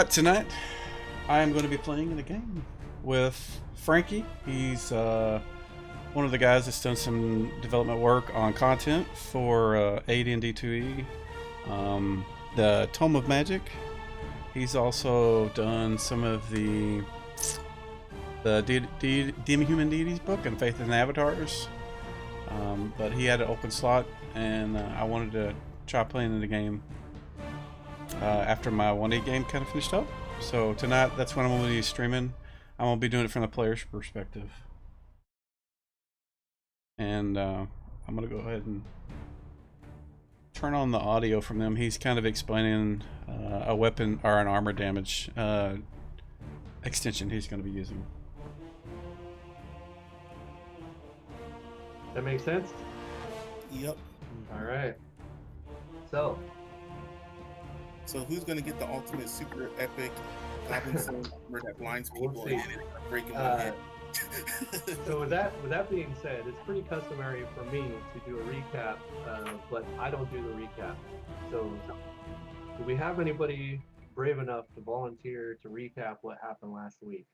Tonight I am going to be playing in a game with Frankie. He's one of the guys that's done some development work on content for AD&D 2E, the Tome of Magic. He's also done some of the Demon Human Deities book and Faith and Avatars. But he had an open slot, and I wanted to try playing in the game after my 1A game kind of finished up. So tonight, that's when I'm going to be streaming. I'm going to be doing it from the player's perspective. And I'm going to go ahead and turn on the audio from them. He's kind of explaining a weapon or an armor damage extension he's going to be using. That makes sense? Yep. All right. So who's gonna get the ultimate super epic Goblin sword that blinds people We'll and see. breaking one head? So with that being said, it's pretty customary for me to do a recap, but I don't do the recap. So do we have anybody brave enough to volunteer to recap what happened last week?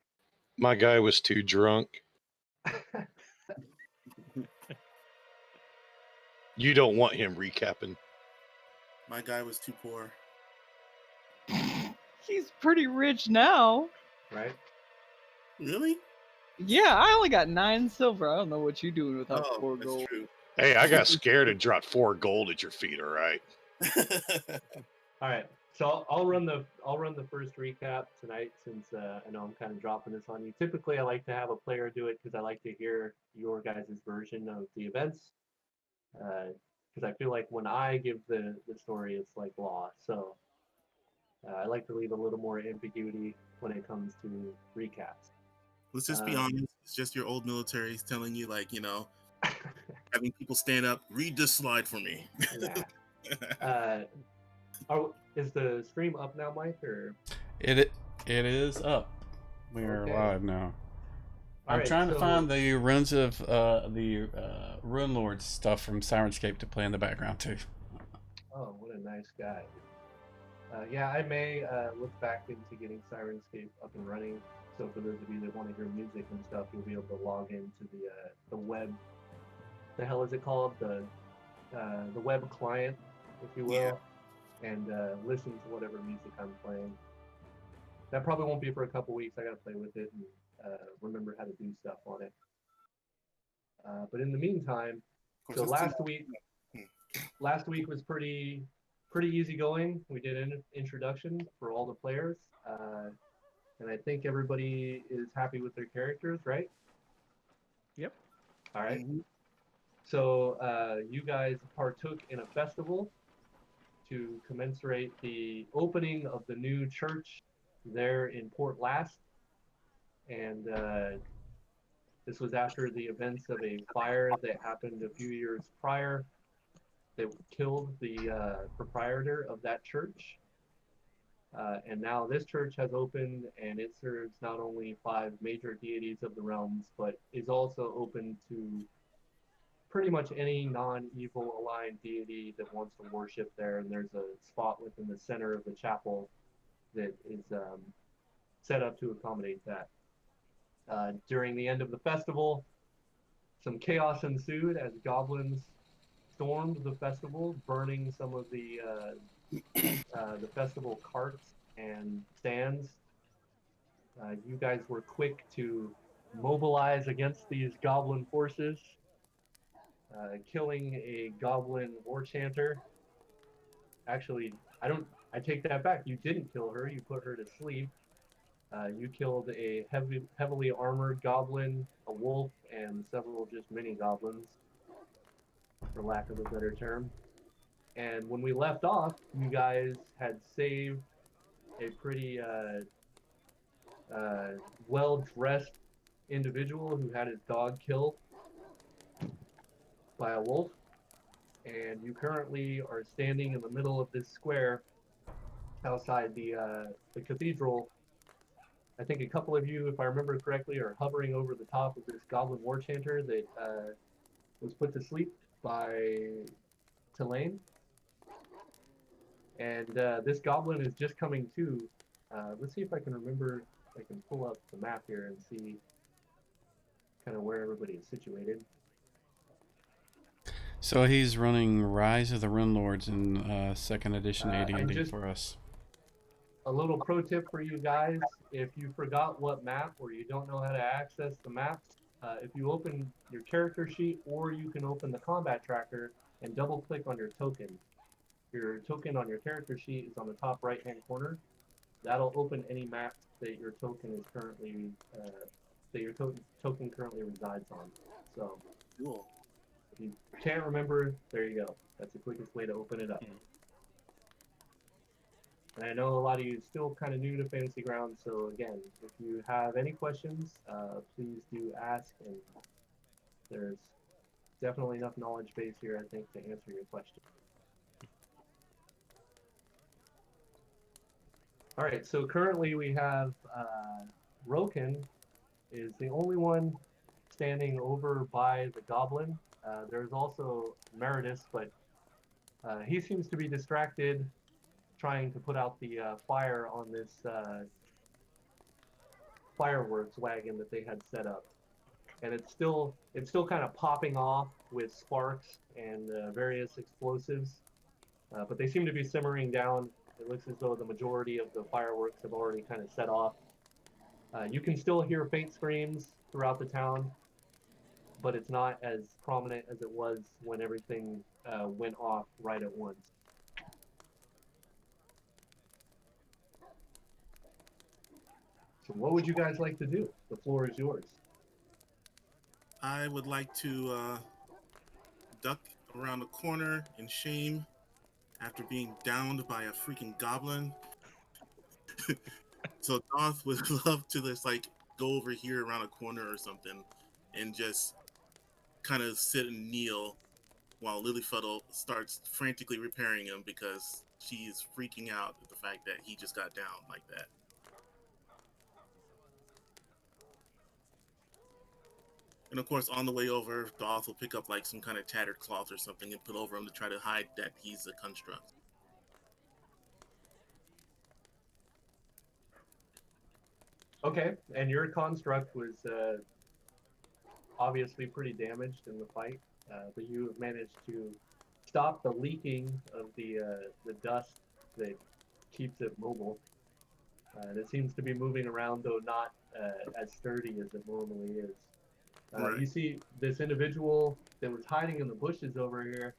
My guy was too drunk. You don't want him recapping. My guy was too poor. He's pretty rich now. Right? Really? Yeah, I only got 9 silver. I don't know what you're doing without 4 that's gold. true. Hey, I got scared and dropped 4 gold at your feet. All right. All right. So I'll run the first recap tonight, since I know I'm kind of dropping this on you. Typically, I like to have a player do it because I like to hear your guys' version of the events. Because I feel like when I give the story, it's like law. So I like to leave a little more ambiguity when it comes to recaps. Let's just be honest. It's just your old militaries telling you, like, having people stand up, read this slide for me. Yeah. Is the stream up now, Mike? Or It is up. We are live now. I'm trying to find the runs of the Runelords stuff from Sirenscape to play in the background too. Oh, what a nice guy. Yeah, I may look back into getting Sirenscape up and running. So for those of you that want to hear music and stuff, you'll be able to log into the web. The hell is it called? The web client, if you will, and listen to whatever music I'm playing. That probably won't be for a couple weeks. I gotta play with it and remember how to do stuff on it. But in the meantime, so last week was pretty easygoing. We did an introduction for all the players, and I think everybody is happy with their characters, right? Yep. All right. Mm-hmm. So you guys partook in a festival to commemorate the opening of the new church there in Port Last. And this was after the events of a fire that happened a few years prior that killed the proprietor of that church. And now this church has opened, and it serves not only 5 major deities of the realms, but is also open to pretty much any non-evil aligned deity that wants to worship there. And there's a spot within the center of the chapel that is set up to accommodate that. During the end of the festival, some chaos ensued as goblins stormed the festival, burning some of the festival carts and stands. You guys were quick to mobilize against these goblin forces, killing a goblin war chanter. Actually, I take that back. You didn't kill her. You put her to sleep. You killed a heavily armored goblin, a wolf, and several just mini goblins, for lack of a better term. And when we left off, you guys had saved a pretty well-dressed individual who had his dog killed by a wolf. And you currently are standing in the middle of this square outside the cathedral. I think a couple of you, if I remember correctly, are hovering over the top of this goblin war chanter that was put to sleep by Tulane. And this goblin is just coming to Let's see if I can remember. I can pull up the map here and see kind of where everybody is situated. So he's running Rise of the Runelords in second edition And AD&D just for us. a little pro tip for you guys: if you forgot what map or you don't know how to access the maps, if you open your character sheet, or you can open the combat tracker and double click on your token. Your token on your character sheet is on the top right hand corner. That'll open any map that your token is currently token currently resides on. So Cool. if you can't remember, there you go. That's the quickest way to open it up. And I know a lot of you still kind of new to Fantasy Grounds, so again, if you have any questions, please do ask, and there's definitely enough knowledge base here, I think, to answer your question. All right, so currently we have Roken is the only one standing over by the Goblin. There's also Meredith, but he seems to be distracted trying to put out the fire on this fireworks wagon that they had set up, and it's still kind of popping off with sparks and various explosives, but they seem to be simmering down. It looks as though the majority of the fireworks have already kind of set off. You can still hear faint screams throughout the town, but it's not as prominent as it was when everything went off right at once. So what would you guys like to do? The floor is yours. I would like to duck around the corner in shame after being downed by a freaking goblin. So Doth would love to just like go over here around a corner or something and just kind of sit and kneel while Lilyfuddle starts frantically repairing him because she is freaking out at the fact that he just got down like that. And of course, on the way over, Doth will pick up like some kind of tattered cloth or something and put over him to try to hide that he's a construct. Okay, and your construct was obviously pretty damaged in the fight, but you have managed to stop the leaking of the dust that keeps it mobile. And it seems to be moving around, though not as sturdy as it normally is. Right. You see this individual that was hiding in the bushes over here.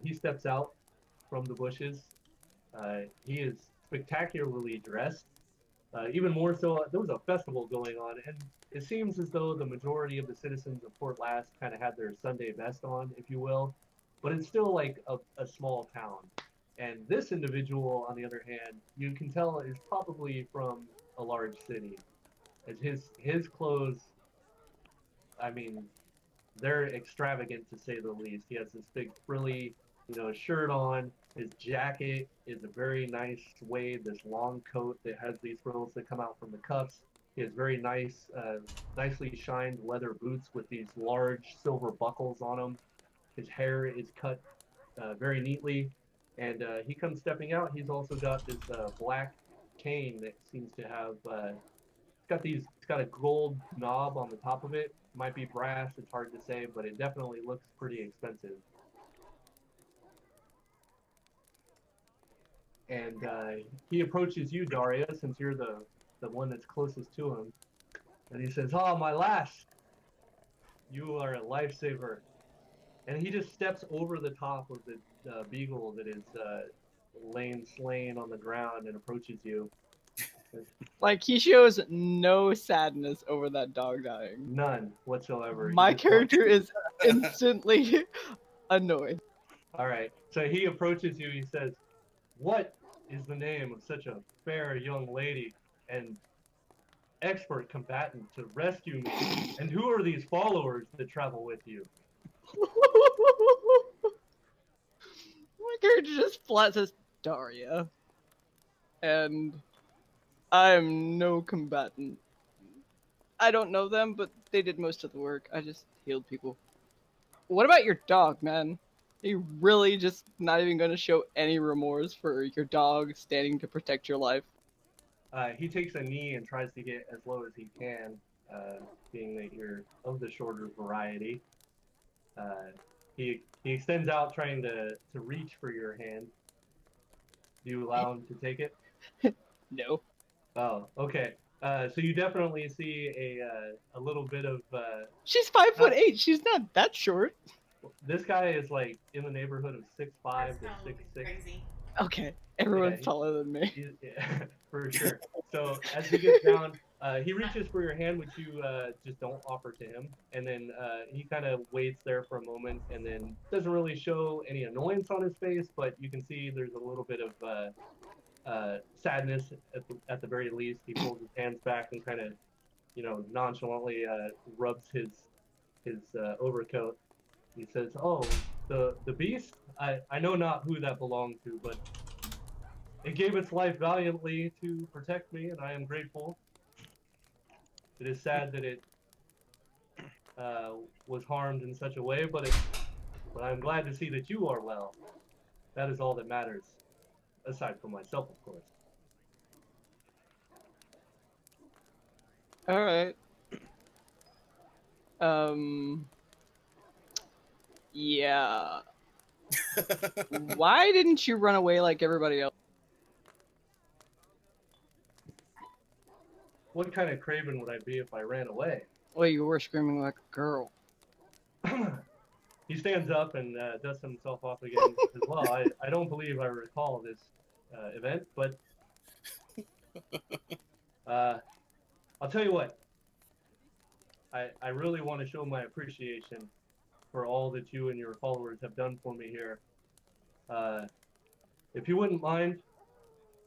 He steps out from the bushes. He is spectacularly dressed. Even more so, there was a festival going on, and it seems as though the majority of the citizens of Port Last kind of had their Sunday best on, if you will. But it's still like a small town. And this individual, on the other hand, you can tell is probably from a large city. As his clothes, I mean, they're extravagant to say the least. He has this big frilly, shirt on. His jacket is a very nice suede, this long coat that has these frills that come out from the cuffs. He has very nice, nicely shined leather boots with these large silver buckles on them. His hair is cut very neatly, and he comes stepping out. He's also got this black cane that seems to have it's got a gold knob on the top of it. Might be brass, it's hard to say, but it definitely looks pretty expensive. And he approaches you, Daria, since you're the one that's closest to him. And he says, "Oh, my lass, you are a lifesaver." And he just steps over the top of the beagle that is laying slain on the ground and approaches you. Like, he shows no sadness over that dog dying. None whatsoever. My character is instantly annoyed. All right. So he approaches you. He says, "What is the name of such a fair young lady and expert combatant to rescue me? And who are these followers that travel with you?" My character just flat says Daria. And I'm no combatant. I don't know them, but they did most of the work. I just healed people. What about your dog, man? Are you really just not even going to show any remorse for your dog standing to protect your life? He takes a knee and tries to get as low as he can, being that you're of the shorter variety. He extends out, trying to reach for your hand. Do you allow him to take it? No. Oh, okay. So you definitely see a little bit of She's 5'8". She's not that short. this guy is like in the neighborhood of 6'5" to That's not 6'6". crazy. Okay, everyone's Yeah, taller than me. Yeah, for sure. So as he gets down, he reaches for your hand, which you just don't offer to him, and then he kind of waits there for a moment, and then doesn't really show any annoyance on his face, but you can see there's a little bit of sadness at the very least. He pulls his hands back and kind of, nonchalantly rubs his overcoat. He says, "Oh, the beast. I know not who that belonged to, but it gave its life valiantly to protect me, and I am grateful. It is sad that it was harmed in such a way, but I'm glad to see that you are well. That is all that matters, aside from myself, of course." All right. Yeah. Why didn't you run away like everybody else? What kind of craven would I be if I ran away? Well, you were screaming like a girl. He stands up and dusts himself off again. He says, "Well, I don't believe I recall this event, but I'll tell you what. I really want to show my appreciation for all that you and your followers have done for me here. If you wouldn't mind,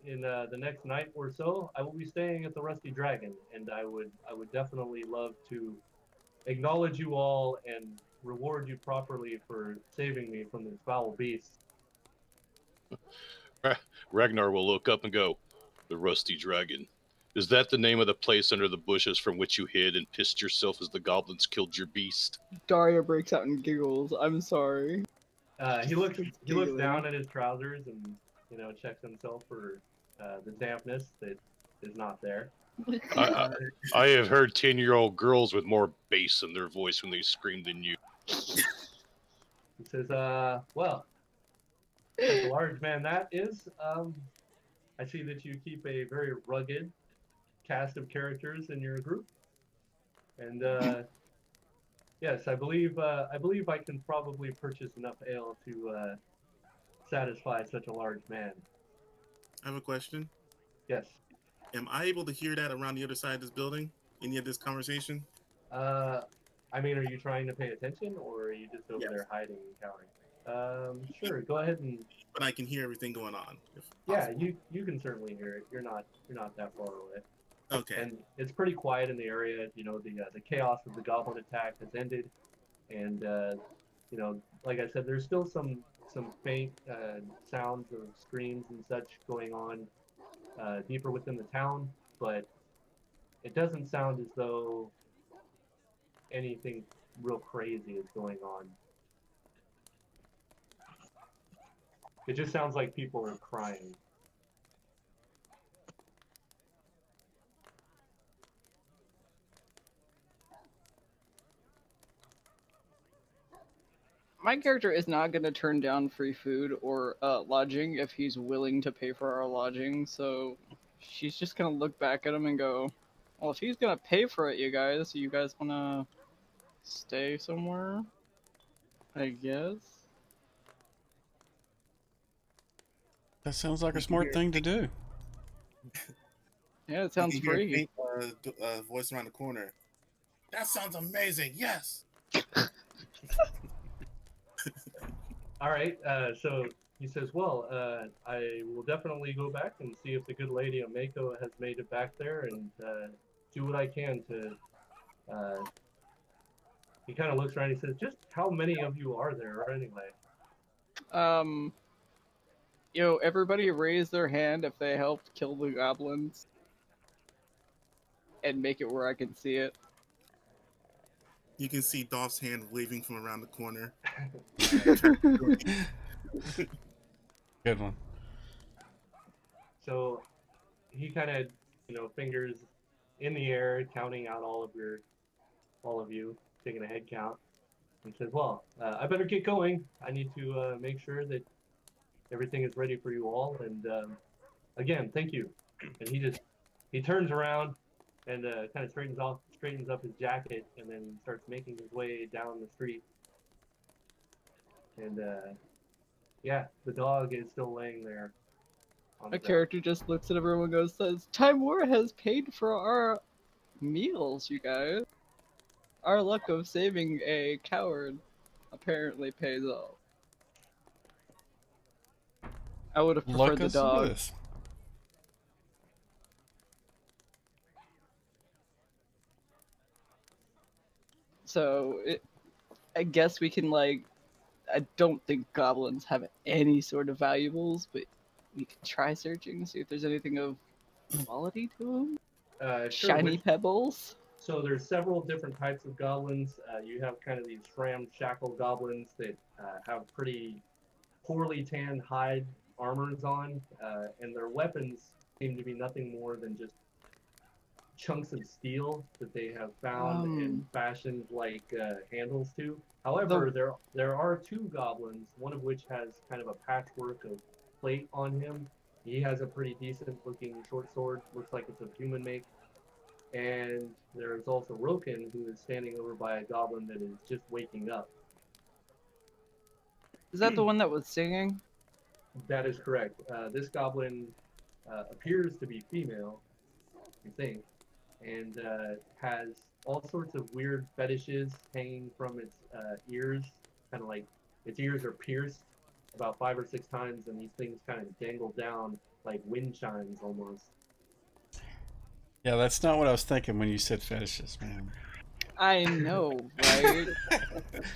in the next night or so, I will be staying at the Rusty Dragon, and I would definitely love to acknowledge you all and reward you properly for saving me from this foul beast." Ragnar will look up and go, "The Rusty Dragon. Is that the name of the place under the bushes from which you hid and pissed yourself as the goblins killed your beast?" Daria breaks out and giggles. I'm sorry. He looks Giggling. down at his trousers and checks himself for the dampness that is not there. I have heard 10-year-old girls with more bass in their voice when they scream than you. He says, "Well, as a large man that is, I see that you keep a very rugged cast of characters in your group, and yes, I believe I can probably purchase enough ale to satisfy such a large man." I have a question. Yes. Am I able to hear that around the other side of this building? Any of this conversation? I mean, are you trying to pay attention, or are you just over Yes. there hiding and cowering? Sure. Go ahead and But I can hear everything going on. If yeah, possible. you can certainly hear it. You're not that far away. Okay. And it's pretty quiet in the area. The chaos of the goblin attack has ended, and like I said, there's still some faint sounds of screams and such going on deeper within the town, but it doesn't sound as though anything real crazy is going on. It just sounds like people are crying. My character is not going to turn down free food or lodging if he's willing to pay for our lodging, so she's just going to look back at him and go, "Well, if he's going to pay for it, you guys want to stay somewhere? I guess?" That sounds like a smart thing to do. Yeah, it sounds You can hear a free. faint, voice around the corner. That sounds amazing. Yes. All right. So he says, "Well, I will definitely go back and see if the good lady Ameko has made it back there, and do what I can to." He kind of looks around. He says, "Just how many of you are there, anyway?" Everybody raise their hand if they helped kill the goblins. And make it where I can see it. You can see Dolph's hand waving from around the corner. Good one. So he kind of fingers in the air, counting out all of you, taking a head count, and says, "Well, I better get going. I need to make sure that everything is ready for you all. And again, thank you." And he turns around and kind of straightens up his jacket, and then starts making his way down the street. And yeah, the dog is still laying there on My the ground. character just looks at everyone and says, Time War has paid for our meals, you guys. Our luck of saving a coward apparently pays off. I would have Look preferred the us dog. this. So, I guess we can, I don't think goblins have any sort of valuables, but we can try searching, see if there's anything of quality to them. Sure, Shiny pebbles. So there's several different types of goblins. You have kind of these Ramshackle Goblins that have pretty poorly tanned hide armors on, and their weapons seem to be nothing more than just chunks of steel that they have found and fashioned like handles to. However, there are two goblins, one of which has kind of a patchwork of plate on him. He has a pretty decent looking short sword, looks like it's of human make. And there's also Roken, who is standing over by a goblin that is just waking up. Is that the one that was singing? That is correct. This goblin appears to be female, you think, and has all sorts of weird fetishes hanging from its ears, kind of like its ears are pierced about 5 or 6 times, and these things kind of dangle down like wind chimes almost. Yeah, that's not what I was thinking when you said fetishes, man. I know, right?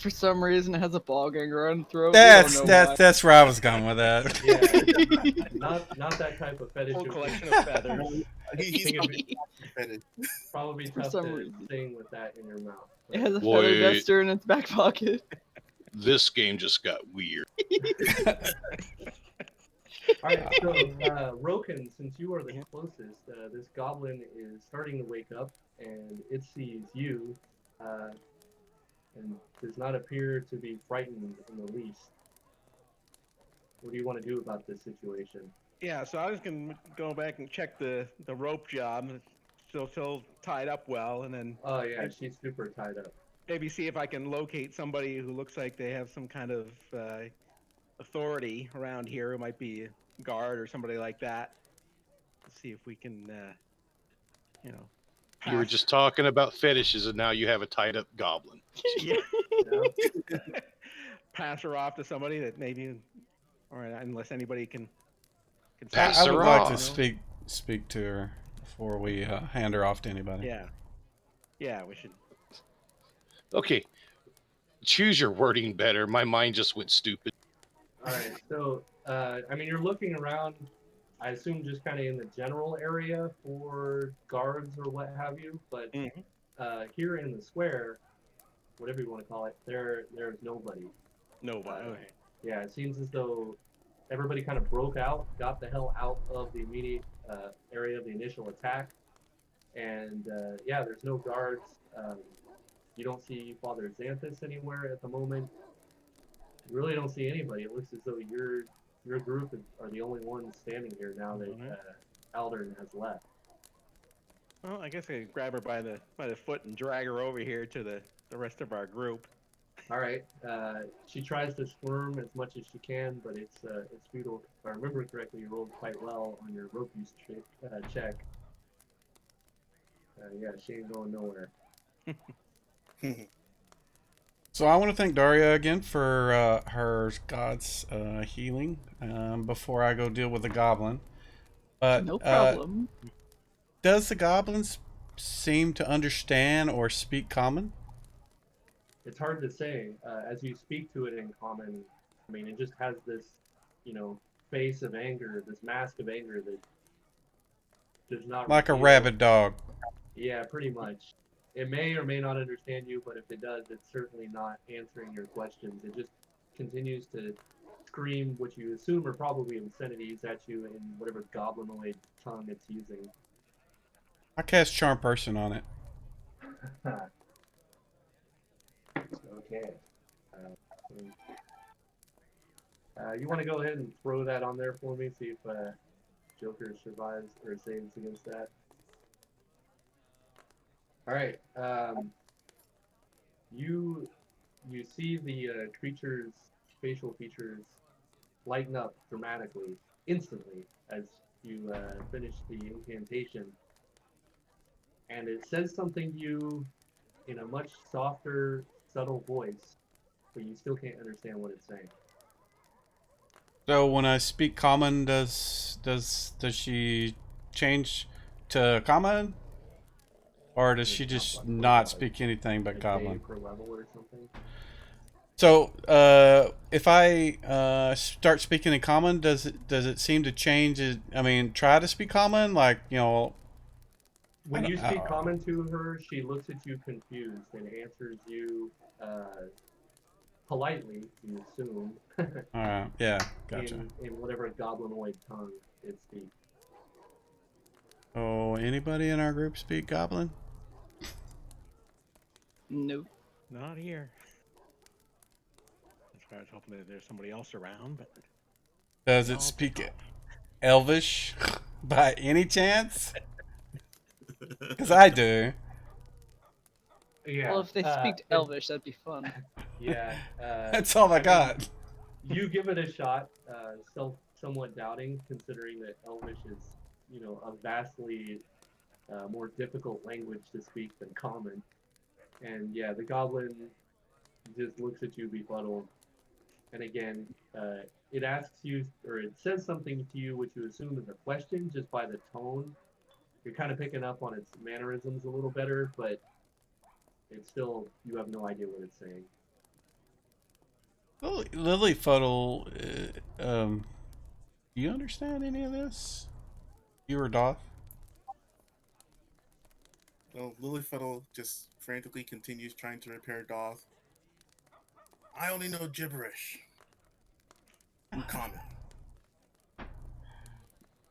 For some reason, it has a ball gang around the throat. That's where I was going with that. Yeah, not that type of fetish. Whole collection of feathers. He's probably For tough some to reason. sing with that in your mouth. It has a Boy. feather duster in its back pocket. This game just got weird. All right, so Roken, since you are the closest, this goblin is starting to wake up, and it sees you, and does not appear to be frightened in the least. What do you want to do about this situation? Yeah, so I was gonna go back and check the rope job. Still tied up well, and then Oh yeah, she's super tied up. maybe see if I can locate somebody who looks like they have some kind of authority around here, who might be a guard or somebody like that. See if we can, You were just talking about fetishes, and now you have a tied up goblin. yeah, Yeah. pass her off to somebody that maybe, or unless anybody can Pass I her would like to off. speak to her before we hand her off to anybody. Yeah, we should. Okay, choose your wording better. My mind just went stupid. All right, so I mean, you're looking around. I assume just kind of in the general area for guards or what have you, but here in the square, whatever you want to call it, there's nobody. Nobody. Okay. Yeah, it seems as though everybody kind of broke out, got the hell out of the immediate area of the initial attack, and yeah, there's no guards. You don't see Father Xanthus anywhere at the moment. You really don't see anybody. It looks as though your group are the only ones standing here now that Aldern has left. Well, I guess I could grab her by the foot and drag her over here to the rest of our group. All right. She tries to squirm as much as she can, but it's futile. If I remember correctly, you rolled quite well on your rope use check. Yeah, she ain't going nowhere. So I want to thank Daria again for her god's healing before I go deal with the goblin. But No problem. does the goblins seem to understand or speak common? It's hard to say. As you speak to it in common, I mean, it just has this, face of anger, this mask of anger that does not Like a reveal- rabid dog. Yeah, pretty much. It may or may not understand you, but if it does, it's certainly not answering your questions. It just continues to scream what you assume are probably obscenities at you in whatever goblinoid tongue it's using. I cast Charm Person on it. Okay. You want to go ahead and throw that on there for me? See if Joker survives or saves against that. All right. You see the creature's facial features lighten up dramatically, instantly, as you finish the incantation, and it says something to you in a much softer, subtle voice, but you still can't understand what it's saying. So when I speak common, does she change to common, or does she just not speak anything but A goblin? day per level or something. So if I start speaking in common, does it seem to change? I mean, try to speak common, like When you speak common to her, she looks at you confused and answers you politely, you assume, All right, yeah, gotcha. in whatever goblinoid tongue it speaks. Oh, anybody in our group speak goblin? Nope. Not here. That's why I was hoping that there's somebody else around, but Does it speak Elvish by any chance? Because I do. Yeah. Well, if they speak Elvish, that'd be fun. Yeah. That's all I got. You give it a shot, somewhat doubting, considering that Elvish is, a vastly more difficult language to speak than Common. And yeah, the goblin just looks at you befuddled. And again, it asks you, or it says something to you, which you assume is a question just by the tone. You're kind of picking up on its mannerisms a little better, but it's still, you have no idea what it's saying. Lilyfuddle, do you understand any of this? You or Doth? Well, Lilyfuddle just frantically continues trying to repair Doth. I only know gibberish. I'm common.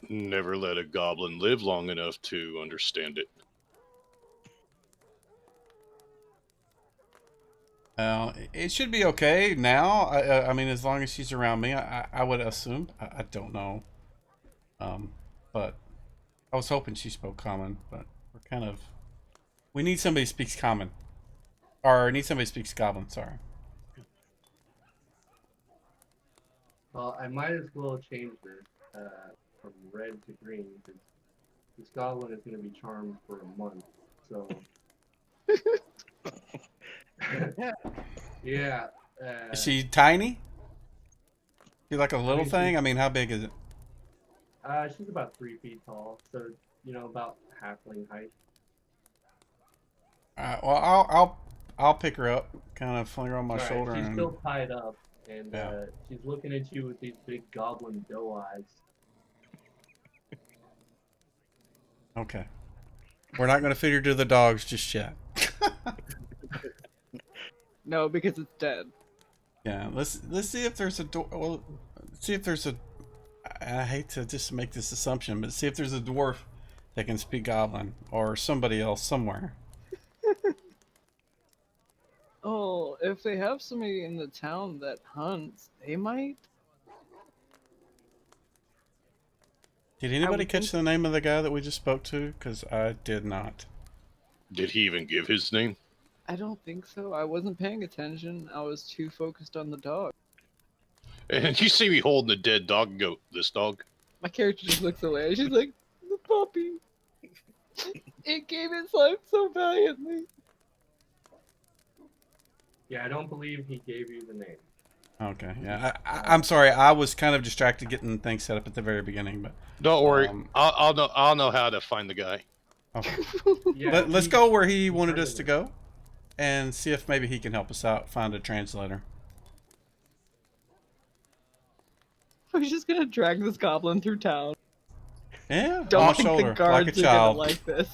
Never let a goblin live long enough to understand it. It should be okay now. I mean, as long as she's around me, I would assume. I don't know. But I was hoping she spoke common, but we're kind of... We need somebody who speaks common. Or need somebody who speaks goblin, sorry. Well, I might as well change her from red to green, because this goblin is going to be charmed for a month. So... yeah. Is she tiny? She like a little mean, thing? I mean, how big is it? She's about 3 feet tall, so about halfling height. Well, I'll pick her up, kind of fling her on my shoulder. She's and... still tied up, and Yeah. she's looking at you with these big goblin doe eyes. Okay. We're not going to feed her to the dogs just yet. No, because it's dead. Yeah, let's see if there's a door. Well, see if there's a. I hate to just make this assumption, but see if there's a dwarf that can speak goblin or somebody else somewhere. Oh, if they have somebody in the town that hunts, they might. Did anybody catch the name of the guy that we just spoke to? Because I did not. Did he even give his name? I don't think so. I wasn't paying attention. I was too focused on the dog. And you see me holding the dead dog and go, this dog? My character just looks away. She's like, the puppy. It gave its life so valiantly. Yeah, I don't believe he gave you the name. Okay, yeah. I'm sorry. I was kind of distracted getting things set up at the very beginning, but Don't worry. I'll know how to find the guy. okay. Yeah, Let's go where he wanted us to go, and see if maybe he can help us out. Find a translator. We're just gonna drag this goblin through town. Yeah, Don't on my think shoulder, the guards like a are child. gonna like this.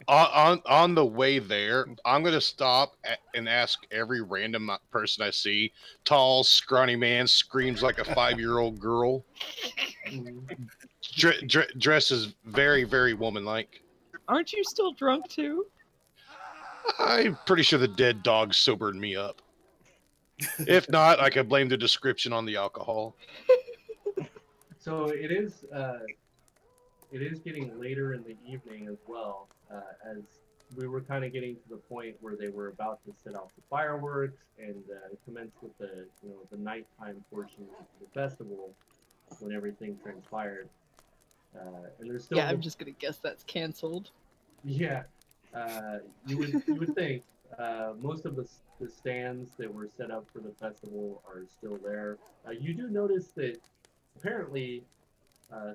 On the way there, I'm going to stop and ask every random person I see. Tall, scrawny man, screams like a 5-year-old girl. Dresses very, very woman-like. Aren't you still drunk too? I'm pretty sure the dead dog sobered me up. If not, I could blame the description on the alcohol. So it is getting later in the evening as well, as we were kind of getting to the point where they were about to set off the fireworks and commence with the the nighttime portion of the festival when everything transpired. And there's still Yeah, I'm just gonna guess that's canceled. yeah, you would think most of the stands that were set up for the festival are still there. You do notice that apparently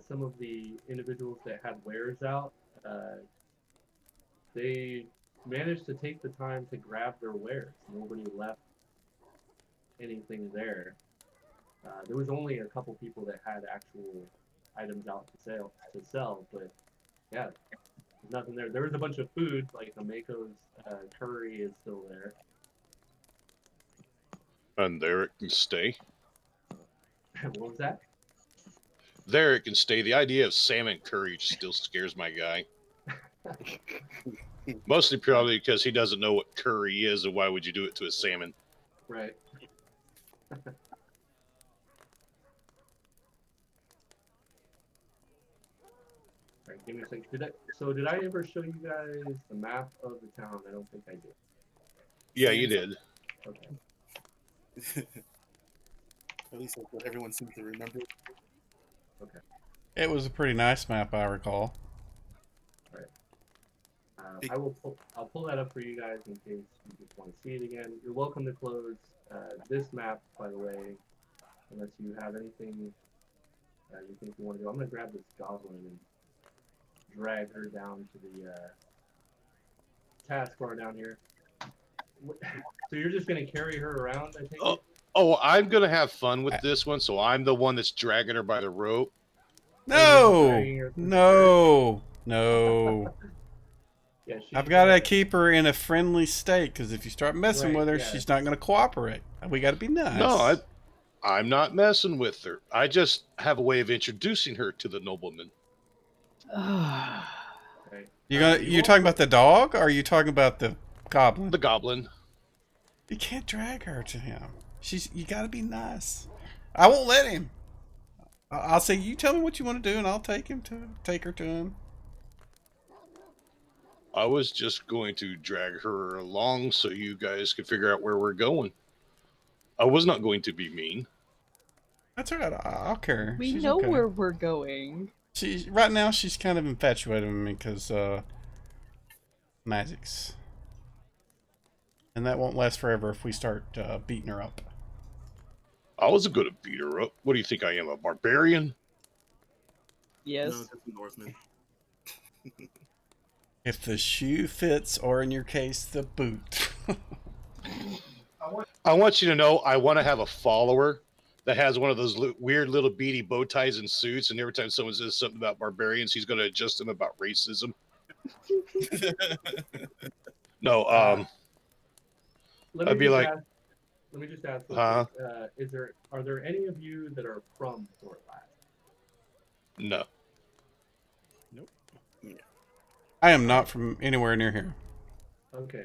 some of the individuals that had wares out, they managed to take the time to grab their wares. Nobody left anything there. There was only a couple people that had actual items out to sell, but yeah, there's nothing there. There was a bunch of food, like Ameko's curry is still there. And there it can stay. What was that? There it can stay. The idea of salmon curry just still scares my guy. Mostly probably because he doesn't know what curry is, and why would you do it to a salmon? Right. Alright, give me a second. Did I ever show you guys the map of the town? I don't think I did. Yeah, you did. Okay. At least that's what everyone seems to remember. It was a pretty nice map, I recall. I'll pull that up for you guys in case you just want to see it again. You're welcome to close this map, by the way, unless you have anything you think you want to do. I'm gonna grab this goblin and drag her down to the taskbar down here. So you're just gonna carry her around, I think? Oh, I'm gonna have fun with this one, so I'm the one that's dragging her by the rope. No! No! No! Yeah, I've got to keep her in a friendly state, because if you start messing Right, with her, yeah. she's not going to cooperate. We got to be nice. No, I'm not messing with her. I just have a way of introducing her to the nobleman. Okay. You're talking about the dog, or are you talking about the goblin? The goblin. You can't drag her to him. You got to be nice. I won't let him. I'll say, you tell me what you want to do, and I'll take her to him. I was just going to drag her along so you guys could figure out where we're going. I was not going to be mean. That's all right. I'll carry her. We She's know okay. where we're going. Right now she's kind of infatuated with me because magics, and that won't last forever if we start beating her up. I wasn't going to beat her up. What do you think I am, a barbarian? Yes. No, that's a Northman. If the shoe fits, or in your case, the boot. I want you to know I want to have a follower that has one of those weird little beady bow ties and suits, and every time someone says something about barbarians, he's going to adjust them about racism. No, I'd be like, let me just ask real quick, are there any of you that are from Fort Lass? no. I am not from anywhere near here. Okay,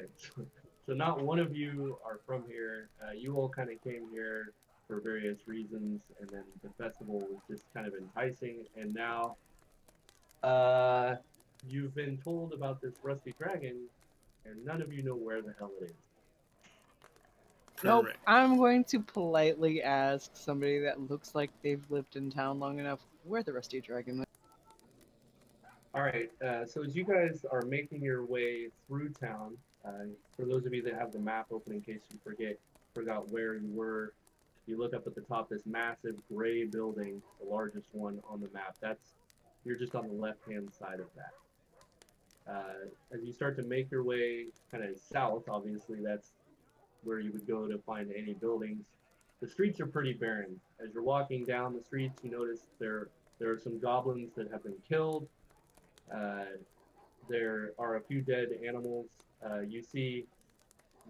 so not one of you are from here. You all kind of came here for various reasons, and then the festival was just kind of enticing, and now you've been told about this rusty dragon, and none of you know where the hell it is. Nope. Correct. I'm going to politely ask somebody that looks like they've lived in town long enough where the rusty dragon went. All right, so as you guys are making your way through town, for those of you that have the map open in case you forgot where you were, you look up at the top, this massive gray building, the largest one on the map. You're just on the left-hand side of that. As you start to make your way kind of south, obviously that's where you would go to find any buildings. The streets are pretty barren. As you're walking down the streets, you notice there are some goblins that have been killed. There are a few dead animals. You see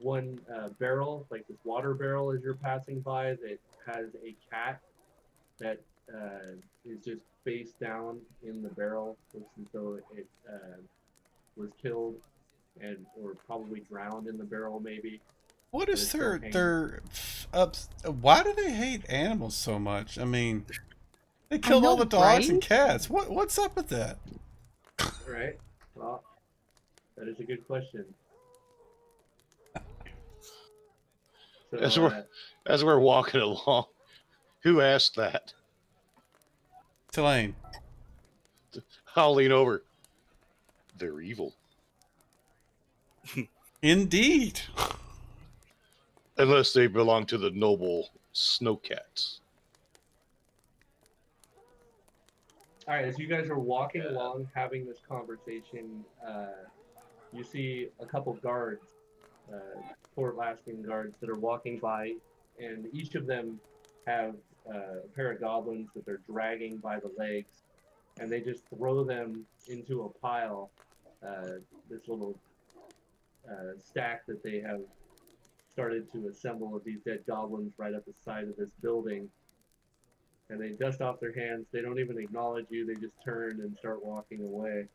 one barrel, like this water barrel as you're passing by, that has a cat that is just face down in the barrel. Looks as though it was killed and or probably drowned in the barrel maybe. What And is it's still their ups? Why do they hate animals so much? I mean, they I killed all know, the dogs and right? cats. What's up with that? Right? Well, that is a good question. So As we're walking along, who asked that? Tulane. I'll lean over. They're evil. Indeed. Unless they belong to the noble snowcats. all right, as you guys are walking along having this conversation, you see a couple guards, Port Lasting guards that are walking by, and each of them have a pair of goblins that they're dragging by the legs, and they just throw them into a pile, this little stack that they have started to assemble of these dead goblins right up the side of this building. And they dust off their hands. They don't even acknowledge you. They just turn and start walking away.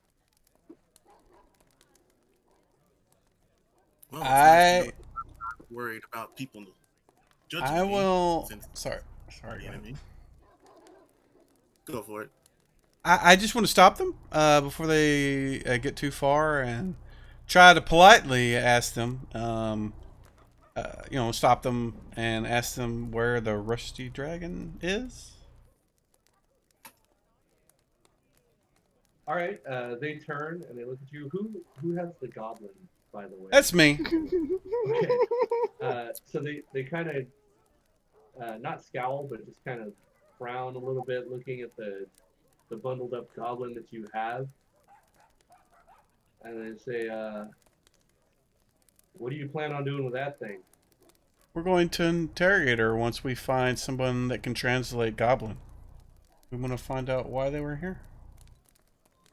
Well, it's nice to know I'm not worried about people judging I me. will. Since Sorry. the Go ahead. enemy. Go for it. I just want to stop them before they get too far and try to politely ask them, stop them and ask them where the rusty dragon is. All right. They turn and they look at you. Who has the goblin, by the way? That's me. Okay. So they kind of not scowl, but just kind of frown a little bit, looking at the bundled up goblin that you have, and they say, "What do you plan on doing with that thing?" We're going to interrogate her once we find someone that can translate Goblin. We want to find out why they were here.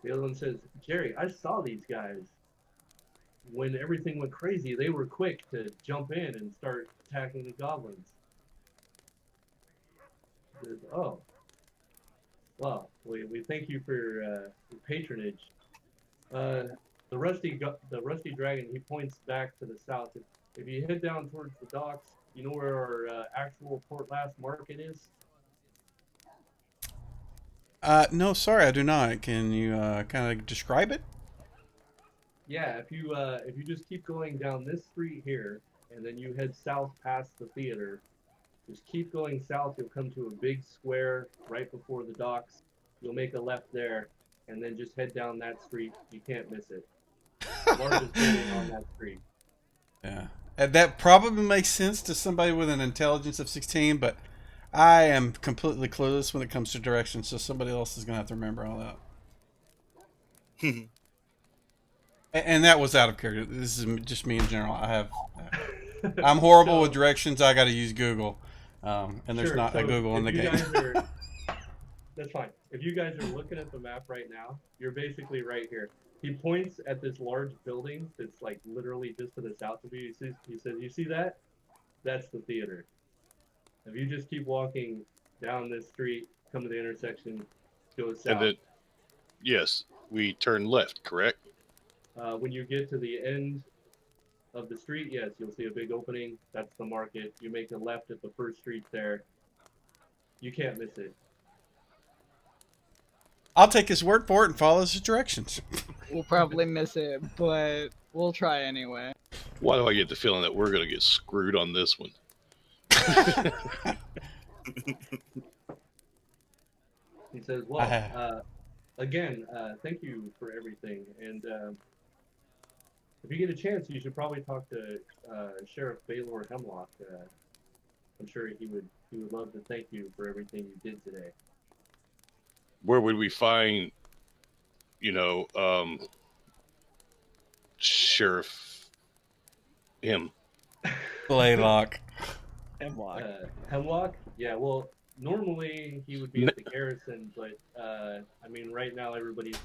The other one says, "Jerry, I saw these guys. When everything went crazy, they were quick to jump in and start attacking the goblins." He says, "Oh, well, we thank you for your patronage. The rusty dragon." He points back to the south. If you head down towards the docks, you know where our actual Port Last market is? No, sorry, I do not. Can you kind of describe it? Yeah, if you just keep going down this street here, and then you head south past the theater, just keep going south, you'll come to a big square right before the docks. You'll make a left there, and then just head down that street. You can't miss it. Largest building on that street. Yeah. That probably makes sense to somebody with an intelligence of 16, but I am completely clueless when it comes to directions, so somebody else is going to have to remember all that. And that was out of character. This is just me in general. I'm horrible with directions. I got to use Google, and there's not a Google in the game. That's fine. If you guys are looking at the map right now, you're basically right here. He points at this large building that's like literally just to the south of you. He says, "You see that? That's the theater. If you just keep walking down this street, come to the intersection, go south." And then, yes, we turn left, correct? When you get to the end of the street, yes, you'll see a big opening. That's the market. You make a left at the first street there. You can't miss it. I'll take his word for it and follow his directions. We'll probably miss it, but we'll try anyway. Why do I get the feeling that we're going to get screwed on this one? He says, "Well, again, thank you for everything. And if you get a chance, you should probably talk to Sheriff Baylor Hemlock. I'm sure he would love to thank you for everything you did today." Where would we find, Sheriff Blaylock. Hemlock. Hemlock? Yeah, well, normally he would be at the garrison, but I mean, right now everybody's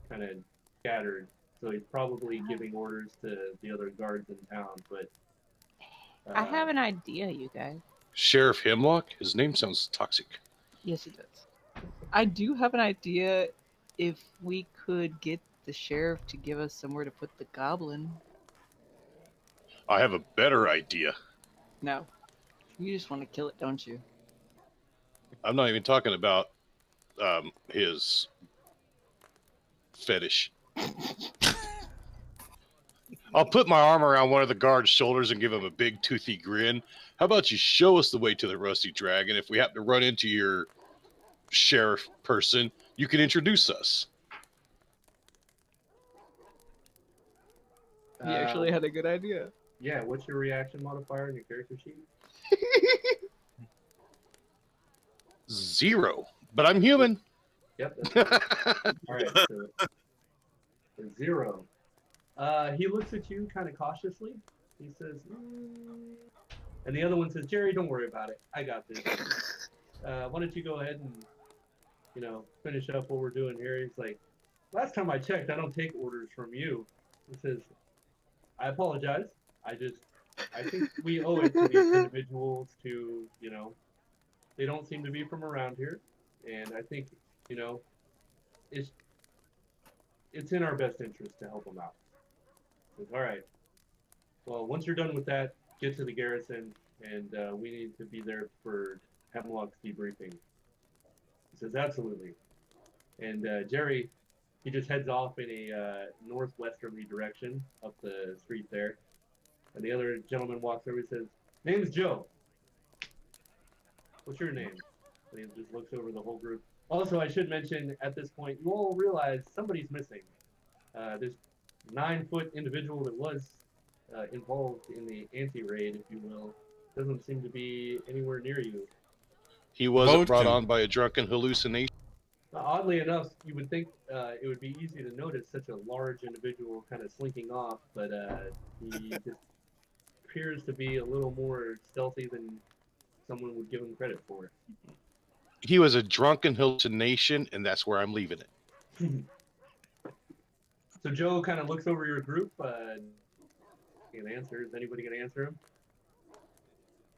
kind of scattered, so he's probably giving orders to the other guards in town. But I have an idea, you guys. Sheriff Hemlock? His name sounds toxic. Yes, it does. I do have an idea. If we could get the sheriff to give us somewhere to put the goblin. I have a better idea. No. You just want to kill it, don't you? I'm not even talking about his fetish. I'll put my arm around one of the guard's shoulders and give him a big toothy grin. How about you show us the way to the Rusty Dragon? If we happen to run into your sheriff person, you can introduce us. He actually had a good idea. Yeah, what's your reaction modifier in your character sheet? 0. But I'm human. Yep, that's fine. All right, so 0. He looks at you kind of cautiously. He says, and the other one says, Jerry, don't worry about it. I got this. Why don't you go ahead and, finish up what we're doing here? He's like, last time I checked, I don't take orders from you. He says, I apologize. I think we owe it to these individuals to, they don't seem to be from around here. And I think, it's in our best interest to help them out. He says, all right. Well, once you're done with that, get to the garrison, and we need to be there for Hemlock's debriefing. He says, absolutely. And Jerry, he just heads off in a northwesterly direction up the street there. And the other gentleman walks over and says, name's Joe. What's your name? And he just looks over the whole group. Also, I should mention, at this point, you all realize somebody's missing. This 9-foot individual that was involved in the anti-raid, if you will, doesn't seem to be anywhere near you. He wasn't brought Vote him. on by a drunken hallucination. Oddly enough, you would think it would be easy to notice such a large individual kind of slinking off, but he just appears to be a little more stealthy than someone would give him credit for. He was a drunken hallucination, and that's where I'm leaving it. So Joe kind of looks over your group. Can answer. Is anybody going to answer him?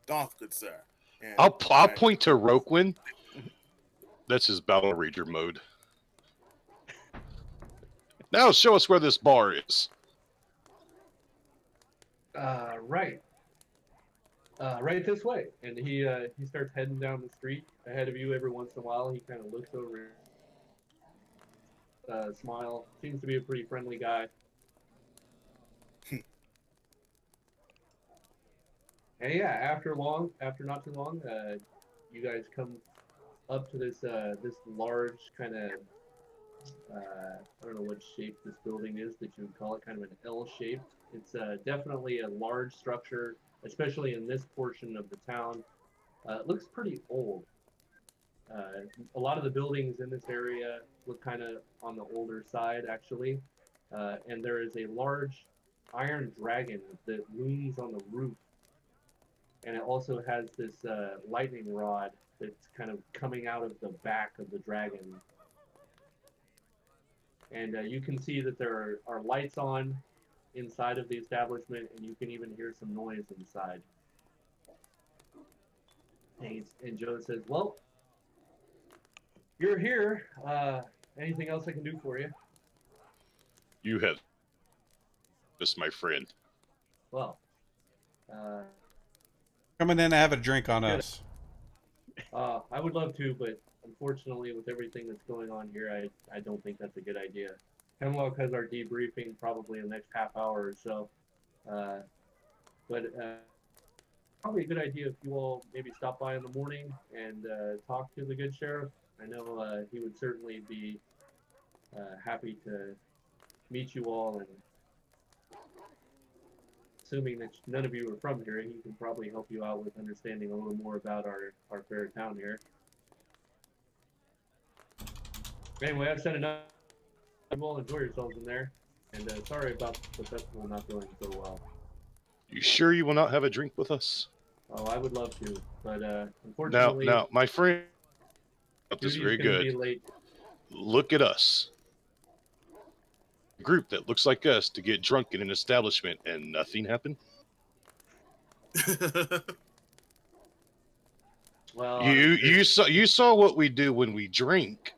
Doth, good sir. And I'll point to Roquin. That's his Battle Rager mode. Now show us where this bar is. Right. Right this way. And he starts heading down the street ahead of you. Every once in a while, he kind of looks over, smile. Seems to be a pretty friendly guy. And yeah, after not too long, you guys come up to this large kind of I don't know what shape this building is that you would call it, kind of an L shape. It's definitely a large structure, especially in this portion of the town. It looks pretty old. A lot of the buildings in this area look kind of on the older side, actually. And there is a large iron dragon that looms on the roof. And it also has this lightning rod that's kind of coming out of the back of the dragon. And you can see that there are lights on inside of the establishment, and you can even hear some noise inside. And Joe says, well, you're here. Anything else I can do for you? You have this, my friend. Well, Come in and have a drink on us. I would love to, but unfortunately, with everything that's going on here, I don't think that's a good idea. Hemlock has our debriefing probably in the next half hour or so. But probably a good idea if you all maybe stop by in the morning and talk to the good sheriff. I know he would certainly be happy to meet you all, and assuming that none of you are from here, he can probably help you out with understanding a little more about our fair town here. Anyway, I've said enough. You all enjoy yourselves in there, and sorry about the festival not going so well. You sure you will not have a drink with us? Oh, I would love to, but unfortunately, Now, my friend, this is duty's very gonna be good. late. Look at us. A group that looks like us to get drunk in an establishment and nothing happened. Well, You saw what we do when we drink.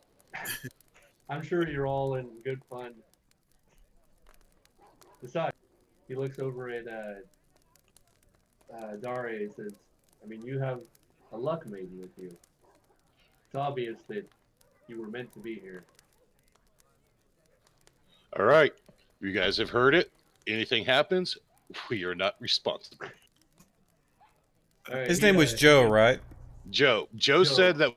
I'm sure you're all in good fun. Besides, he looks over at Daria and says, I mean, you have a luck maiden with you. It's obvious that you were meant to be here. All right. You guys have heard it. Anything happens, we are not responsible. All right, His he, name was he Joe, gives- right? Joe Joe. said that.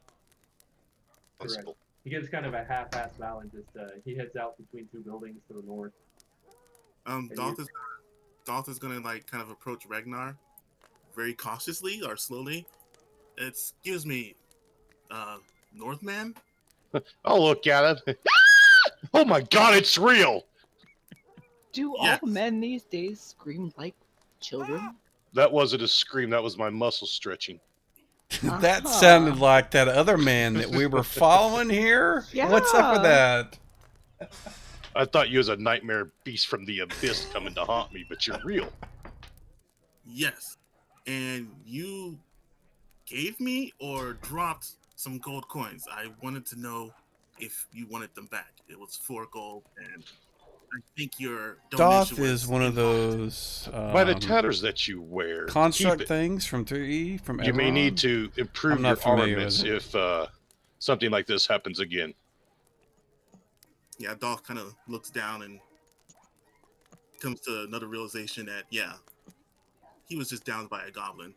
Correct. He gives kind of a half-assed bow and just he heads out between two buildings to the north. Dolph is gonna like kind of approach Ragnar very cautiously or slowly. Excuse me, Northman? I'll look at him. Oh my god, it's real! Do Yes. all men these days scream like children? That wasn't a scream, that was my muscle stretching. That Uh-huh. sounded like that other man that we were following here. What's up with Yeah. that? I thought you was a nightmare beast from the abyss coming to haunt me, but you're real. Yes. And you gave me or dropped some gold coins. I wanted to know if you wanted them back. It was 4 gold, and I think your donation Doth was is one of involved. those By the tatters that you wear, construct keep it. things from 3E from You may Eberron. need to improve I'm not your familiar armaments with if something like this happens again. Yeah, Dolph kind of looks down and comes to another realization that, yeah, he was just downed by a goblin.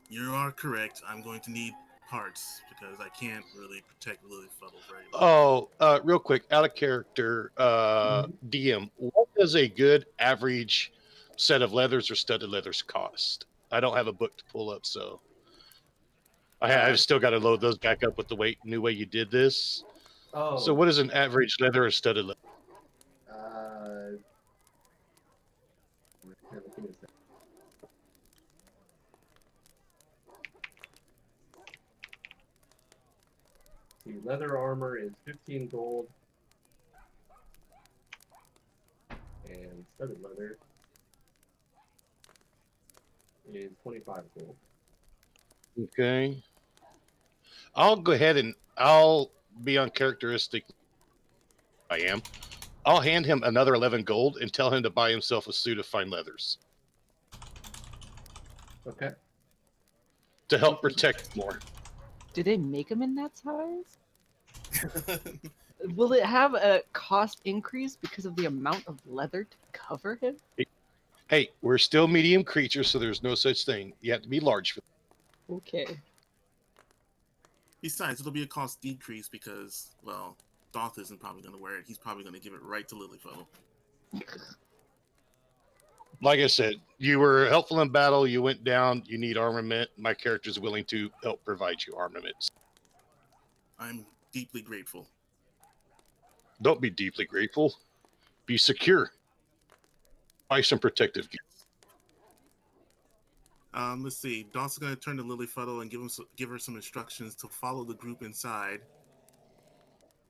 You are correct. I'm going to need parts because I can't really protect Lilyfuddle very well. Oh, real quick, out of character, DM, what does a good average set of leathers or studded leathers cost? I don't have a book to pull up, so I've still got to load those back up with the new way you did this. Oh. So what is an average leather or studded leather? The leather armor is 15 gold. And studded leather is 25 gold. Okay. I'll go ahead and I'll be uncharacteristic. I am. I'll hand him another 11 gold and tell him to buy himself a suit of fine leathers Okay. to help protect more. Do they make them in that size? Will it have a cost increase because of the amount of leather to cover him? Hey, we're still medium creatures, so there's no such thing. You have to be large for Okay. Besides, it'll be a cost decrease because, well, Dolph isn't probably going to wear it. He's probably going to give it right to Lilyfuddle. Like I said, you were helpful in battle. You went down. You need armament. My character's willing to help provide you armaments. I'm deeply grateful. Don't be deeply grateful. Be secure. Buy some protective gear. Let's see. Dolph's going to turn to Lilyfuddle and give her some instructions to follow the group inside.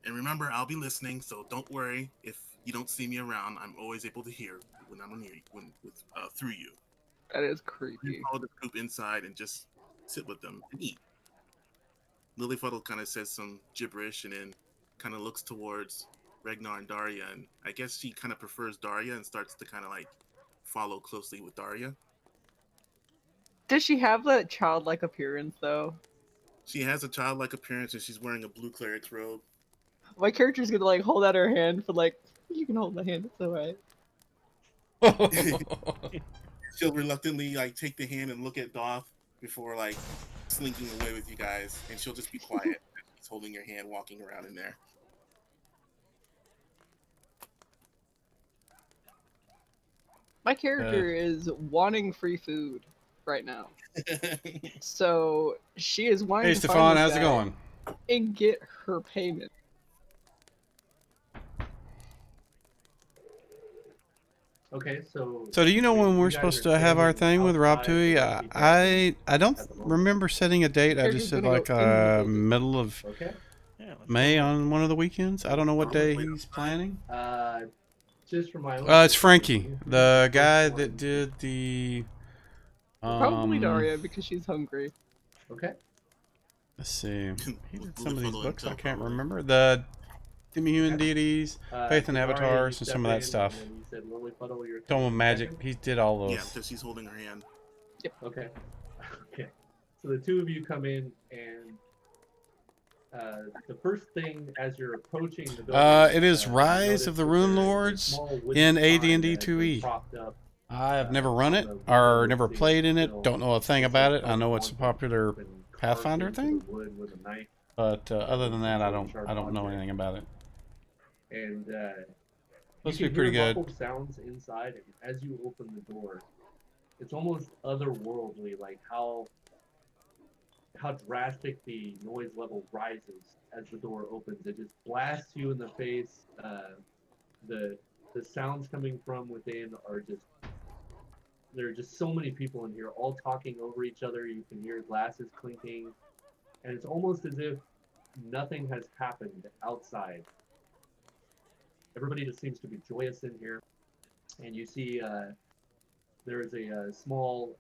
And remember, I'll be listening, so don't worry if you don't see me around. I'm always able to hear when I'm near you, through you. That is You creepy. follow the group inside and just sit with them and eat. Lilyfuddle kind of says some gibberish and then kind of looks towards Ragnar and Daria, and I guess she kind of prefers Daria and starts to kind of like follow closely with Daria. Does she have that childlike appearance though? She has a childlike appearance and she's wearing a blue cleric's robe. My character's gonna like hold out her hand for like, you can hold my hand, it's alright. She'll reluctantly like take the hand and look at Doth before like slinking away with you guys, and she'll just be quiet. She's holding your hand, walking around in there. My character is wanting free food right now. So she is wanting Hey, to Stefan, find this how's it guy going? and get her payment. Okay, so. So do you know when you we're guys supposed are to have our standing thing with Rob outside Tui? the I don't at the moment. remember setting a date. I just Character's said gonna like go in the building. middle of Okay. Yeah, let's May go. on one of the weekends. I don't know what day he's planning. Just for my own. It's Frankie, the guy that did the. Probably Daria because she's hungry. Okay. Let's see. He did some of these Lilyfuddle books I and can't Topher. remember. The Demi-Human Deities, Faith and Daria, Avatars, you and step some of that in, stuff. And then you said Lilyfuddle, you're Tell coming him magic. second? He did all Yeah, those. because she's holding her hand. Okay. Okay. So the two of you come in, and the first thing as you're approaching the building, It is you Rise notice of the that there is a Runelords small wooden in AD&D sign that has been 2E. propped up, I have never run on it the or window never so you played can in it. still- Don't know a thing it's about like it. I know it's a unwanted. popular It's been carved Pathfinder into thing, the wood with a knife, but other than that, I really don't. sharp I don't know object. anything about it. and you Supposed to can be pretty hear good. muffled sounds inside. And as you open the door, it's almost otherworldly, like how drastic the noise level rises as the door opens. It just blasts you in the face. The sounds coming from within are just, there are just so many people in here all talking over each other. You can hear glasses clinking, and it's almost as if nothing has happened outside. Everybody just seems to be joyous in here, and you see there is a small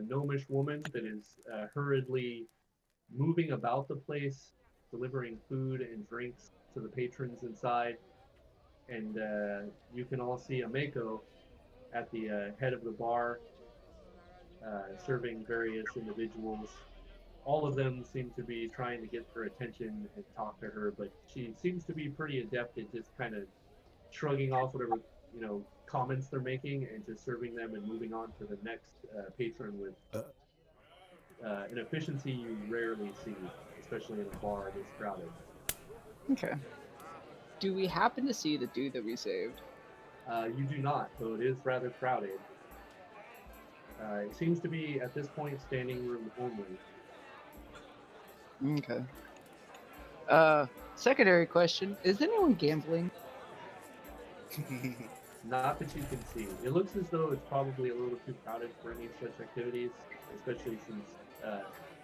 gnomish woman that is hurriedly moving about the place, delivering food and drinks to the patrons inside. And you can all see a Mako at the head of the bar, serving various individuals. All of them seem to be trying to get her attention and talk to her, but she seems to be pretty adept at just kind of shrugging off whatever comments they're making and just serving them and moving on to the next patron with an efficiency you rarely see, especially in a bar this crowded. Okay. Do we happen to see the dude that we saved? You do not, though it is rather crowded. It seems to be, at this point, standing room only. Okay. Secondary question: is anyone gambling? Not that you can see. It looks as though it's probably a little too crowded for any such activities, especially since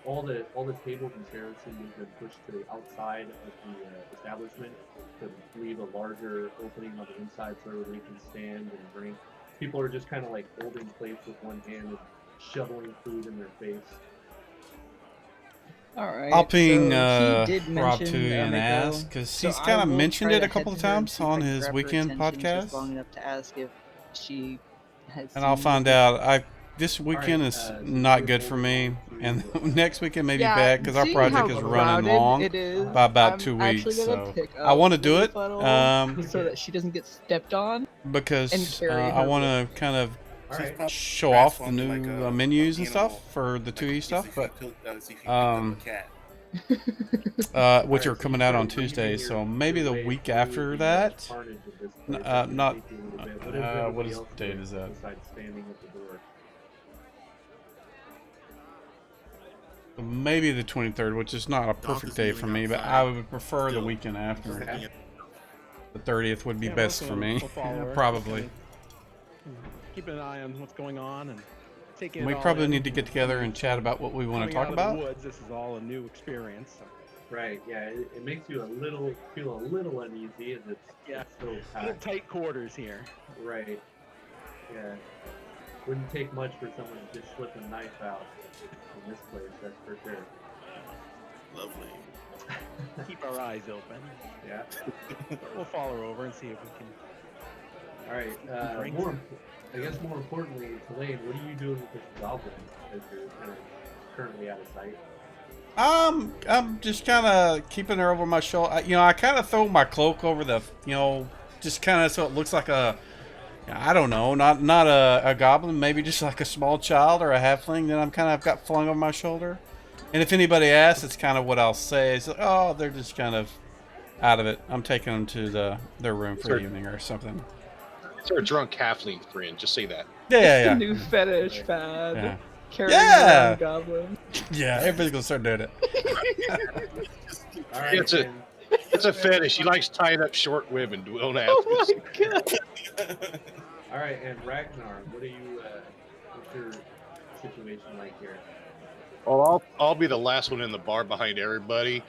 all the tables and chairs seem to have been pushed to the outside of the establishment to leave a larger opening on the inside so everybody can stand and drink. People are just kind of like holding plates with one hand and shoveling food in their face. All right. I'll ping so he did Rob mention too and Mako, ask because so he's I kind of will mentioned try it to a couple head of to her and times see if I on can his grab her weekend attention just long podcast, enough to ask if she has. and I'll seen find it. out. This weekend is so not you're good for me, holding and on to, next weekend may be Yeah, bad because our seeing how project is running crowded long it is, by about I'm 2 actually weeks. gonna So pick I want to up do it Lilyfuddle so that she doesn't get stepped on and because carry I her. want to kind of Alright. show off the Transformed new like a menus and animal. stuff for the 2E stuff, if but you picked up a cat. which are so coming you out start on weaving Tuesday. your- So maybe your the way week through after the, that. carnage of this N- place. uh, It's gonna not- take you a little bit. What what is everybody is- else date doing is that? besides standing at the door? Maybe the 23rd, which is not a perfect is day kneeling for me, but outside I would prefer the still. weekend after. Okay. The 30th would be Yeah, best most for of them me, will follow her. probably. Keeping an eye on what's going on and taking We it all probably in. need to get together and chat about what we want to Coming talk out of about. the woods, this is all a new experience. So. Right, yeah, it makes you feel a little uneasy as it's so Little packed. tight quarters here. Right. Yeah. Wouldn't take much for someone to just slip a knife out in this place, that's for sure. Lovely. Keep our eyes open. Yeah. But we'll follow her over and see if we can. Alright, Drinks. I guess more importantly, Tulane, what are you doing with this goblin as you're kind of currently out of sight? I'm just kind of keeping her over my shoulder. I kind of throw my cloak over the, just kind of so it looks like I don't know, not a goblin, maybe just like a small child or a halfling that I'm kind of got flung over my shoulder. And if anybody asks, it's kind of what I'll say. It's like, oh, they're just kind of out of it. I'm taking them to their room for the evening or something. It's our drunk halfling friend. Just say that. Yeah. New fetish fad. Yeah. Carrying Yeah. around goblin. Yeah, everybody's gonna start doing it. Alright, It's a- and It's a fetish. He likes tying up short women. Don't ask. Oh my god. Alright, and Ragnar, what are you what's your situation like here? Well, I'll be the last one in the bar behind everybody,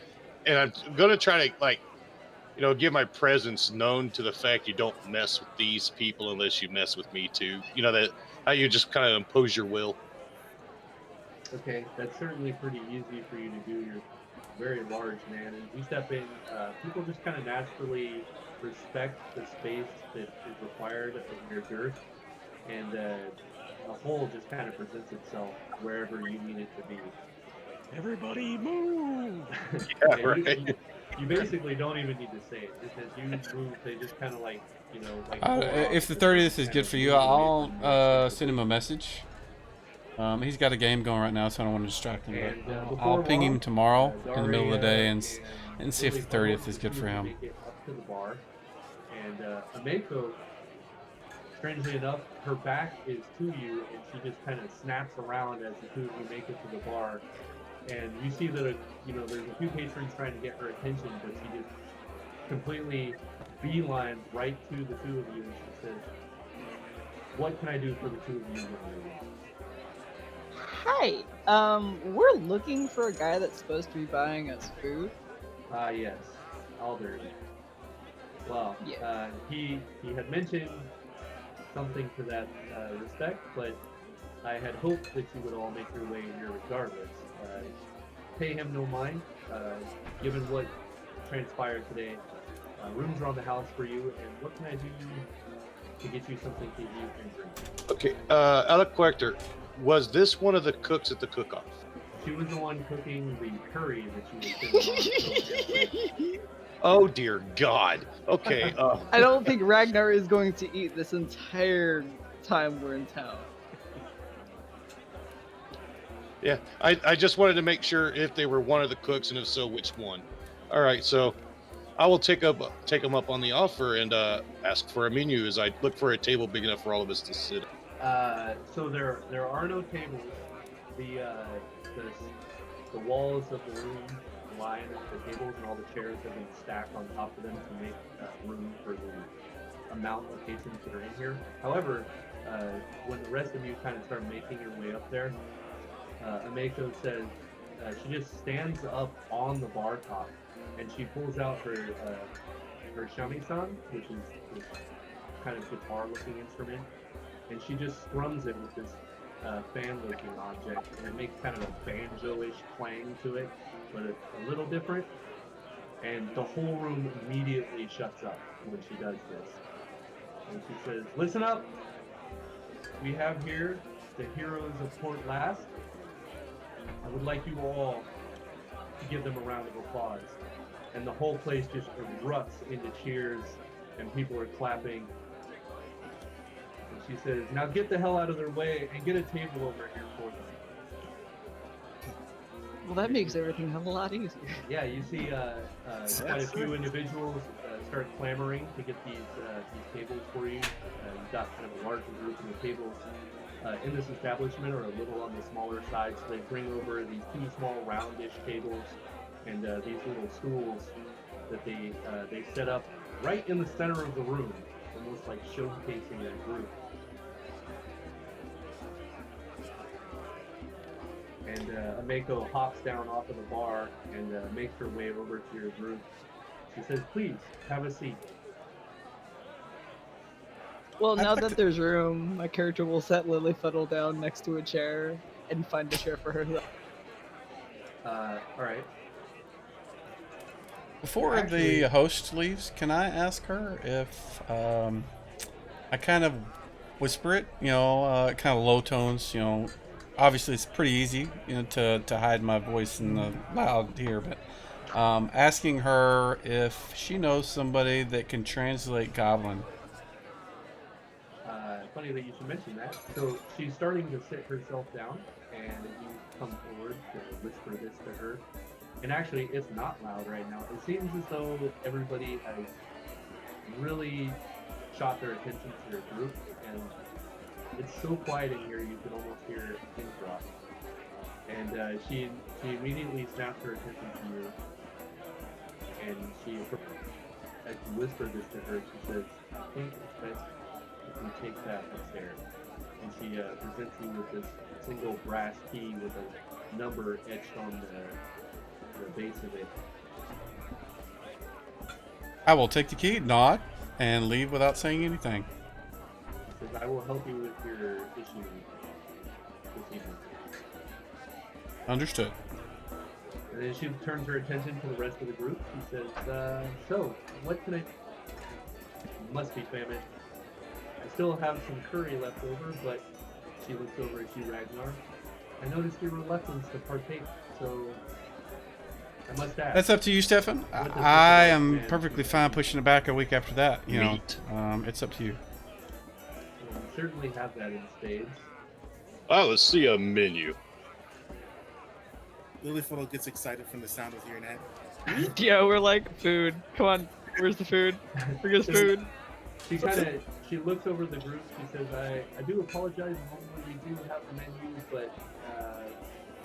and I'm gonna try to give my presence known to the fact you don't mess with these people unless you mess with me too. That how you just kind of impose your will. Okay, that's certainly pretty easy for you to do. You're a very large man, and you step in, people just kind of naturally respect the space that is required of your girth, and a hole just kind of presents itself wherever you need it to be. Everybody move! Yeah, And right. you basically don't even need to say it. Just as you move, they just kind of like, like pull it off If the the ground, 30th is kind good of for you, move away I'll from your stick send him a with message. He's got a game going right now, so I don't want to distract him. it. But And I'll before ping long, him tomorrow in the middle of the day Daria and see if Lily the 30th Fuddle, is the good two for of you him. make it up to the bar. And Ameko, strangely enough, her back is to you, and she just kind of snaps around as the two of you make it to the bar. And you see that there's a few patrons trying to get her attention, but she just completely beelines right to the two of you, and she says, "What can I do for the two of you, young lady?" Hi. We're looking for a guy that's supposed to be buying us food. Ah, yes, Alder. Well, Yeah. he had mentioned something to that respect, but I had hoped that you would all make your way here regardless. Pay him no mind. Given what transpired today, rooms around the house for you, and what can I do to get you something to eat and drink? Okay, Alec Collector, was this one of the cooks at the cook-off? She was the one cooking the curry that you were sitting on. Oh dear God. Okay. I don't think Ragnar is going to eat this entire time we're in town. Yeah, I just wanted to make sure if they were one of the cooks, and if so, which one. All right, so I will take them up on the offer and ask for a menu as I look for a table big enough for all of us to sit. So there are no tables. The walls of the room line the tables, and all the chairs have been stacked on top of them to make room for the amount of patrons that are in here. However, when the rest of you kind of start making your way up there, Ameko says she just stands up on the bar top, and she pulls out her shamisen, which is this kind of guitar-looking instrument, and she just strums it with this fan-looking object, and it makes kind of a banjo-ish twang to it, but it's a little different. And the whole room immediately shuts up when she does this. And she says, "Listen up! We have here the heroes of Port Last. I would like you all to give them a round of applause." And the whole place just erupts into cheers, and people are clapping. And she says, "Now get the hell out of their way and get a table over here for them." Well, that makes everything a lot easier. Yeah, you see quite a few individuals start clamoring to get these tables for you. You've got kind of a larger group, and the tables in this establishment are a little on the smaller side, so they bring over these two small roundish tables and these little stools that they set up right in the center of the room, almost like showcasing their group. And Ameko hops down off of the bar and makes her way over to your group. She says, "Please, have a seat." Well, now like that there's room, my character will set Lily Fuddle down next to a chair and find a chair for her. Alright. Before Actually- the host leaves, can I ask her if I kind of whisper it, kind of low tones, obviously it's pretty easy, to hide my voice in the loud here, but asking her if she knows somebody that can translate Goblin. Funny that you should mention that. So she's starting to sit herself down, and you come forward to whisper this to her. And actually, it's not loud right now. It seems as though everybody has really shot their attention to your group, and it's so quiet in here you can almost hear a pin drop. And she immediately snaps her attention to you, and as you whisper this to her, she says, "I think it's best if you take that upstairs." And she presents you with this single brass key with a number etched on the base of it. I will take the key, nod, and leave without saying anything. She says, "I will help you with your issue this evening." Understood. And then she turns her attention to the rest of the group. She says, "So, what can I..." must be famished. I still have some curry left over, but she looks over at you, Ragnar. I noticed your reluctance to partake, so I must ask. That's up to you, Stefan. What does I this am man perfectly do? fine pushing it back a week after that. You Meat. know, it's up to you. Well, we certainly have that in spades. Let's see a menu. Lilyfuddle gets excited from the sound of hearing that. Yeah, we're like, food. Come on, where's the food? Bring us food. She looks over the group. She says, I do apologize. Normally we do have the menu, but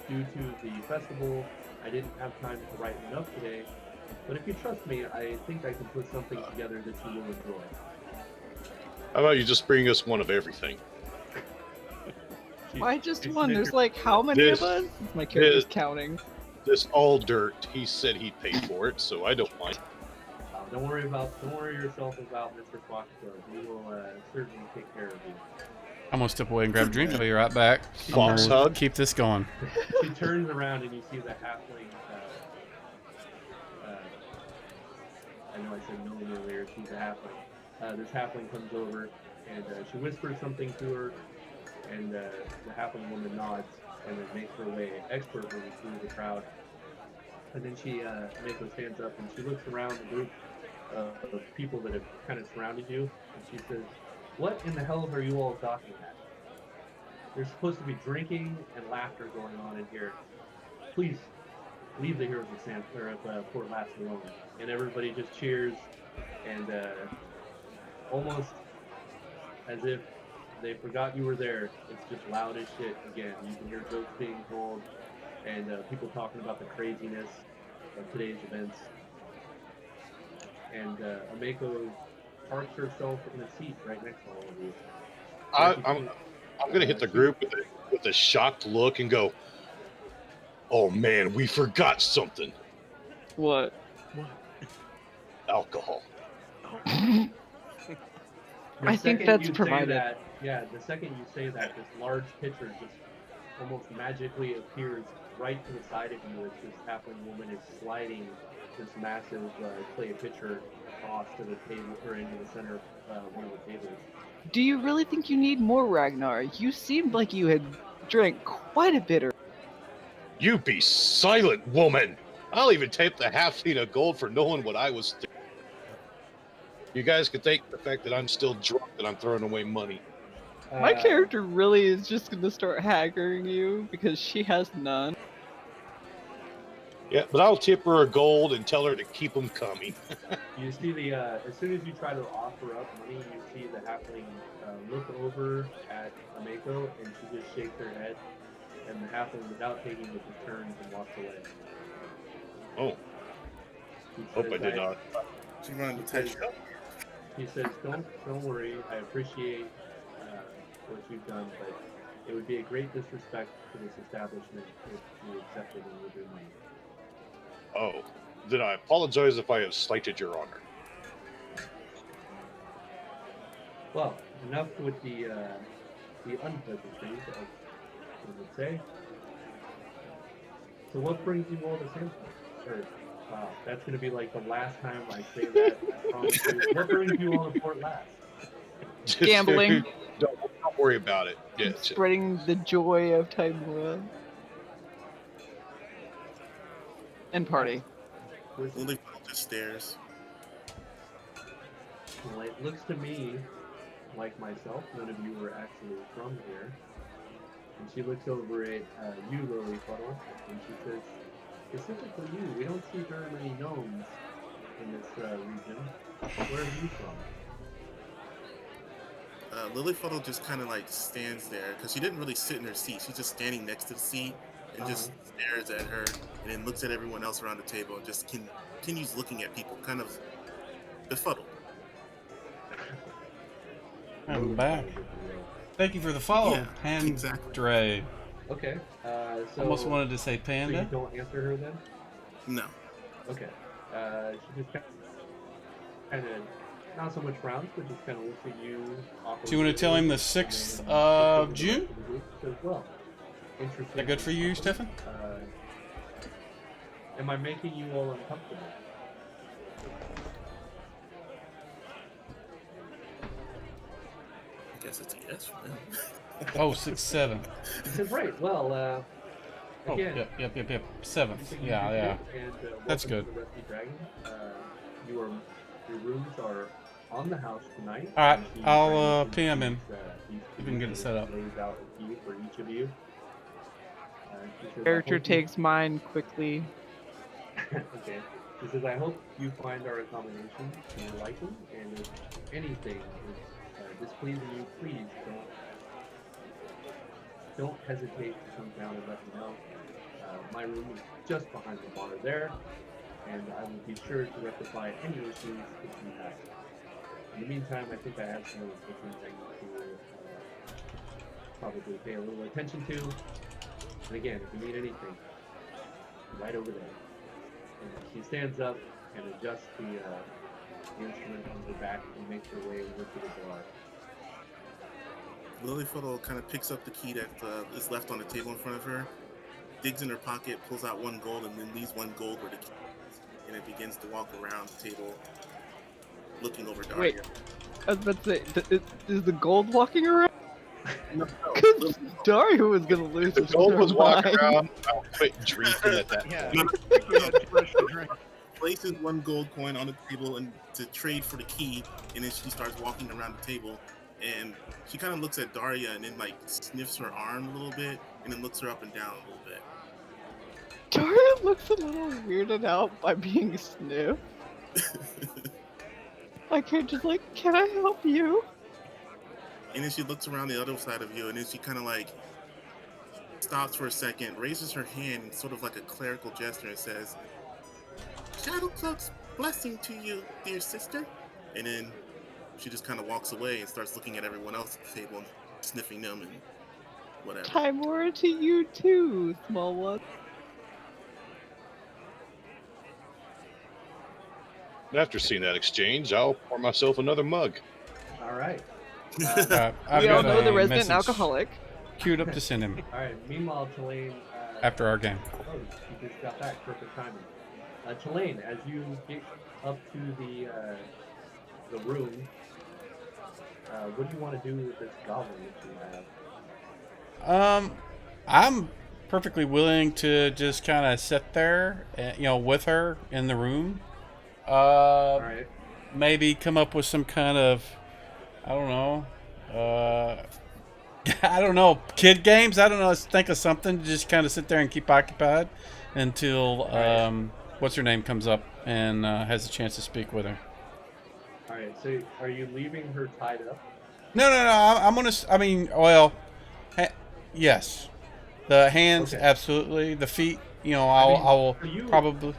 due to the festival, I didn't have time to write it up today. But if you trust me, I think I can put something together that you will enjoy. How about you just bring us one of everything? Why just she one? There's snickers. like how many of This- us? My character's this- counting. This all dirt. He said he'd pay for it, so I don't mind. Don't worry yourself about Mr. Foxglove. He will certainly take care of you. I'm gonna step away and grab a drink. I'll be right back. Fox I'm gonna hug? keep this going. She turns around and you see the halfling. I know I said gnome earlier. She's a halfling. This halfling comes over and she whispers something to her, and the halfling woman nods and then makes her way expertly through the crowd. And then she makes her hands up and she looks around the group of people that have kind of surrounded you, and she says, "What in the hell are you all talking at? There's supposed to be drinking and laughter going on in here. Please leave the Heroes of Port Last alone." And everybody just cheers, and almost as if they forgot you were there, it's just loud as shit again. You can hear jokes being told, and people talking about the craziness of today's events. And Ameko parks herself in a seat right next to all of you. I'm gonna hit the group with a shocked look and go, "Oh man, we forgot something. What? Alcohol." The I think second that's you say provided. that, yeah, the second you say that, this large pitcher just almost magically appears right to the side of you as this halfling woman is sliding this massive clay pitcher across to the table or into the center of one of the tables. Do you really think you need more, Ragnar? You seemed like you had drank quite a bit. You be silent, woman. I'll even take the half-feet of gold for knowing what I was thinking. You guys can take the fact that I'm still drunk and I'm throwing away money. My character really is just gonna start haggling you because she has none. Yeah, but I'll tip her a gold and tell her to keep them coming. You see as soon as you try to offer up money, you see the halfling look over at Ameko, and she just shakes her head, and the halfling, without taking it, just turns and walks away. Oh, He hope I says, did not. She running the tight shop. He says, "Don't worry. I appreciate what you've done, but it would be a great disrespect to this establishment if you accepted it with your money." Oh, then I apologize if I have slighted your honor. Well, enough with the unpleasantries, I would say. So what brings you all to Sandpoint? Wow, that's going to be like the last time I say that. I promise you. What brings you all to Port Last? Gambling. don't worry about it. Yeah, Spreading the joy of Timora. And party. Lilyfuddle just stares. Well, it looks to me like myself, none of you were actually from here. And she looks over at you, Lilyfuddle, and she says, "Specifically you, we don't see very many gnomes in this region. Where are you from?" Lilyfuddle just kind of like stands there because she didn't really sit in her seat. She's just standing next to the seat and just stares at her, and then looks at everyone else around the table and just continues looking at people, kind of befuddled. I'm back. Thank you for the follow, Yeah, Pandre. exactly. Okay, so... Almost wanted to say So panda. you don't answer her then? No. Okay. She just kind of, not so much frowns, but just kind of looks at you. Do you want to tell him the 6th of June? Says, "Well, interesting. Is that good for you, Stefan? Am I making you all uncomfortable?" guess it's a yes for them. Oh, 6, 7. He says, right, well, Oh, again, yep. you 7th. think Yeah, you yeah. did, and That's welcome good. to the Rusty Dragon. Your rooms are on the house tonight. All right, and he I'll brandishes PM him. these We can get it keys set and up. lays out a key for each of you. He says, I Character hope you- takes mine quickly. Okay. He says, I hope you find our accommodation to your liking, and if anything is displeasing you, please don't hesitate to come down and let me know. My room is just behind the bar there, and I will be sure to rectify any issues that you have. In the meantime, I think I have some other kitchen things to probably pay a little attention to. And again, if you need anything, right over there. And she stands up and adjusts the instrument on her back and makes her way over to the bar. Lilyfoot kind of picks up the key that is left on the table in front of her, digs in her pocket, pulls out 1 gold, and then leaves 1 gold where the key is, and it begins to walk around the table, looking over Daria. Wait. I was about to say, is the gold walking around? No, Because Dario was gonna lose The his gold was walking mind. around. I'll quit drinking at that Yeah. point. You had too much to drink. places 1 gold coin on the table and to trade for the key, and then she starts walking around the table, and she kind of looks at Daria and then like sniffs her arm a little bit, and then looks her up and down a little bit. Dario looks a little weirded out by being sniffed. Like you're just like, can I help you? And then she looks around the other side of you, and then she kind of like stops for a second, raises her hand, sort of like a clerical gesture, and says, "Shadowcloak's blessing to you, dear sister." And then she just kind of walks away and starts looking at everyone else at the table and sniffing them and whatever. Timora to you too, small one. After seeing that exchange, I'll pour myself another mug. All right. I've We all got know the a resident message alcoholic. queued up to send him All right. Meanwhile, Tulane. after our game. Oh, you just got back. Perfect timing. Tulane, as you get up to the room, what do you want to do with this goblin that you have? I'm perfectly willing to just kind of sit there, with her in the room. All right. Maybe come up with some kind of, I don't know, I don't know, kid games. I don't know. Let's think of something to just kind of sit there and keep occupied until what's her name comes up and has a chance to speak with her. All right. So, are you leaving her tied up? No. I'm gonna. I mean, well, yes. The hands, Okay. absolutely. The feet, I mean, will for you- probably.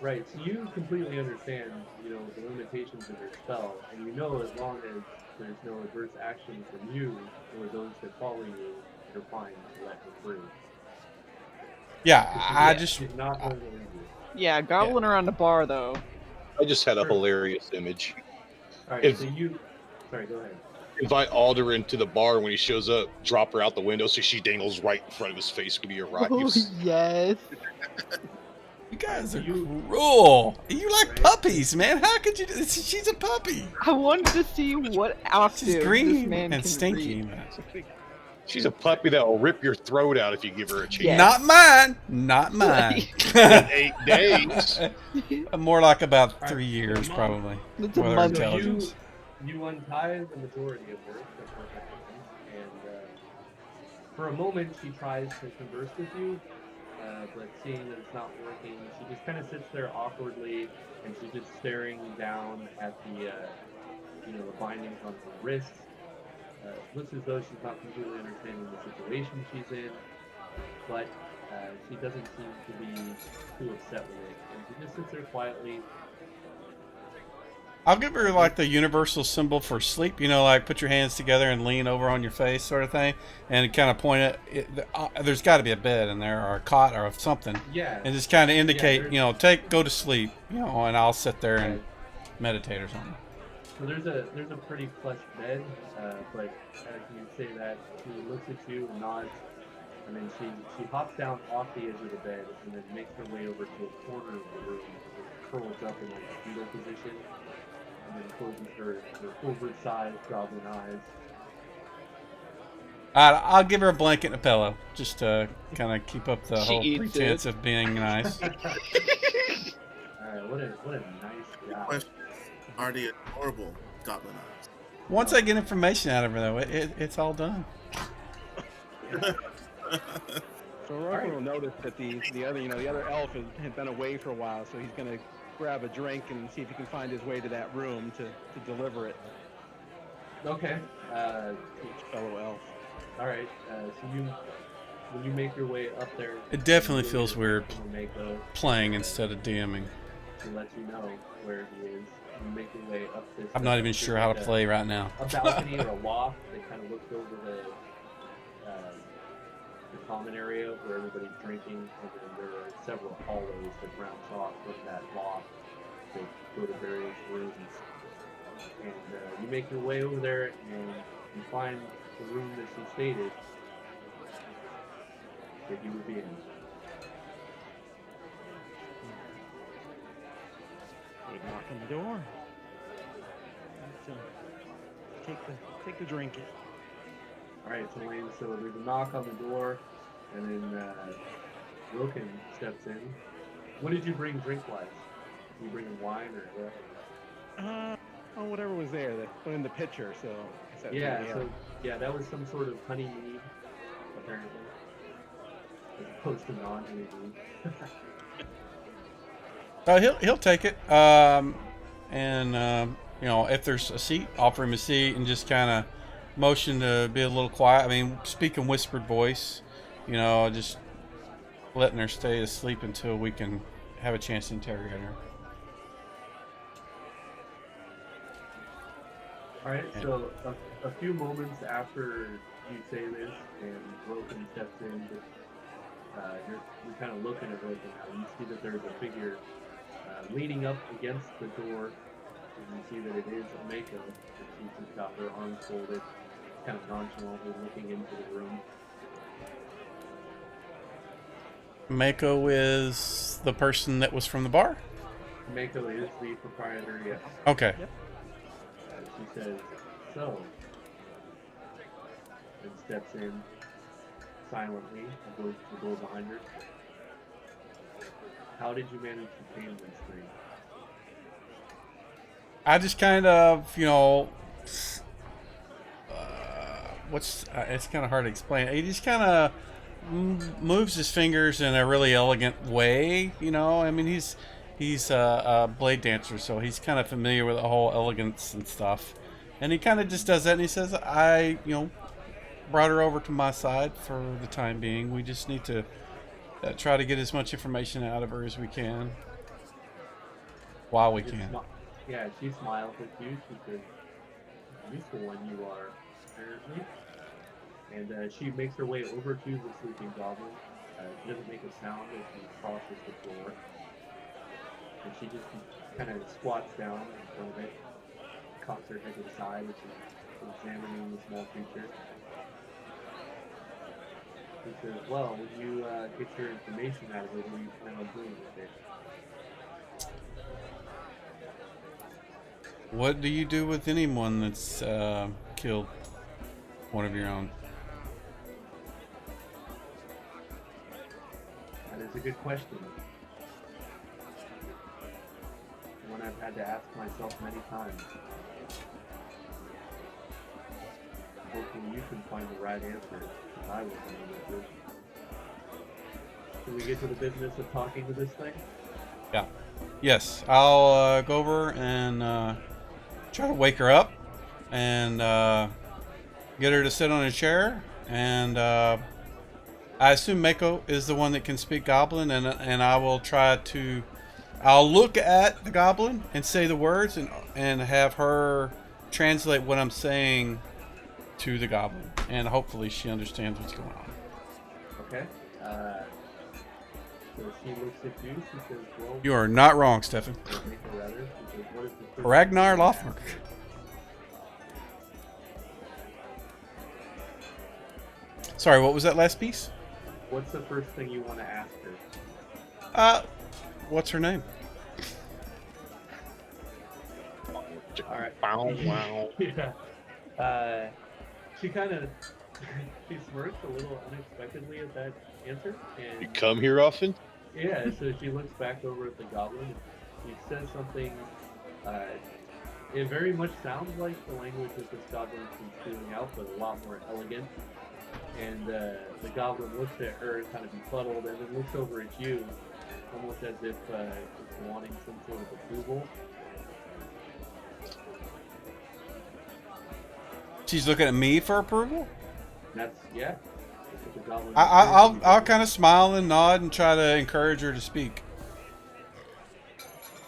Right. So you completely understand, the limitations of your spell, and as long as there's no adverse action from you or those that follow you, you're fine to let her free. Yeah, She's not going to leave you. Yeah, gobbling around the bar though. I just had a Sure. hilarious image. All right. If- So you. Sorry. Go ahead. Invite Alder into the bar when he shows up, drop her out the window so she dangles right in front of his face when he Oh arrives. yes. You guys are You- cruel. You like Right. puppies, man. How could you? She's a puppy. I wanted to see what octave She's this green man and can stinky. read. She's a puppy that will rip your throat out if you give her a chance. Yeah. Not mine. Not mine. In 8 days. More like about Alright, 3 years, Mom. probably. That's a With her month. So intelligence. you untie the majority of her, the perfect one, and for a moment she tries to converse with you, but seeing that it's not working, she just kind of sits there awkwardly, and she's just staring down at the bindings on her wrists. Looks as though she's not completely understanding the situation she's in, but she doesn't seem to be too upset with it, and she just sits there quietly. I'll give her like the universal symbol for sleep. Like put your hands together and lean over on your face, sort of thing, and kind of point it. There's got to be a bed in there or a cot or something, Yeah. and just kind of indicate, there's- go to sleep, and I'll sit there and Right. meditate or something. So there's a pretty plush bed, but as you say that, she looks at you and nods, and then she hops down off the edge of the bed and then makes her way over to a corner of the room, and curls up in like a fetal position, and and then closes her oversized goblin eyes. I'll give her a blanket and a pillow just to kind of keep up the She whole eats pretense it. of being nice. All right, what a nice job. Question: are they adorable goblin eyes? Once I get information out of her, though, it's all done. So Roken will notice that the other elf had been away for a while, so he's gonna grab a drink and see if he can find his way to that room to deliver it Okay. to each fellow elf. All right. So when you make your way up there, It definitely you feels get weird from Mako playing instead of DMing. to let you know where he is. You make your way up this. I'm not even there's sure how to like play right now. A balcony or a loft that kind of looks over the common area where everybody's drinking, and then there are several hallways that branch off from that loft that go to various rooms. And you make your way over there, and you find the room that she stated that you would be in. They knock on the door. So take the drink. All right, so there's a knock on the door, and then Roken steps in. What did you bring drink-wise? You bring wine or what? Whatever was there that went in the pitcher. So that was some sort of honey mead, apparently, as opposed to non-honey mead. He'll take it. And if there's a seat, offer him a seat and just kind of motion to be a little quiet. I mean, speak in whispered voice. Just letting her stay asleep until we can have a chance to interrogate her. All right, so a few moments after you say this and Roken steps in, you're kind of looking at Roken now. You see that there's a figure leaning up against the door, and you see that it is a Mako. She's just got her arms folded, kind of nonchalantly looking into the room. Mako is the person that was from the bar? Mako is the proprietor, yes. Okay. Yep. She says, so, and steps in silently and goes to the door behind her. How did you manage to tame this thing? I just kind of, it's kind of hard to explain. He just kind of moves his fingers in a really elegant way, I mean, he's a blade dancer, so he's kind of familiar with the whole elegance and stuff. And he kind of just does that, and he says, I brought her over to my side for the time being. We just need to try to get as much information out of her as we can. While we can. Yeah, she smiles at you. She says, useful one you are, apparently. And she makes her way over to the sleeping goblin. She doesn't make a sound as she crosses the floor. And she just kind of squats down in front of it, cocks her head to the side as she's examining the small creature. She says, well, when you get your information out of it, what do you plan on doing with it? What do you do with anyone that's killed one of your own? That is a good question. One I've had to ask myself many times. Hopefully you can find the right answer, if I wasn't able to. Can we get to the business of talking to this thing? Yeah. Yes, I'll go over and try to wake her up and get her to sit on a chair. And I assume Mako is the one that can speak Goblin, and I will try to. I'll look at the Goblin and say the words, and have her translate what I'm saying to the Goblin, and hopefully she understands what's going on. Okay. So she looks at you. She says, "Well, You are not wrong, Stefan. Mako rather." She says, "What is the first Ragnar thing you Lothmark. ask?" Sorry, what was that last piece? What's the first thing you want to ask her? What's her name? All Wow, wow. Yeah. She kind of she smirks a little unexpectedly at that answer, You and come here often? yeah, so she looks back over at the goblin and she says something. Uh, it very much sounds like the language that this goblin's been spewing out, but a lot more elegant. And the goblin looks at her kind of befuddled, and then looks over at you, almost as if it's wanting some sort of approval. She's looking at me for approval. That's yeah. That's what the goblin I'll kind of smile and nod and try to encourage her to speak.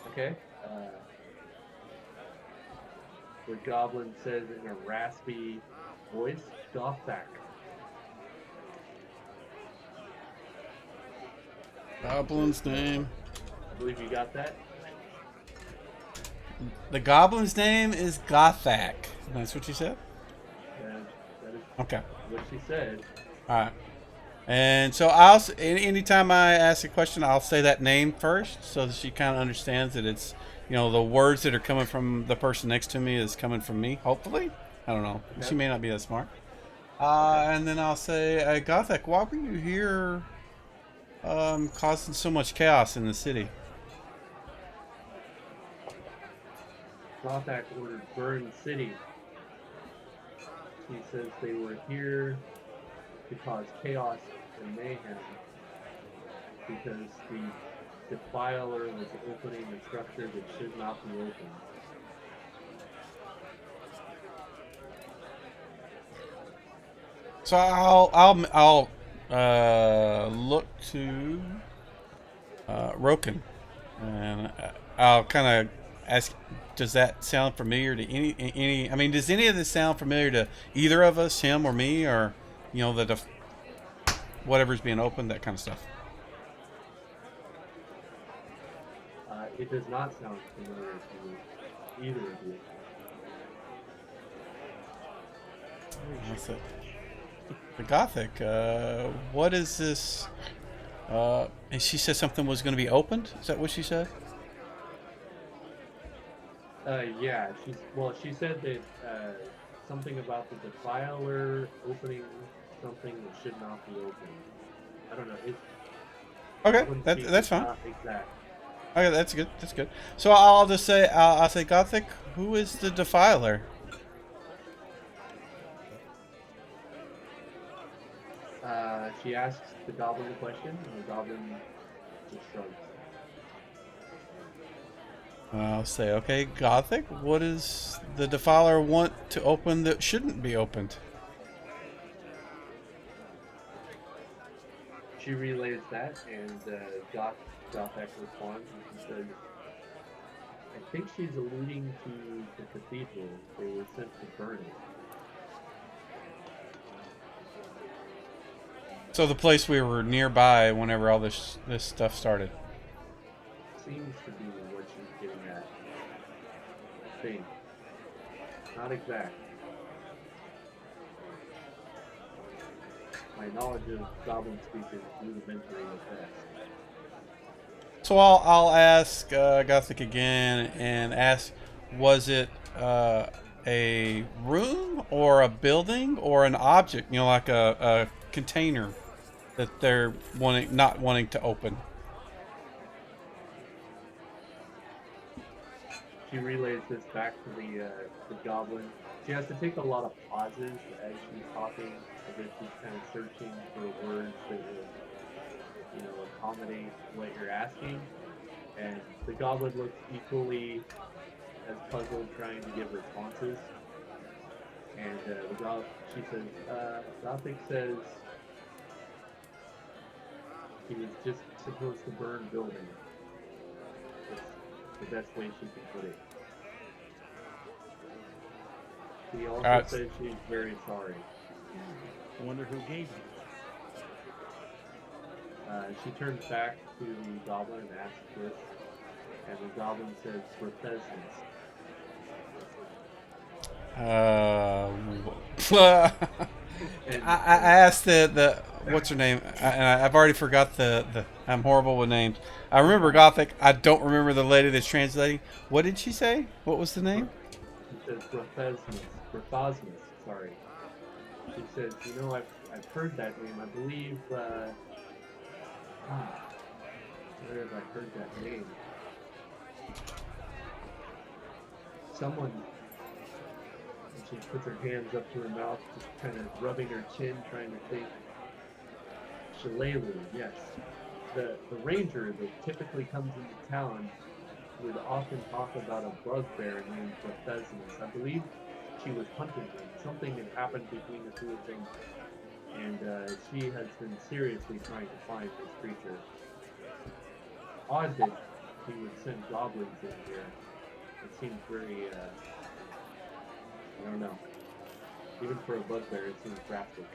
Okay. The goblin says in a raspy voice, "Gothak." Goblin's name. I believe you got that. The goblin's name is Gothak. That's what you said? That is Okay. what she said. All right. And so anytime I ask a question, I'll say that name first so that she kind of understands that it's, the words that are coming from the person next to me is coming from me, hopefully. I don't know. Okay. She may not be that smart. And then I'll say, Gothak, why were you here causing so much chaos in the city? Gothak ordered burn city. He says they were here to cause chaos and mayhem because the defiler was opening a structure that should not be opened. So I'll look to Roken, and I'll kind of ask, does that sound familiar to any? I mean, does any of this sound familiar to either of us, him or me, or whatever's being opened, that kind of stuff? It does not sound familiar to either of you. That's it. The Gothic, what is this? And she said something was going to be opened. Is that what she said? Yeah, she said that something about the defiler opening something that should not be opened. I don't know. Okay, that's fine. Not exact. Okay, that's good. That's good. So I'll just say, I'll say, Gothic, who is the defiler? She asks the goblin a question, and the goblin just shrugs. I'll say, okay, Gothic, what does the defiler want to open that shouldn't be opened? She relays that, and Gothak responds, and she says, I think she's alluding to the cathedral. They were sent to burn it. So the place we were nearby whenever all this stuff started. Seems to be what she's getting at. I think. Not exact. My knowledge of Goblin speak is rudimentary at best. So I'll ask Gothic again and ask, was it a room or a building or an object? Like a container that they're not wanting to open. She relays this back to the goblin. She has to take a lot of pauses as she's talking, as if she's kind of searching for words that will, accommodate what you're asking. And the goblin looks equally as puzzled, trying to give responses. And she says, Gothic says he was just supposed to burn buildings. That's the best way she can put it. She also says she's very sorry. I wonder who gave you. She turns back to the goblin and asks this, and the goblin says, Bethesda's. I asked the what's her name, and I've already forgot the I'm horrible with names. I remember Gothic. I don't remember the lady that's translating. What did she say? What was the name? says Brothosmus, sorry. She says, you know, I've heard that name. I believe, where have I heard that name? Someone, and she puts her hands up to her mouth, just kind of rubbing her chin, trying to think. Shillelagh, yes. The ranger that typically comes into town would often talk about a bugbear named Brothosmus. I believe she was hunting him. Something had happened between the two of them, and she has been seriously trying to find this creature. Odd that he would send goblins in here. It seems very, I don't know. Even for a bugbear, it seems drastic.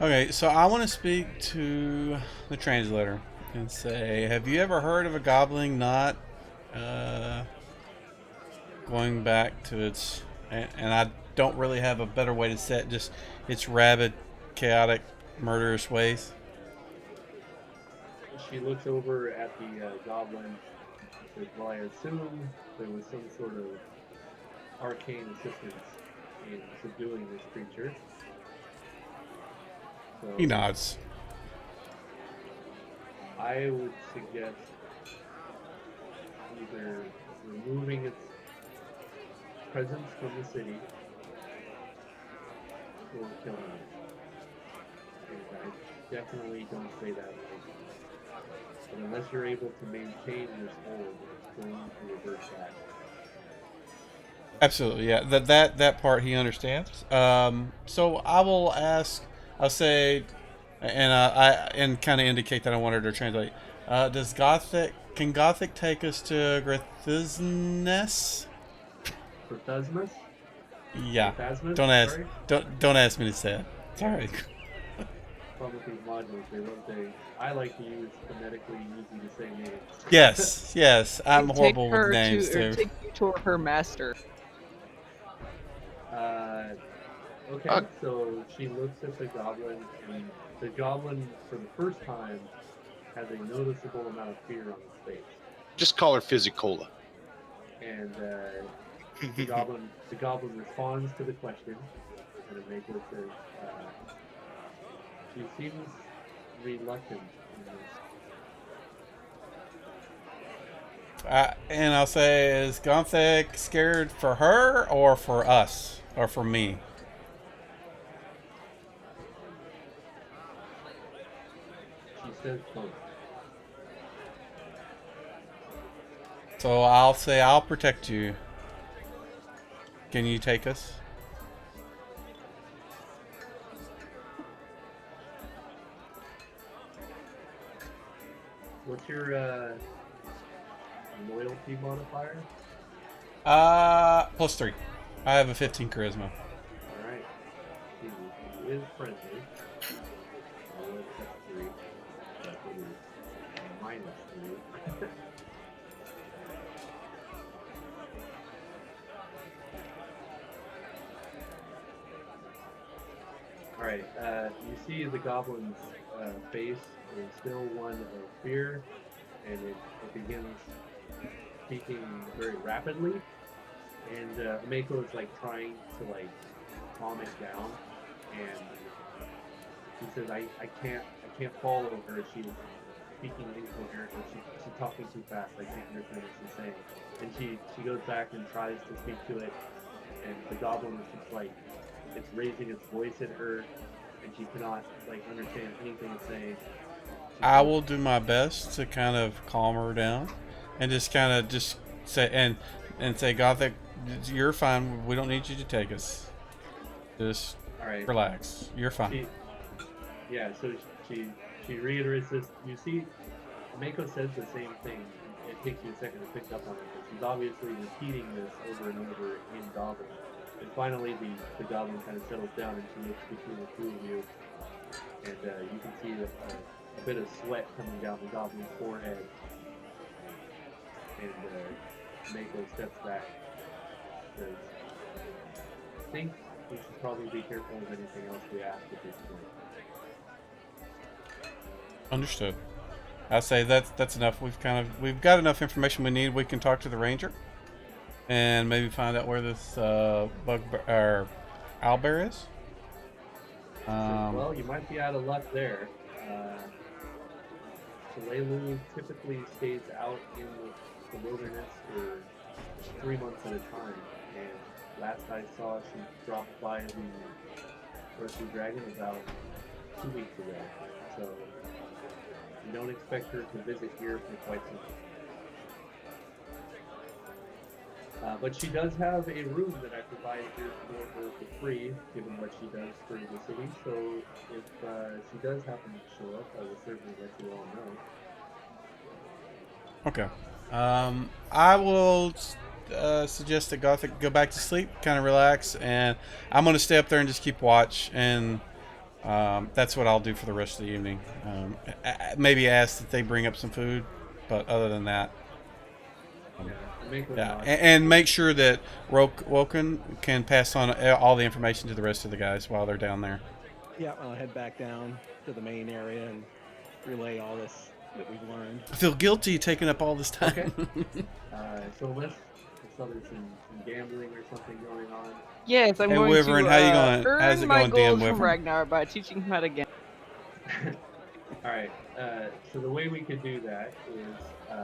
Okay, so I want to speak to the translator and say, have you ever heard of a goblin not going back to its, and I don't really have a better way to say it, just its rabid, chaotic, murderous ways? She looks over at the goblin and says, well, I assume there was some sort of arcane assistance in subduing this creature. So He nods. I would suggest either removing its presence from the city or killing it. And I definitely don't say that lightly. But unless you're able to maintain this hold, it's going to reverse that. Absolutely, yeah. That part he understands. So I will ask. I'll say, and kind of indicate that I wanted to translate. Can Gothic take us to Grethiznes? Brothosmus? Yeah. Brothosmus? Don't ask. Sorry? Don't ask me to say it. Sorry. Problem with these modules, I like to use phonetically easy to say names. Yes. I'm Take horrible her with names to, too. or take you to her master. Okay, so she looks at the goblin, and the goblin, for the first time, has a noticeable amount of fear on its face. Just call her Physicola. And the goblin responds to the question, and Mako says, she seems reluctant in this. And I'll say, is Gothic scared for her or for us or for me? She says both. So I'll say I'll protect you. Can you take us? What's your loyalty modifier? +3. I have a 15 charisma. Alright. She is friendly. That's 3. That is -3. Alright, you see the goblin's face is still one of fear, and it begins speaking very rapidly, and Mako is like trying to like calm it down, and she says, I can't follow her. She's speaking incoherently. She's talking too fast. I can't understand what she's saying. And she goes back and tries to speak to it, and the goblin is just like, it's raising its voice at her, and she cannot like understand anything it's saying. I will do my best to kind of calm her down, and just kind of just say and say, Gothic, you're fine. We don't need you to take us. Just relax. You're fine. So she reiterates this. You see, Mako says the same thing. It takes you a second to pick up on it, but she's obviously repeating this over and over in Goblin. And finally, the Goblin kind of settles down, and she looks between the two of you, and you can see a bit of sweat coming down the Goblin's forehead. And Mako steps back. Says, I think we should probably be careful of anything else we ask at this point. Understood. I say that's enough. We've got enough information we need. We can talk to the ranger. and maybe find out where this or owlbear is. Well, you might be out of luck there. Shalelu typically stays out in the wilderness for 3 months at a time, and last I saw, she dropped by the Rusty Dragon about 2 weeks ago. So you don't expect her to visit here for quite some time. But she does have a room that I provide here for her for free, given what she does for the city. So if she does happen to show up, I will certainly let you all know. Okay. I will suggest that Gothic go back to sleep, kind of relax, and I'm going to stay up there and just keep watch, and that's what I'll do for the rest of the evening. Maybe ask that they bring up some food, but other than that, and make sure that Woken can pass on all the information to the rest of the guys while they're down there. Yeah, I'll head back down to the main area and relay all this that we've learned. I feel guilty taking up all this time. Okay. So there's some gambling or something going on. Yes, I'm Hey, going Wyvern, to how you going? earn How's it my going, Dan gold from Wyvern? Ragnar by teaching him how to gamble. All right. So the way we could do that is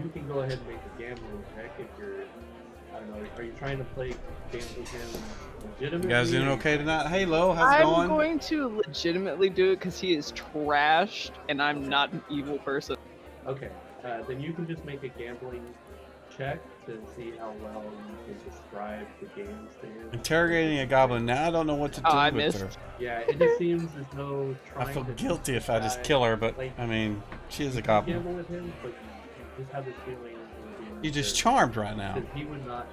you can go ahead and make a gambling check if you're. I don't know. Are you trying to play games with him legitimately? You guys doing okay tonight? Hey, Lo, how's it I'm going? going to legitimately do it because he is trashed, and I'm not an evil person. Okay. Then you can just make a gambling check to see how well you can describe the games to him. Interrogating a goblin. Now I don't know what to do I with missed. her. Yeah, it just seems as though I trying feel to guilty if I just describe, kill her, but like, I mean, she is a you can goblin. gamble with him, but you just have this feeling it would be You're just unfair. charmed right now. Because he would not,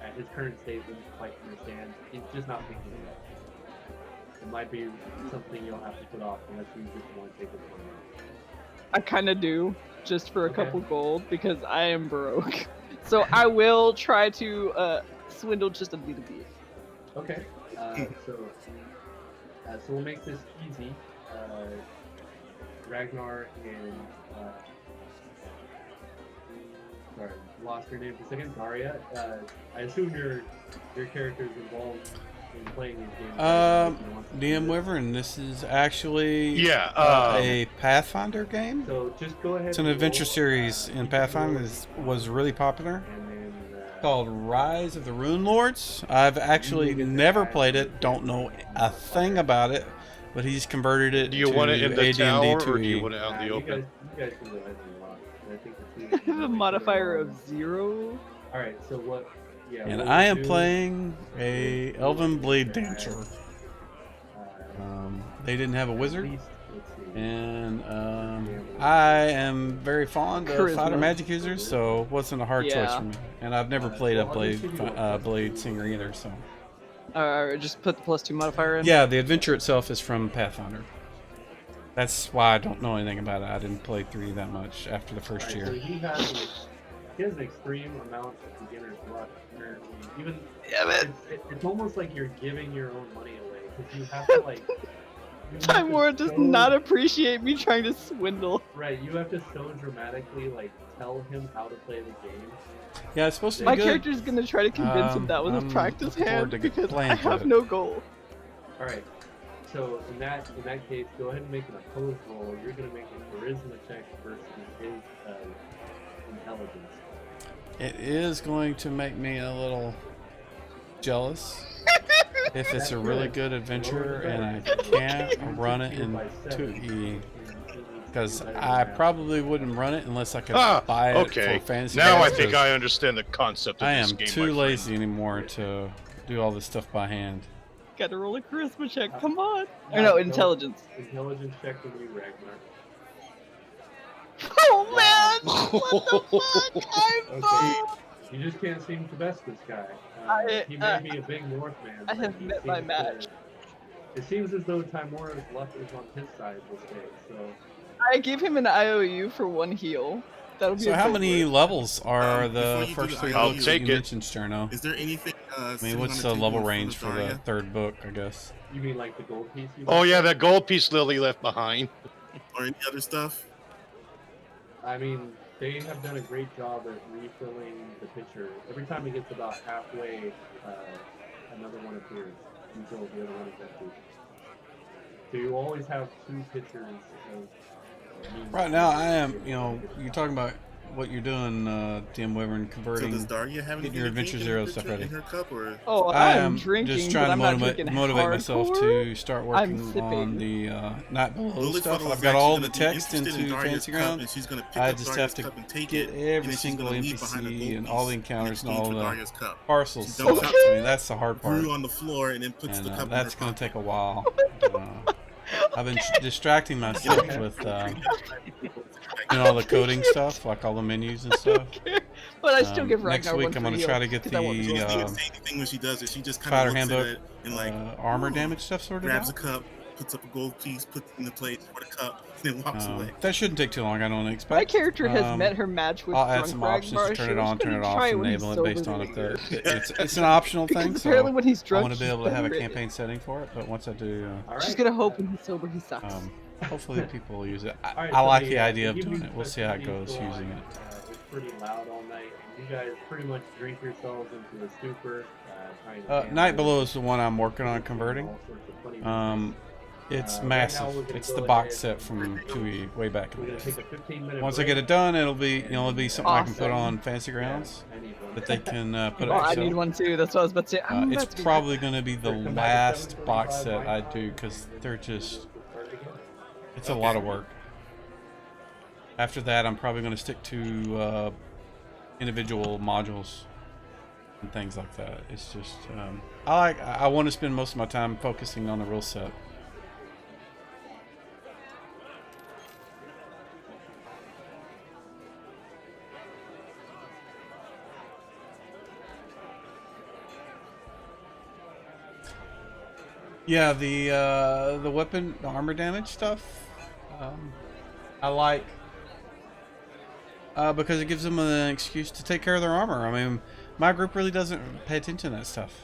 at his current state, wouldn't quite understand. He's just not thinking of that. It might be something you'll have to put off unless you just want to take it from him. I kind of do, just for a Okay. couple gold, because I am broke. So I will try to swindle just a little bit. Okay. So we'll make this easy. Ragnar and sorry, lost your name for a second. Daria. I assume your character is involved in playing these games. DM Wyvern, this is actually Yeah. a Pathfinder game. So just go ahead. It's an and adventure roll, series in each Pathfinder roll, that was really popular. and then Called Rise of the Runelords. I've actually never played it, don't know a thing about it, but he's converted it Do you to want it in the AD&D tower, 2E. or do you want it out in the you open? guys can go ahead and lock. I think the I have a modifier of 0. All right. So what? Yeah. And what I we'll am do playing a is Elven Blade that, Dancer. uh, They didn't have a at wizard, least, let's see. and I am very fond of Charisma. fighter magic users, so it wasn't a hard choice Yeah. for me. And I've never played a well, I'll just give you a blade singer either, so. Just put the +2 modifier in. Yeah, the adventure itself is from Pathfinder. That's why I don't know anything about it. I didn't play 3 that much after the first Alright, year. so he has an extreme amount of beginner's luck. Apparently, even it's almost like you're giving your own money away because you have to like. you have Time to War does so- not appreciate me trying to swindle. Right, you have to so dramatically like tell him how to play the game. Yeah, it's supposed to be My good. character's gonna try to convince him that was a I'm practice looking forward hand to get because playing I through have it. no goal. All right. So in that case, go ahead and make an opposed roll. You're gonna make a charisma check versus his intelligence. It is going to make me a little jealous if it's a really good adventure and I can't run it in 2E. Because I probably wouldn't run it unless I could buy it Okay. for fantasy. Now I games, think 'cause I understand the concept of I this am game. too my friend. lazy anymore to do all this stuff by hand. Gotta roll a charisma check. Come on. Or no, intelligence. Intelligence check from you, Ragnar. Oh man! What the fuck? I'm Okay. You just can't seem to best this guy. He may be a big Northman. I but have he met my seems match. It seems as though Timora's luck is on his side this day. So I gave him an IOU for 1 heal. That'll be So a how good many word. levels Before are the you do first the 3 I'll books take that you it. mentioned, Sterno? Is there anything? I mean, what's the level range for the 3rd book, I guess? you mean like the gold piece? Oh yeah, that gold piece Lily left behind. or any other stuff? I mean, They have done a great job at refilling the pitcher. Every time it gets about halfway, another one appears until the other one is empty. So you always have 2 pitchers of means Right of now, energy I to am. be able You to know, get it you're done. talking about what you're doing, DM Wyvern, So converting, does Daria have getting anything your to Adventure drink Zero in her, stuff in ready. her cup, or Oh, I I'm am drinking, just but trying I'm to not motivate, drinking motivate myself hardcore. to start I'm working on sipping. the Night Below stuff. Lilyfuddle I've is got actually all going the to be text interested in into Daria's Fancy cup, Ground. and she's going to pick I up just Daria's have to cup and take get it, every and then she's single going to leave behind a NPC gold and all the piece in encounters and exchange all for the Daria's cup. parcels She set dumps up. out I mean, that's the hard part, brew on the floor and then puts and the cup in her that's going to pocket. take a while. I've been distracting myself with doing all the coding stuff, like all the menus and I stuff. don't care. But I still give Next Ragnar one week, I'm for going to heal, try to get 'cause I want the She to doesn't even heal. say anything when she does it. She just kind Fighter of looks Handbook at it and like, armor "Ooh," damage stuff sorted grabs a out. cup, puts up a gold piece, puts it in the plate for the cup, and then walks away. That shouldn't take too long. I don't My expect. character has met her match with I'll add drunk some options to Ragnar. turn She it was on, turn gonna it off, try and when he's enable it sober based on it. later. It's an optional Because thing, apparently so when he's I drunk, want to be he's able to have a better at campaign setting for it. But once I do, All She's right. gonna hope when he's sober he sucks. hopefully people will use it. All right, I so like the idea of evening doing it. We'll see how it festivities goes go using on. it. It's pretty loud all night. You guys pretty much drink yourselves into a stupor, trying to Night gamble Below and is the one I'm working on doing converting. all sorts of funny business. It's Right now massive. we're gonna It's go the box ahead set from 2E way back in We're the gonna day. take a 15-minute Once I break. get it done, it'll be it'll be something I can put Awesome. on Fancy Grounds I need one. that they can put Oh, up for I sale. need one too. That's what I was about to say. I'm It's about to be probably going to be the Or come back at last box 7:45 set my I time, do because and then they're we'll just start again. it's a lot of work. After that, I'm probably going to stick to individual modules and things like that. It's just I want to spend most of my time focusing on the real set. Yeah, the weapon, the armor damage stuff, I like because it gives them an excuse to take care of their armor. I mean, my group really doesn't pay attention to that stuff.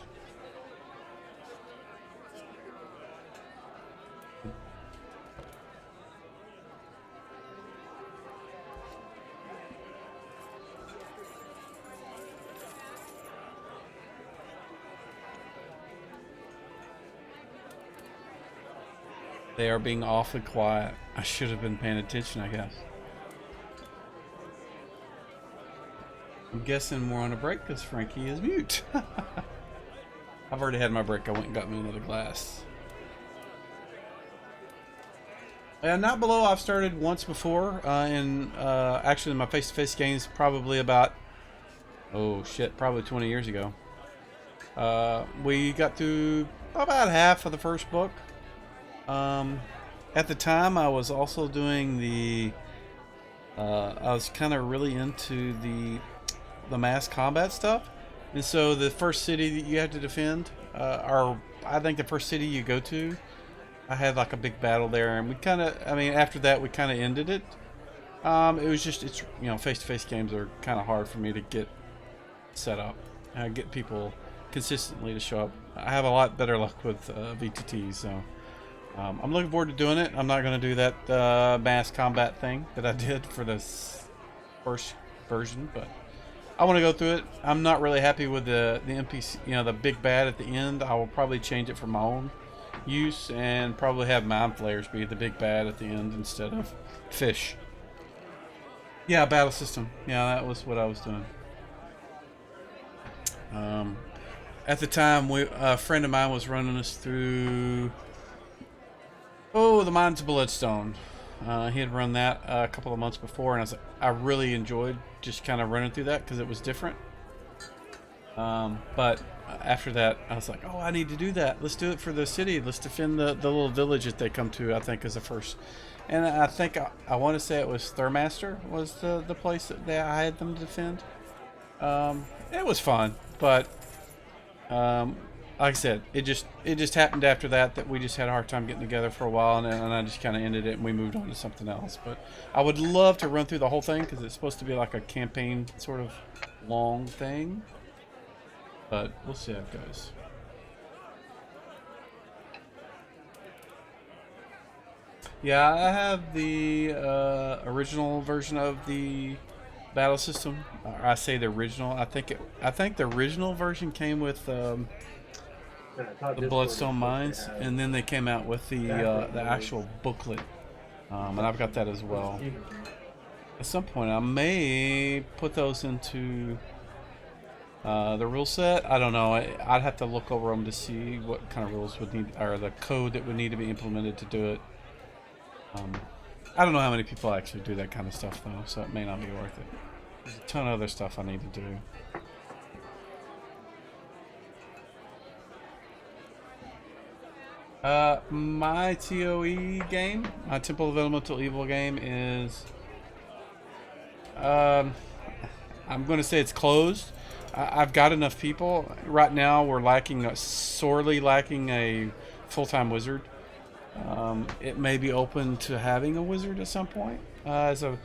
They are being awfully quiet. I should have been paying attention, I guess. I'm guessing we're on a break because Frankie is mute. I've already had my break. I went and got me another glass. Not Below, I've started once before. Actually, in my face-to-face games, probably about, probably 20 years ago. We got through about half of the first book. At the time, I was also doing the. I was kind of really into the mass combat stuff, and so the first city that you have to defend, or I think the first city you go to, I had like a big battle there, and we kind of. I mean, after that, we kind of ended it. It was just face-to-face games are kind of hard for me to get set up. Get people consistently to show up. I have a lot better luck with VTT, so. I'm looking forward to doing it. I'm not going to do that mass combat thing that I did for this first version, but I want to go through it. I'm not really happy with the NPC, the big bad at the end. I will probably change it for my own use and probably have mind flayers be the big bad at the end instead of fish. Yeah, battle system. Yeah, that was what I was doing. At the time, a friend of mine was running us through. Oh, the Mines of Bloodstone. He had run that a couple of months before, and I really enjoyed just kind of running through that because it was different. But after that, I was like, oh, I need to do that. Let's do it for the city. Let's defend the little village that they come to, I think, is the first. And I think, I want to say it was Thurmaster was the place that I had them defend. It was fun, but... like I said, it just happened after that we just had a hard time getting together for a while, and I just kind of ended it and we moved on to something else. But I would love to run through the whole thing because it's supposed to be like a campaign sort of long thing. But we'll see how it goes. Yeah, I have the original version of the battle system. I say the original. I think the original version came with And I thought the this one was Bloodstone supposed to Mines, have and then they came out with the background actual noise. booklet, and I've got that as well. Scenery. At some point, I may put those into the rule set. I don't know. I'd have to look over them to see what kind of rules would need, or the code that would need to be implemented to do it. I don't know how many people actually do that kind of stuff though, so it may not be worth it. There's a ton of other stuff I need to do. My TOE game, my Temple of Elemental Evil game is, I'm going to say it's closed. I've got enough people. Right now we're sorely lacking a full-time wizard. It may be open to having a wizard at some point as a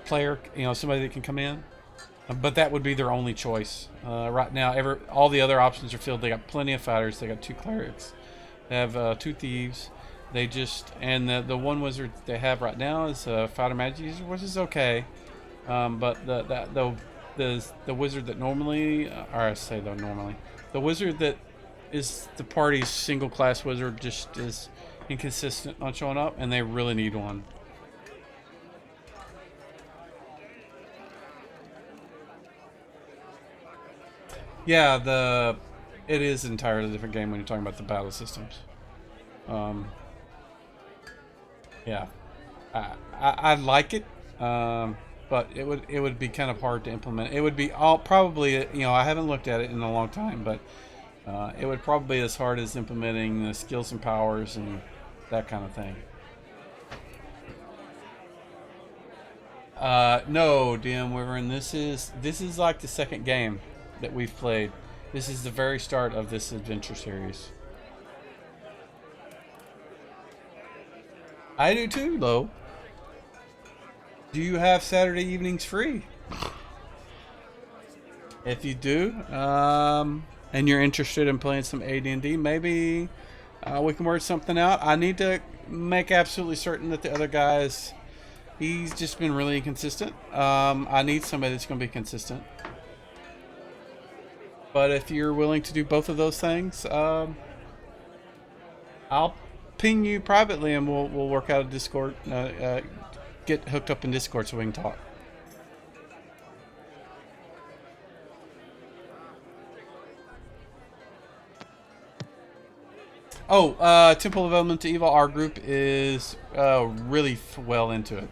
player, somebody that can come in. But that would be their only choice. Right now, all the other options are filled. They got plenty of fighters. They got 2 clerics. They have 2 thieves. And the one wizard they have right now is a fighter magic user, which is okay. But the wizard that the wizard that is the party's single class wizard just is inconsistent on showing up, and they really need one. Yeah, it is an entirely different game when you're talking about the battle systems. Yeah, I like it, but it would be kind of hard to implement. It would be probably I haven't looked at it in a long time, but it would probably be as hard as implementing the skills and powers and that kind of thing. No, DM Wyvern, this is like the second game that we've played. This is the very start of this adventure series. I do too, though. Do you have Saturday evenings free? If you do, and you're interested in playing some AD&D, maybe we can work something out. I need to make absolutely certain that the other guys, he's just been really inconsistent. I need somebody that's going to be consistent. But if you're willing to do both of those things, I'll ping you privately and we'll work out a Discord. Get hooked up in Discord so we can talk. Oh, Temple of Elemental Evil, our group is really well into it.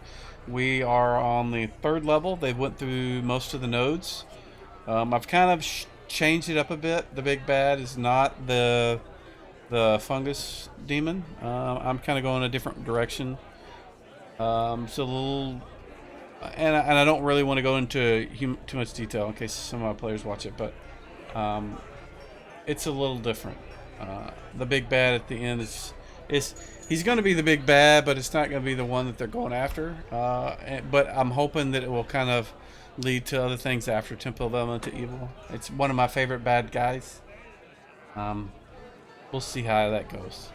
We are on the 3rd level. They went through most of the nodes. I've kind of changed it up a bit. The big bad is not the fungus demon. I'm kind of going a different direction. So a little, and I don't really want to go into too much detail in case some of my players watch it, but it's a little different. The big bad at the end he's going to be the big bad, but it's not going to be the one that they're going after. But I'm hoping that it will kind of lead to other things after Temple of Elemental Evil. It's one of my favorite bad guys. We'll see how that goes.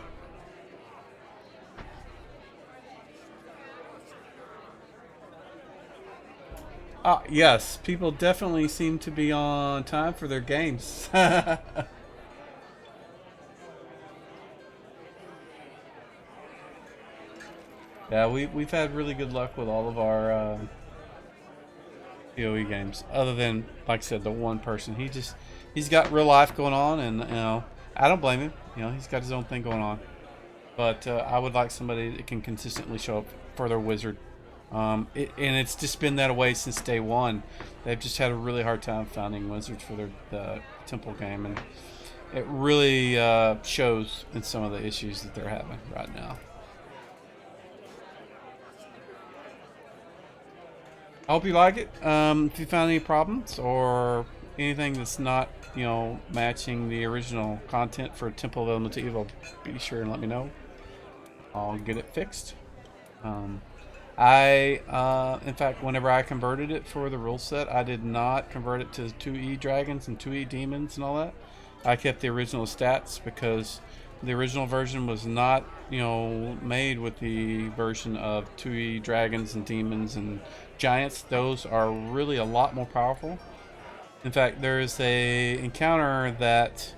Yes, people definitely seem to be on time for their games. Yeah, we've had really good luck with all of our PoE games. Other than, like I said, the one person. He's got real life going on, and I don't blame him. He's got his own thing going on. But I would like somebody that can consistently show up for their wizard. And it's just been that way since day one. They've just had a really hard time finding wizards for the temple game, and it really shows in some of the issues that they're having right now. I hope you like it. If you found any problems or anything that's not, matching the original content for Temple of Elemental Evil, be sure and let me know. I'll get it fixed. In fact, whenever I converted it for the rule set, I did not convert it to 2E dragons and 2E demons and all that. I kept the original stats because the original version was not, made with the version of 2E dragons and demons and giants, those are really a lot more powerful. In fact, there's a encounter that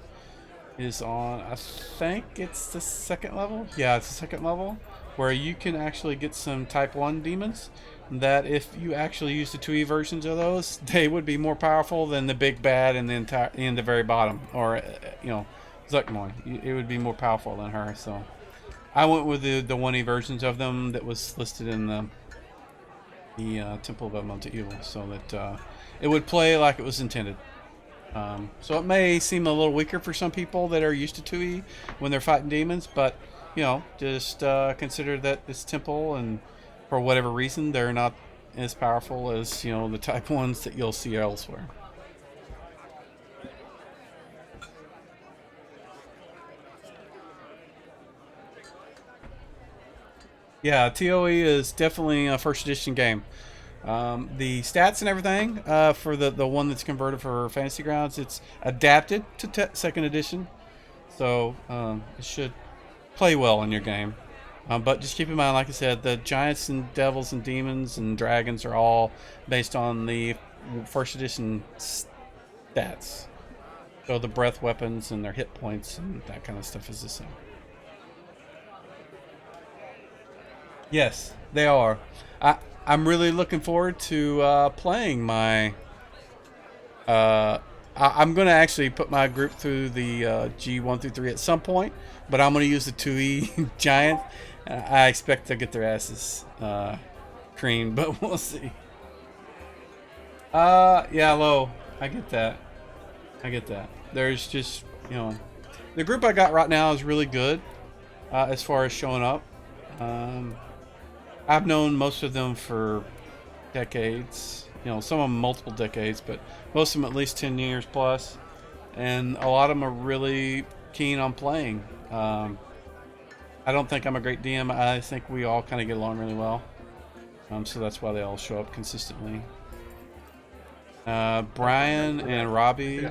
is on, I think it's the second level. Yeah, it's the second level, where you can actually get some type 1 demons that if you actually use the 2E versions of those, they would be more powerful than the big bad in the very bottom, or Zuckmoy. It would be more powerful than her. So I went with the 1E versions of them that was listed in the Temple of Elemental Evil, so that it would play like it was intended. So it may seem a little weaker for some people that are used to 2E when they're fighting demons, but just consider that this temple, and for whatever reason, they're not as powerful as the type 1s that you'll see elsewhere. Yeah, TOE is definitely a first edition game. The stats and everything for the one that's converted for Fantasy Grounds, it's adapted to second edition, so it should play well in your game. But just keep in mind, like I said, the giants and devils and demons and dragons are all based on the first edition stats. So the breath weapons and their hit points and that kind of stuff is the same. Yes, they are. I'm really looking forward to playing my. I'm going to actually put my group through the G1 through 3 at some point, but I'm going to use the 2E giant. I expect to get their asses creamed, but we'll see. Yeah, low. I get that. There's just, the group I got right now is really good as far as showing up. I've known most of them for decades. Some of them multiple decades, but most of them at least 10 years plus. And a lot of them are really keen on playing. I don't think I'm a great DM. I think we all kind of get along really well. So that's why they all show up consistently. Brian and Robbie,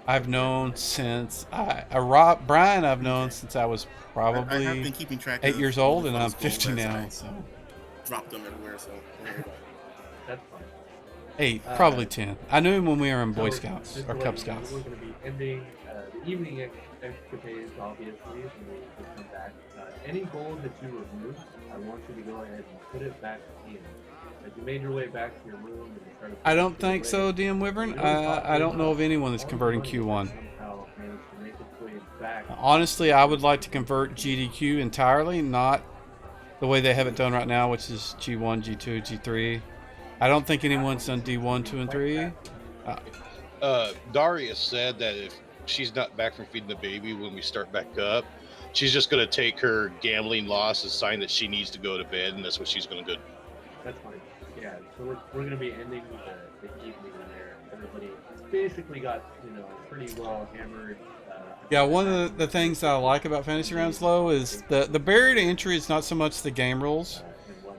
I've known since Brian I've known since I was probably I have been keeping track 8 of years old, all and the I'm photos 50 now. last So night. Dropped them everywhere, so don't worry about it. That's fine. 8, probably 10. I knew him when we were in Boy So, Scouts just or to Cub let you know, Scouts. We're going to be ending the evening escapades, obviously, and we'll come back. Any gold that you removed, I want you to go ahead and put it back in. As you made your way back to your room and you started. I don't think so, DM Wyvern. I don't know of anyone that's converting Q1. Somehow managed to make its way back. Honestly, I would like to convert GDQ entirely, not the way they have it done right now, which is G1, G2, G3. I don't think anyone's done D1, 2, and 3. Daria said that if she's not back from feeding the baby when we start back up, she's just going to take her gambling loss as a sign that she needs to go to bed, and that's what she's going to go do. That's fine. Yeah, so we're going to be ending the evening there. Everybody basically got, pretty well hammered. Yeah, one of the things that I like about Fantasy Grounds, Low, is the barrier to entry is not so much the game rules.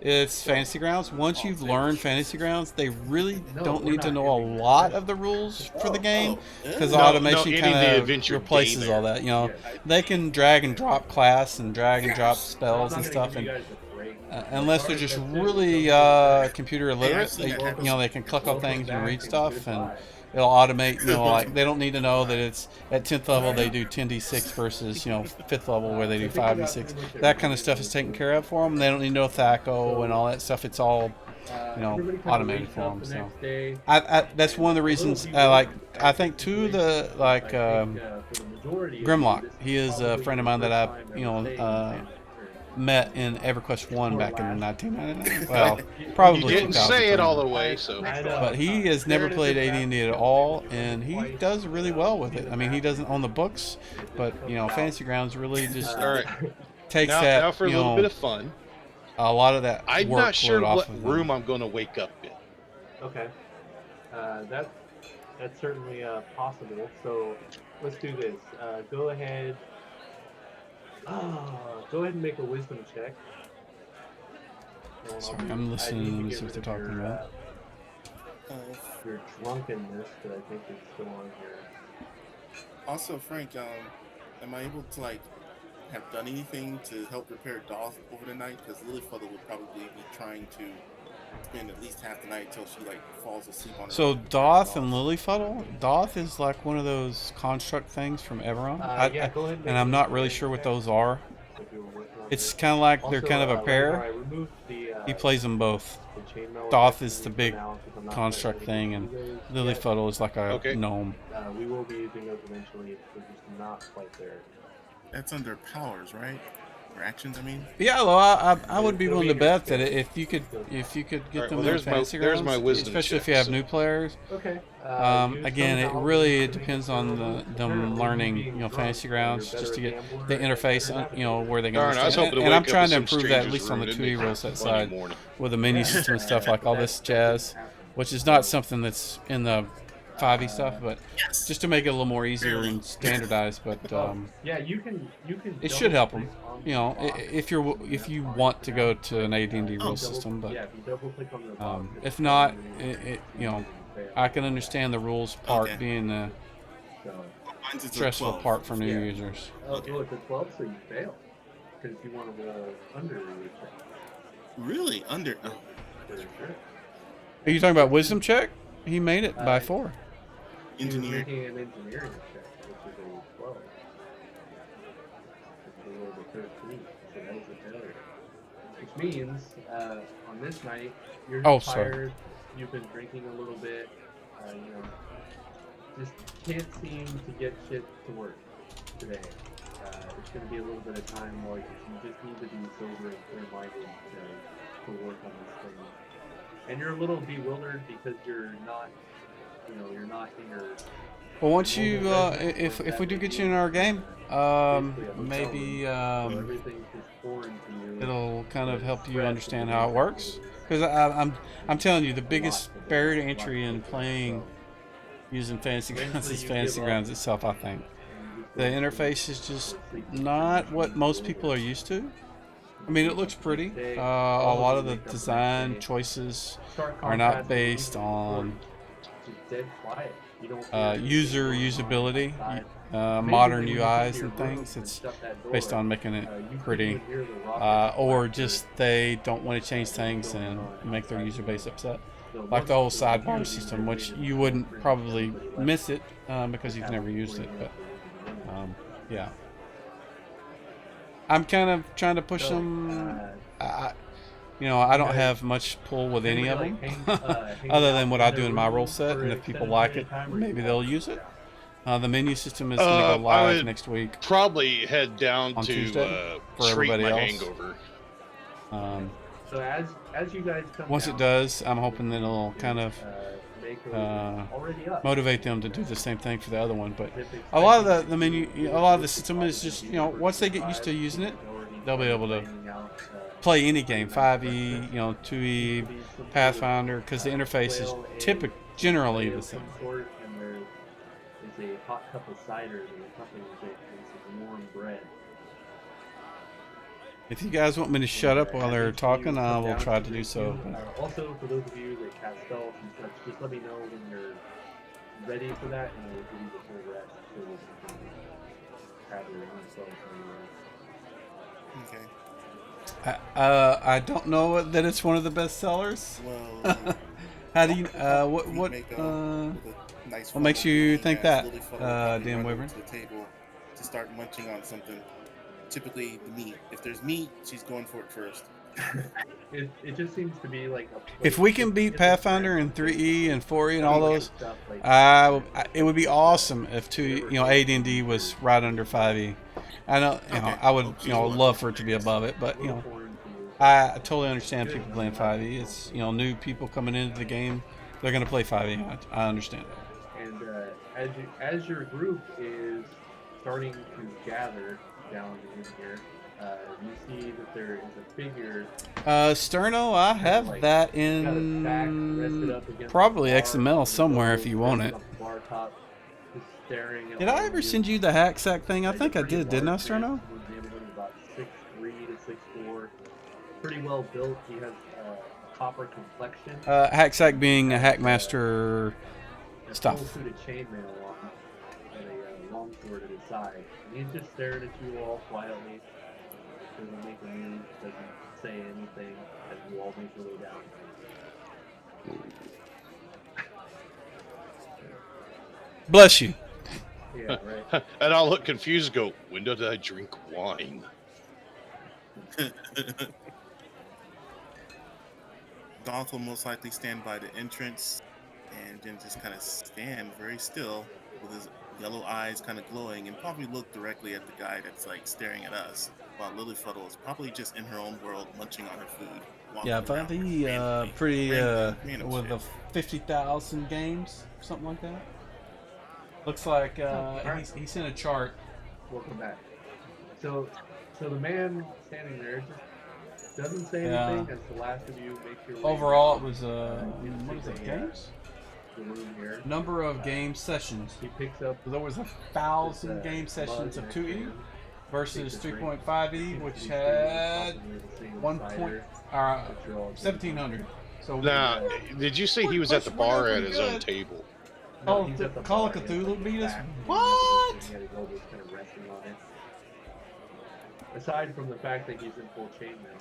It's Fantasy Grounds. Once you've learned Fantasy Grounds, they really don't need to know a lot of the rules for the game, because automation kind of replaces all that. They can drag and drop class and drag and drop spells and stuff, and unless they're just really computer illiterate, they can click on things and read stuff, and it'll automate. Like they don't need to know that it's at 10th level they do 10d6 versus 5th level where they do 5d6. That kind of stuff is taken care of for them. They don't need no THACO and all that stuff. It's all automated for them. So that's one of the reasons I like. I think too the Grimlock. He is a friend of mine that I met in EverQuest 1 back in 1999. Well, probably You didn't say it all the way, so. but he has never played AD&D at all, and he does really well with it. I mean, he doesn't own the books, but Fantasy Grounds really just All right. takes Now for a little bit of fun. a lot of that. I'm not sure what room I'm going to wake up in. Okay. That's certainly possible. So let's do this. Go ahead. Go ahead and make a wisdom check. Sorry, I'm listening to what they're talking about. Your drunkenness, but I think it's still on here. Also, Frank, am I able to have done anything to help prepare dolls over the night? Because Lilyfeather would probably be trying to spend at least half the night until she like falls asleep on her. So Doth and Lilyfuddle. Doth is like one of those construct things from Everon. Yeah, go ahead And I'm not really sure what those are. if you were working on It's this. kind of like they're Also, kind of a right now, pair. I removed the, He plays them both. the chainmail Doth effect is the for big now, 'cause I'm not construct quite thing, ready and to do those yet. Lilyfuddle is like a Okay. gnome. We will be using those eventually. They're just not quite there. That's under powers, right? Or actions, I mean. Yeah, well, I would be It'll willing be to in your bet that skill. if you could get Alright, them well, in there's my- fantasy there's grounds, my wisdom especially if check, you have so- new players. Okay. Again, it really depends on them learning, fantasy grounds, just to get the interface, where they can Darn, I was understand. hoping to And I'm wake up trying in to some improve that at stranger's least on the room 2E and rule set it's Monday side morning. with the menu system and stuff like all this jazz, which is not something that's in the 5e stuff, but just to make it a little more easier and standardized. But Yeah, you can. it should help them. double-click on the box. If you want to go to an AD&D rule system, but Yeah, if you double-click on the box, if not, I can understand the rules part Okay. being the So, Mine's is a stressful 12. part for new Yeah. users. oh, it's a 12, so you fail because you want to roll under your check. Really? Under? Oh, For sure. Are you talking about wisdom check? He made it by 4. He was engineer. making an engineering check, which is a 12. Which is a roll of 13, so that was a failure. Which means, on this night, you're Oh, just sorry. tired, you've been drinking a little bit, just can't seem to get shit to work today. It's going to be a little bit of time where you just need to be sober and clear-minded to work on this thing. And you're a little bewildered because you're not in your... Well, once you, if we do get you in our game, maybe everything's just foreign to you. it'll kind of help you understand how it works. Because I'm telling you, the biggest barrier to entry in playing using Fantasy Grounds is Fantasy Grounds itself, I think. The interface is just not what most people are used to. I mean, it looks pretty. A lot of the design choices are not based on usability, modern UIs and things. It's based on making it pretty, or just they don't want to change things and make their user base upset. Like the whole sidebar system, which you wouldn't probably miss it because you've never used it. But yeah, I'm kind of trying to push them. I don't have much pull with any of them, other than what I do in my role set. And if people like it, maybe they'll use it. The menu system is going to go I live would next week. Probably head down On to Tuesday for treat my everybody else. hangover. So as you guys come Once down, it does, I'm hoping that it'll kind of make those already up. motivate them to do the same thing for the other one. But a lot of the menu, a lot of the system is just once they get used to using it, they'll be able to play any game, 5e, 2e, Pathfinder, because the interface is generally the same. And there is a hot cup of cider and a couple of some warm bread. If you guys want me to shut up while they're talking, I will try to do so. Also, for those of you that cast spells and such, just let me know when you're ready for that, and I will give you the full rest so that you can have your own spells anywhere. Okay. I don't know that it's one of the best sellers. Well, How do you? we What? make with a nice What makes you funnel think as that, Lily Fuddle probably Dan run Wyvern? to the table to start munching on something. Typically, the meat. If there's meat, she's going for it first. It just seems to be like a If we can beat Pathfinder and 3E and 4E and all those, stuff like it would be awesome if AD&D was right under 5E. I know, Okay. I would, Hope she's love for it to be above it, but foreign to you. I totally understand people playing 5E. It's new people coming into the game, they're gonna play 5E. I understand that. And as your group is starting to gather down in here, you see that there is a figure. Sterno, I have that Got his back rested in up against probably the bar, XML and somewhere he's if you want it. up the bar top, just staring at Did all I of ever send you the hack sack thing? I Like, think I pretty did, didn't I, large man. Sterno? He was about 6'3" to 6'4", pretty well built. He has a copper complexion. Hack sack being a hackmaster A stuff. full suit of chainmail on, and a long sword at his side. And he's just staring at you all quietly. Doesn't make a move. Doesn't say anything as you all make your way down. Bless you. Yeah, right. And I'll look confused and go, when did I drink wine? Dolph will most likely stand by the entrance and then just kind of stand very still with his yellow eyes kind of glowing and probably look directly at the guy that's like staring at us, while Lilyfuddle is probably just in her own world munching on her food. Yeah, walking around Bobby, randomly. pretty Random with the shit. 50,000 games, something like that. Looks like Alright. he sent a chart. Welcome back. So the man standing there just doesn't say Yeah. anything as the last of you make your way Overall, it down was what is it? Games? the room here. Number of game sessions. He picks up There was this, 1,000 game sessions mug of next to 2E him, versus takes a drink, 3.5E, seems to which be sitting had possibly the same 1 cider point, that you're all drinking. 1,700. So Now, did you say he was at the bar at his own table? No, Oh, he's the at the Call of bar, Cthulhu he's beat us? back. What? He had his elbows kind of resting on it. Aside from the fact that he's in full chainmail,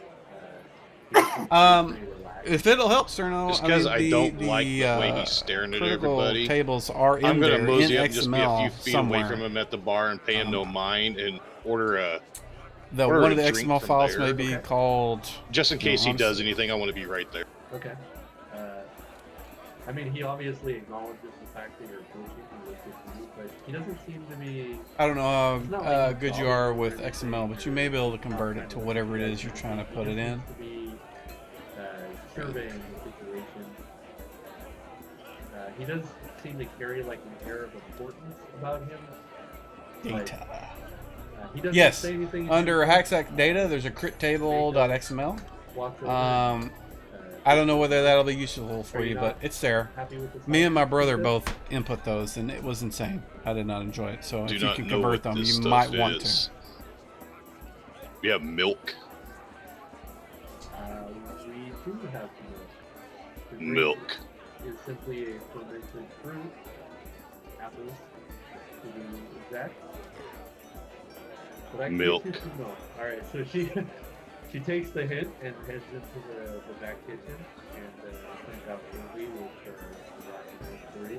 he seems pretty relaxed. If it'll help, Cerno, Just because I don't the, like the way he's staring at critical everybody. tables are in I'm there gonna mosey in up and just be a XML few feet somewhere. away from him at the bar and pay him no mind and order a One of the drink XML from files there. may be Okay. called. just in case he I'm does anything. I want to be right there. Okay. I mean, he obviously acknowledges the fact that you're approaching and looks at you, but he doesn't seem to be. I don't know It's not how like he's good you following are you or with anything. XML, but you may be able to convert Kind it to of whatever it is you're trying to put it in. Seems to be surveying the situation. He does seem to carry like an air of importance about him. but, Data. He doesn't Yes, say anything. under Hacksack data, there's a crit table.xml. Walks over, I don't know whether that'll be useful for Are you, you but not it's there. happy with this? Me and my brother both input those, and it was insane. I did not enjoy it. So Do if you not can know convert what them, this you stuff might want to. is. We have milk. We do have milk. The drink Milk. is simply a fermented fruit, apples, to be exact. But I can Milk. get you some milk. All right, so she takes the hit and heads into the back kitchen and comes out quickly with the 3.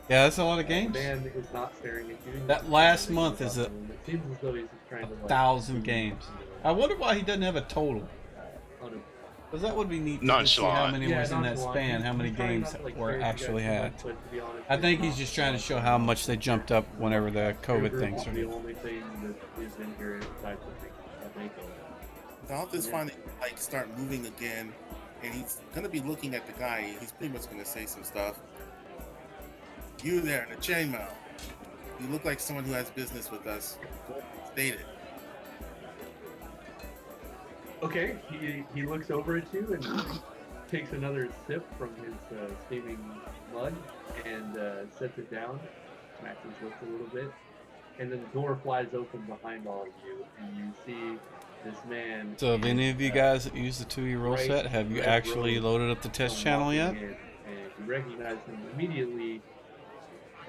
Yeah, that's a lot of The games. man is not staring at you. That last month is It seems as though he's just trying to like 1,000 games. I wonder why he doesn't have a total. un- Because that would be neat to just see how Nonchalant. many was in that nonchalant. span, how many He's trying games not to, like, were stare at you actually guys too had. much, but to be honest, I think it's he's just trying to show how much they jumped up whenever the COVID Sugar thing is started. the only thing that is in here inside the thing that make it. Dolph is Yeah. finally like start moving again, and he's gonna be looking at the guy. He's pretty much gonna say some stuff. You there in the chainmail? You look like someone who has business with us. State it. Okay, he looks over at you and takes another sip from his steaming mug and sets it down, smacks his lips a little bit, and then the door flies open behind all of you, and you see this man. So, have any of you guys that use the 2E roll Bright set, have you red actually robe loaded up the test come channel walking yet? in, and you recognize him immediately.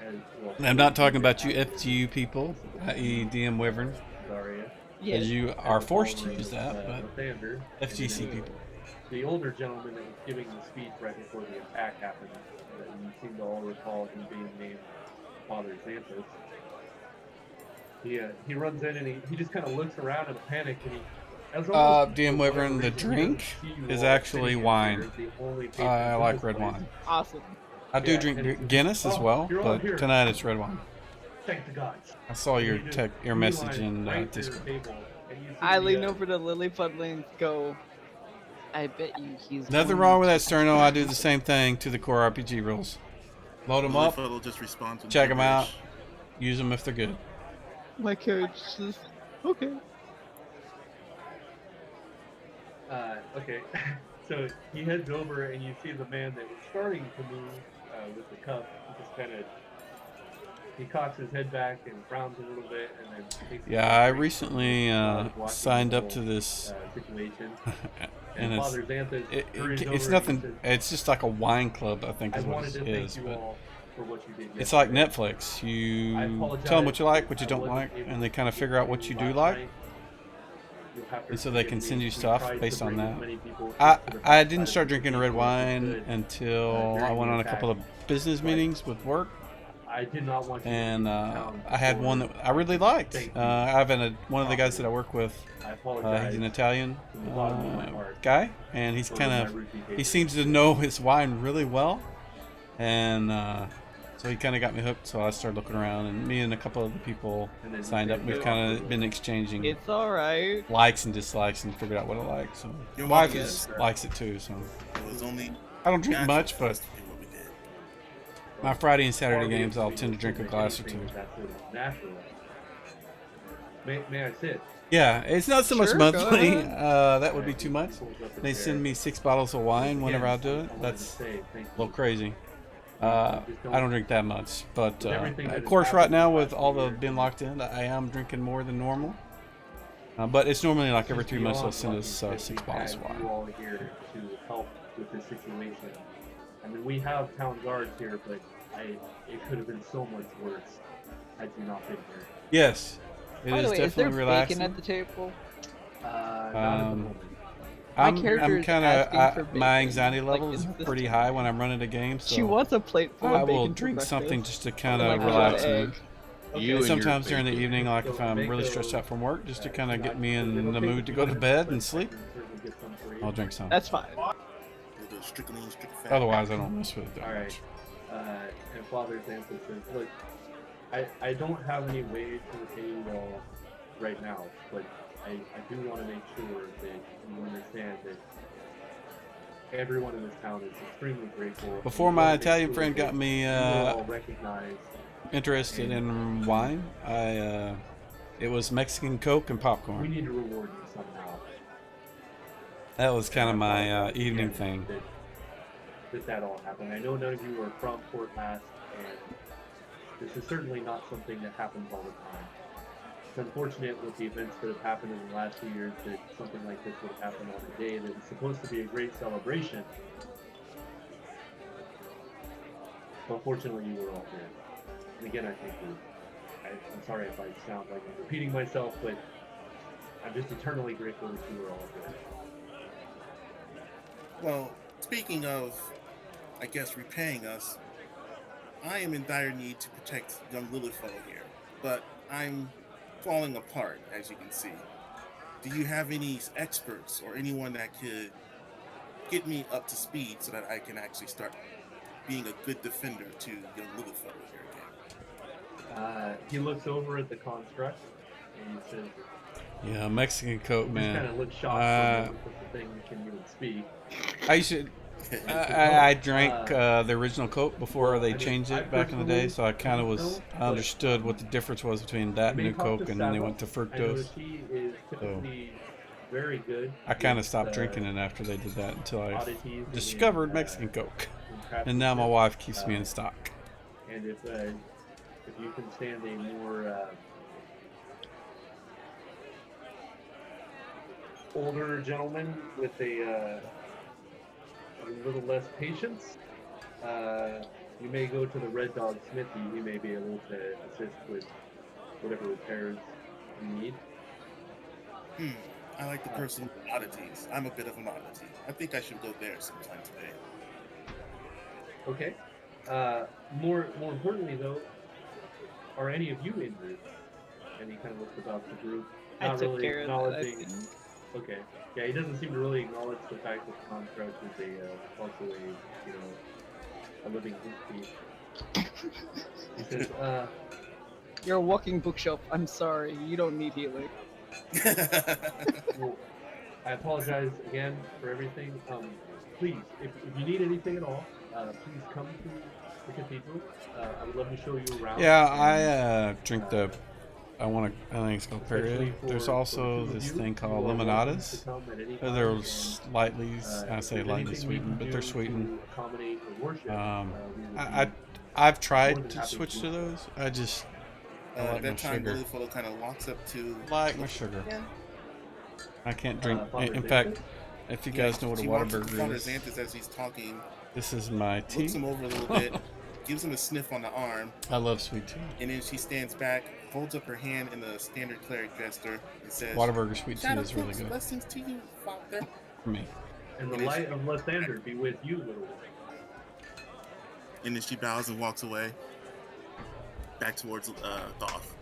As, well, I'm not talking about you FTU people, i.e. DM Wyvern, Daria, Yes. as you and are the forced to former, use that, but Lathander, FGC and then people. the older gentleman that was giving the speech right before the attack happened, you seem to all recall him being named Father Xanthus. He runs in and he just kind of looks around in a panic and he. as almost DM for whatever Wyvern, the reason, he drink doesn't see you is all actually sitting wine. here as the only patrons I of like this red place. wine. Awesome. I do Yeah, drink and- Guinness as Oh, well, you're all but here. tonight it's red wine. Thank the gods. I saw your And he just your message in beelines right to the Discord. table, and you see I the, lean over to Lilyfuddle and go, I bet you he's Nothing going wrong with to that, Sterno. I do the same thing to the core RPG rules. Load them up, Lilyfuddle just responds with check them out, gibberish. use them if they're good. My character says, okay. Okay, so he heads over and you see the man that was starting to move with the cup. He just kind of he cocks his head back and frowns a little bit, and then takes a Yeah, I drink, recently watching signed the up to whole, this, situation. and it's Father Xanthus hurries over it's and nothing. says, It's just like a wine club, I think I is what wanted to it thank is. you But all for what you did. it's like yesterday. Netflix. You I apologize tell them what you like, what you I don't wasn't like, able and they to kind of get figure out to what you do last like. night. you'll have to and so they forgive can me. send you We stuff tried to based on bring as that. many people I into the I side didn't of start the drinking red cathedral as we wine could, until I during went the on a couple of attack. business meetings with work, I did not want you to and leave town I had one that I really liked. Thank you. I have one of the guys that I work with. I apologize. He's an Italian from the bottom of my heart guy, and he's for kind my of rude behavior. he seems to know his wine really well, and so he kind of got me hooked. So I started looking around, and me and a couple of the people And then signed up. you We've said, kind of been exchanging It's alright. likes and dislikes and figured out what I like. So You're wife welcome. is, likes it too. So It was only I don't drink natural much, for us but to do what we did. my Friday and Saturday Far be it games, from I'll me tend to drink a drink glass or anything two. that's sort of natural. May I sit? Yeah, it's not so much Sure, go monthly. ahead. That would be too much. They send me 6 bottles of wine whenever I do it. That's a little crazy. I don't drink that much, but of course, right now with all the being locked in, I am drinking more than normal. But it's normally like every 3 months they'll send us 6 bottles of You wine. all here to help with this situation. I mean, we have town guards here, but it could have been so much worse had you not been here. Yes, it By is the way, is there definitely bacon relaxing. at the table? Not at the moment. My character I'm is kind asking of for my bacon. anxiety Like, level is is this- pretty high when I'm running a game, She so wants a plate full I of bacon will for drink something breakfast. just to kind Like of a relax me. egg. You And and your sometimes during the bacon. evening, like if So I'm really Mako, stressed out from work, just to kind of get me is it in the okay mood if to you go to don't bed but and sleep, I can certainly get some for you? I'll drink some. That's fine. We'll do strict lean, strict fat. Otherwise, I don't mess with it that All much. right. And Father Xanthus says, look, I don't have any way to repay you all right now, but I do want to make sure that you understand that everyone in this town is extremely grateful. Before and my we wanna make Italian sure friend that got me you all recognize interested in wine, it was Mexican Coke and we popcorn. need to reward you somehow. That was kind of And I my apologize evening again thing. that all happened. I know none of you are from Fort Mass, and this is certainly not something that happens all the time. It's unfortunate with the events that have happened in the last few years that something like this would happen on a day that is supposed to be a great celebration. But fortunately, you were all here. And again, I thank you. I'm sorry if I sound like I'm repeating myself, but I'm just eternally grateful that you were all here. Well, speaking of, I guess, repaying us, I am in dire need to protect young Lilyfellow here, but I'm falling apart, as you can see. Do you have any experts or anyone that could get me up to speed so that I can actually start being a good defender to young Lilyfellow here again? He looks over at the construct and he says, Yeah, Mexican Coke, just kind man. of looks shocked because the thing can even speak. I used to. I drank the original Coke before they changed it back in the day, so I kind of understood what the difference was between that and You may New talk Coke, to and then they Saba. went to I know that fructose. she is typically very good. I kind of with, stopped drinking it after they did that until I oddities discovered in, Mexican Coke, in and now my craftsmanship. wife keeps me in stock. And if you can stand a more older gentleman with a little less patience, you may go to the Red Dog Smithy. He may be able to assist with whatever repairs you need. I like the person with oddities. I'm a bit of an oddity. I think I should go there sometime today. Okay. More importantly, though, are any of you injured? And he kind of looks about the group, I not took really care of that, I acknowledging. think. Okay. Yeah, he doesn't seem to really acknowledge the fact that the construct is also a living entity. He says, You're a walking bookshelf. I'm sorry. You don't need healing. well, I apologize again for everything. Please, if you need anything at all, please come to the cathedral. I would love to show you around. Yeah, I drink the. I think it's called especially Perrier. There's for also the two of this you, thing you called are welcome limonades. to come at any time, They're and, slightly, I if say there's lightly anything we sweetened, can but they're do sweetened. to accommodate your worship, we would I be I've more tried than to happy switch to to do so. those. I just I like At my that time, sugar. Lilyfellow kind of walks up to. Like my sugar. Yeah. I can't drink. Father In Xanthus? fact, if you guys know what a she walks up to Whataburger Father is, Xanthus as he's talking, this is my looks tea. him over a little bit, gives him a sniff on the arm, I love sweet tea. and then she stands back, holds up her hand in a standard cleric gesture, and says, Whataburger sweet tea "Shadow is really Cooks, good blessings to you, Father." for me. And the And then light of Lathander be with you, little one. And then she bows and walks away, back towards Thoth.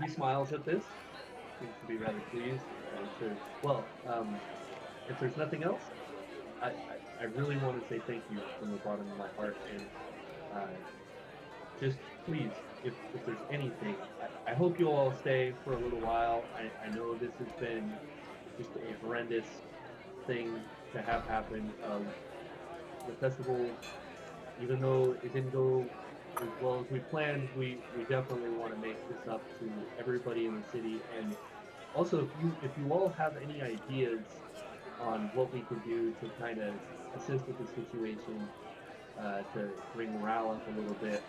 He smiles at this, seems to be rather pleased, and says, "Well, if there's nothing else, I really want to say thank you from the bottom of my heart, and just please, if there's anything, I hope you'll all stay for a little while. I know this has been just a horrendous thing to have happen. The festival, even though it didn't go as well as we planned, we definitely want to make this up to everybody in the city. And also, if you all have any ideas on what we could do to kind of assist with the situation, to bring morale up a little bit,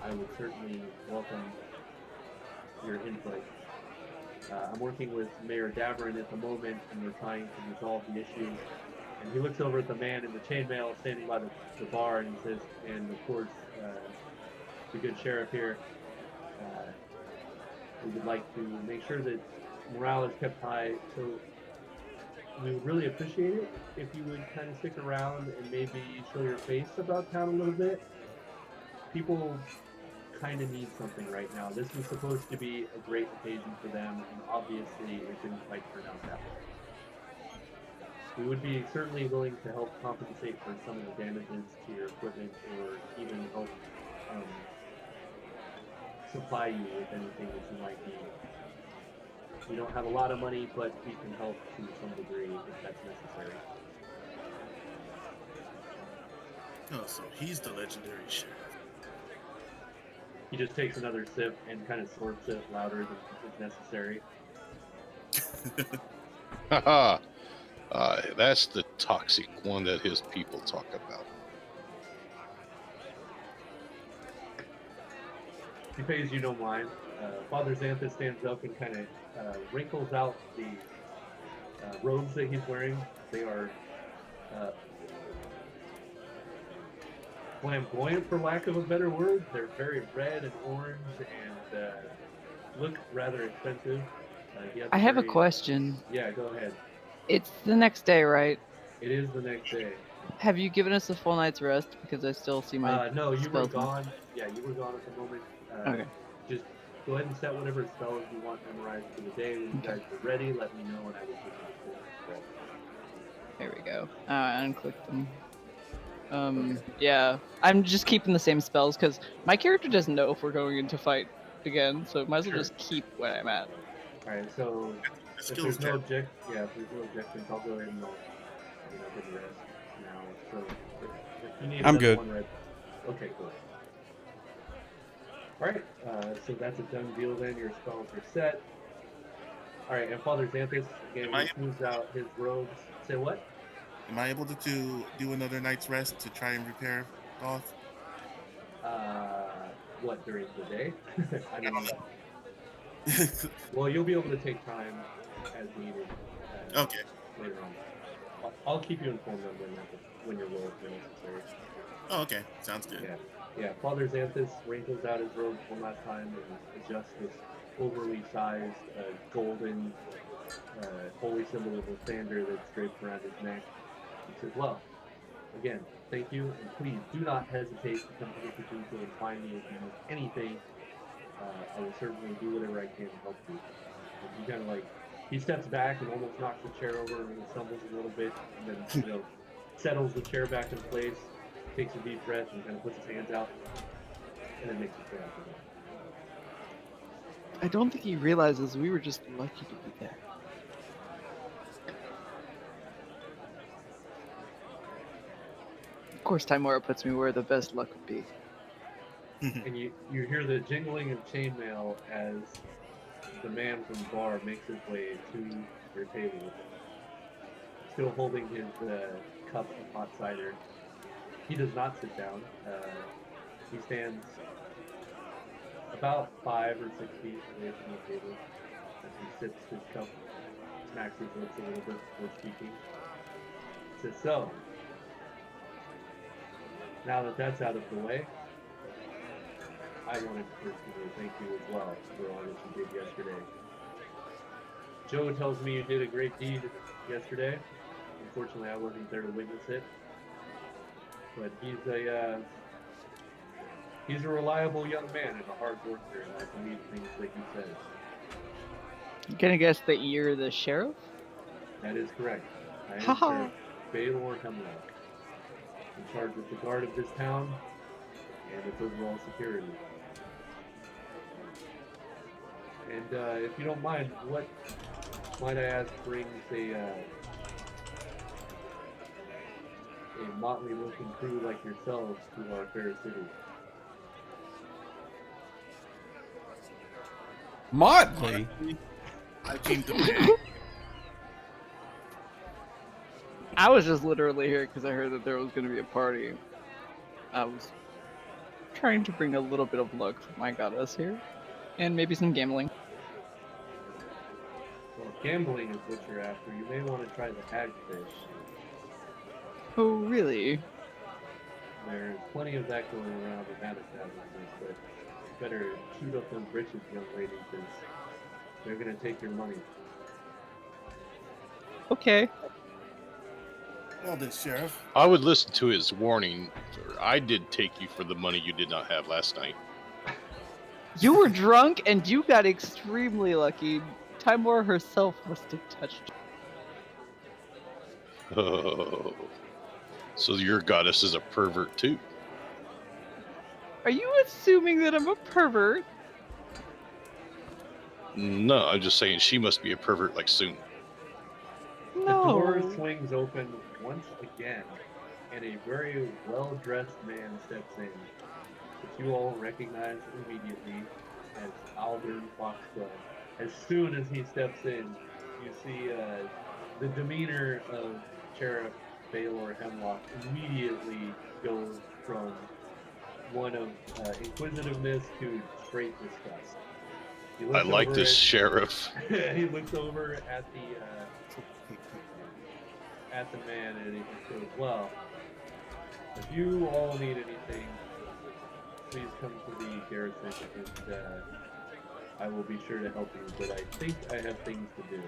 I would certainly welcome your input. I'm working with Mayor Daverin at the moment, and we're trying to resolve the issue. And he looks over at the man in the chainmail standing by the bar, and he says, and of course, the good sheriff here, we would like to make sure that morale is kept high. So we would really appreciate it if you would kind of stick around and maybe show your face about town a little bit. People kind of need something right now. This was supposed to be a great occasion for them, and obviously it didn't quite turn out that way. We would be certainly willing to help compensate for some of the damages to your equipment, or even help supply you with anything that you might need. We don't have a lot of money, but we can help to some degree if that's necessary. Oh, so he's the legendary sheriff. He just takes another sip and kind of slurps it louder than is necessary. Haha. That's the toxic one that his people talk about. He pays you no mind. Father Xanthus stands up and kind of wrinkles out the robes that he's wearing. They are flamboyant, for lack of a better word. They're very red and orange and look rather expensive. I have a question. Yeah, go ahead. It's the next day, right? It is the next day. Have you given us a full night's rest? Because I still see my No, you were spells now. gone. Yeah, you were gone at the moment. Okay. Just go ahead and set whatever spells you want memorized for the day. When you guys are ready, let me know and I will give you the full spell. There we go. I unclicked them. Yeah, I'm just keeping the same spells because my character doesn't know if we're going into fight again, so might as well Sure. just keep what I'm at. Alright, so The if skills there's no check. if there's no objections, I'll go ahead and I'll give the rest now. So if you need I'm another good. one read. Okay, cool. Alright, so that's a done deal then. Your spells are set. Alright, and Father Xanthus, again, he smooths out his robes. Say what? Am I able to do another night's rest to try and repair Thoth? What, during the day? I mean, well, you'll be able to take time as needed Okay. later on. I'll keep you informed of when your roles are necessary. Oh, okay. Sounds good. Yeah. Father Xanthus wrinkles out his robes one last time and adjusts this overly sized golden holy symbol of Lathander that's draped around his neck. He says, well, again, thank you, and please do not hesitate to come to the cathedral and find me if you need anything. I will certainly do whatever I can to help you. And he kind of he steps back and almost knocks the chair over and stumbles a little bit, and then settles the chair back in place, takes a deep breath, and kind of puts his hands out, and then makes his way out the door. I don't think he realizes we were just lucky to be there. Of course, Timora puts me where the best luck would be. And you hear the jingling of chainmail as the man from the bar makes his way to your table, still holding his cup of hot cider. He does not sit down. He stands about 5 or 6 feet away from the table as he sips his cup, smacks his lips a little bit before speaking. He says, so, now that that's out of the way, I wanted to personally thank you as well for all that you did yesterday. Joe tells me you did a great deed yesterday. Unfortunately, I wasn't there to witness it, but he's a reliable young man and a hard worker, and I believe things that he says. You gonna guess that you're the sheriff? That is correct. I am Haha. Sheriff Baylor Hemlock, in charge of the guard of this town and its overall security. And if you don't mind, what might I ask brings a motley-looking crew like yourselves to our fair city? Motley? I came to play. I was just literally here because I heard that there was going to be a party. I was trying to bring a little bit of luck for my goddess here. And maybe some gambling. Well, if gambling is what you're after, you may want to try the hagfish. Oh, really? There's plenty of that going around in that establishment, but you better shoot up them britches, young lady, because they're going to take your money. Okay. Well then, Sheriff. I would listen to his warning. I did take you for the money you did not have last night. You were drunk and you got extremely lucky. Timor herself must have touched you. Oh. So your goddess is a pervert too. Are you assuming that I'm a pervert? No, I'm just saying she must be a pervert like soon. No. The door swings open once again, and a very well-dressed man steps in, which you all recognize immediately as Aldern Foxglove. As soon as he steps in, you see the demeanor of Sheriff Baylor Hemlock immediately goes from one of inquisitiveness to straight disgust. He I looks like over this at- sheriff. he looks over at the man and he just goes, well, if you all need anything, please come to the garrison and I will be sure to help you, but I think I have things to do.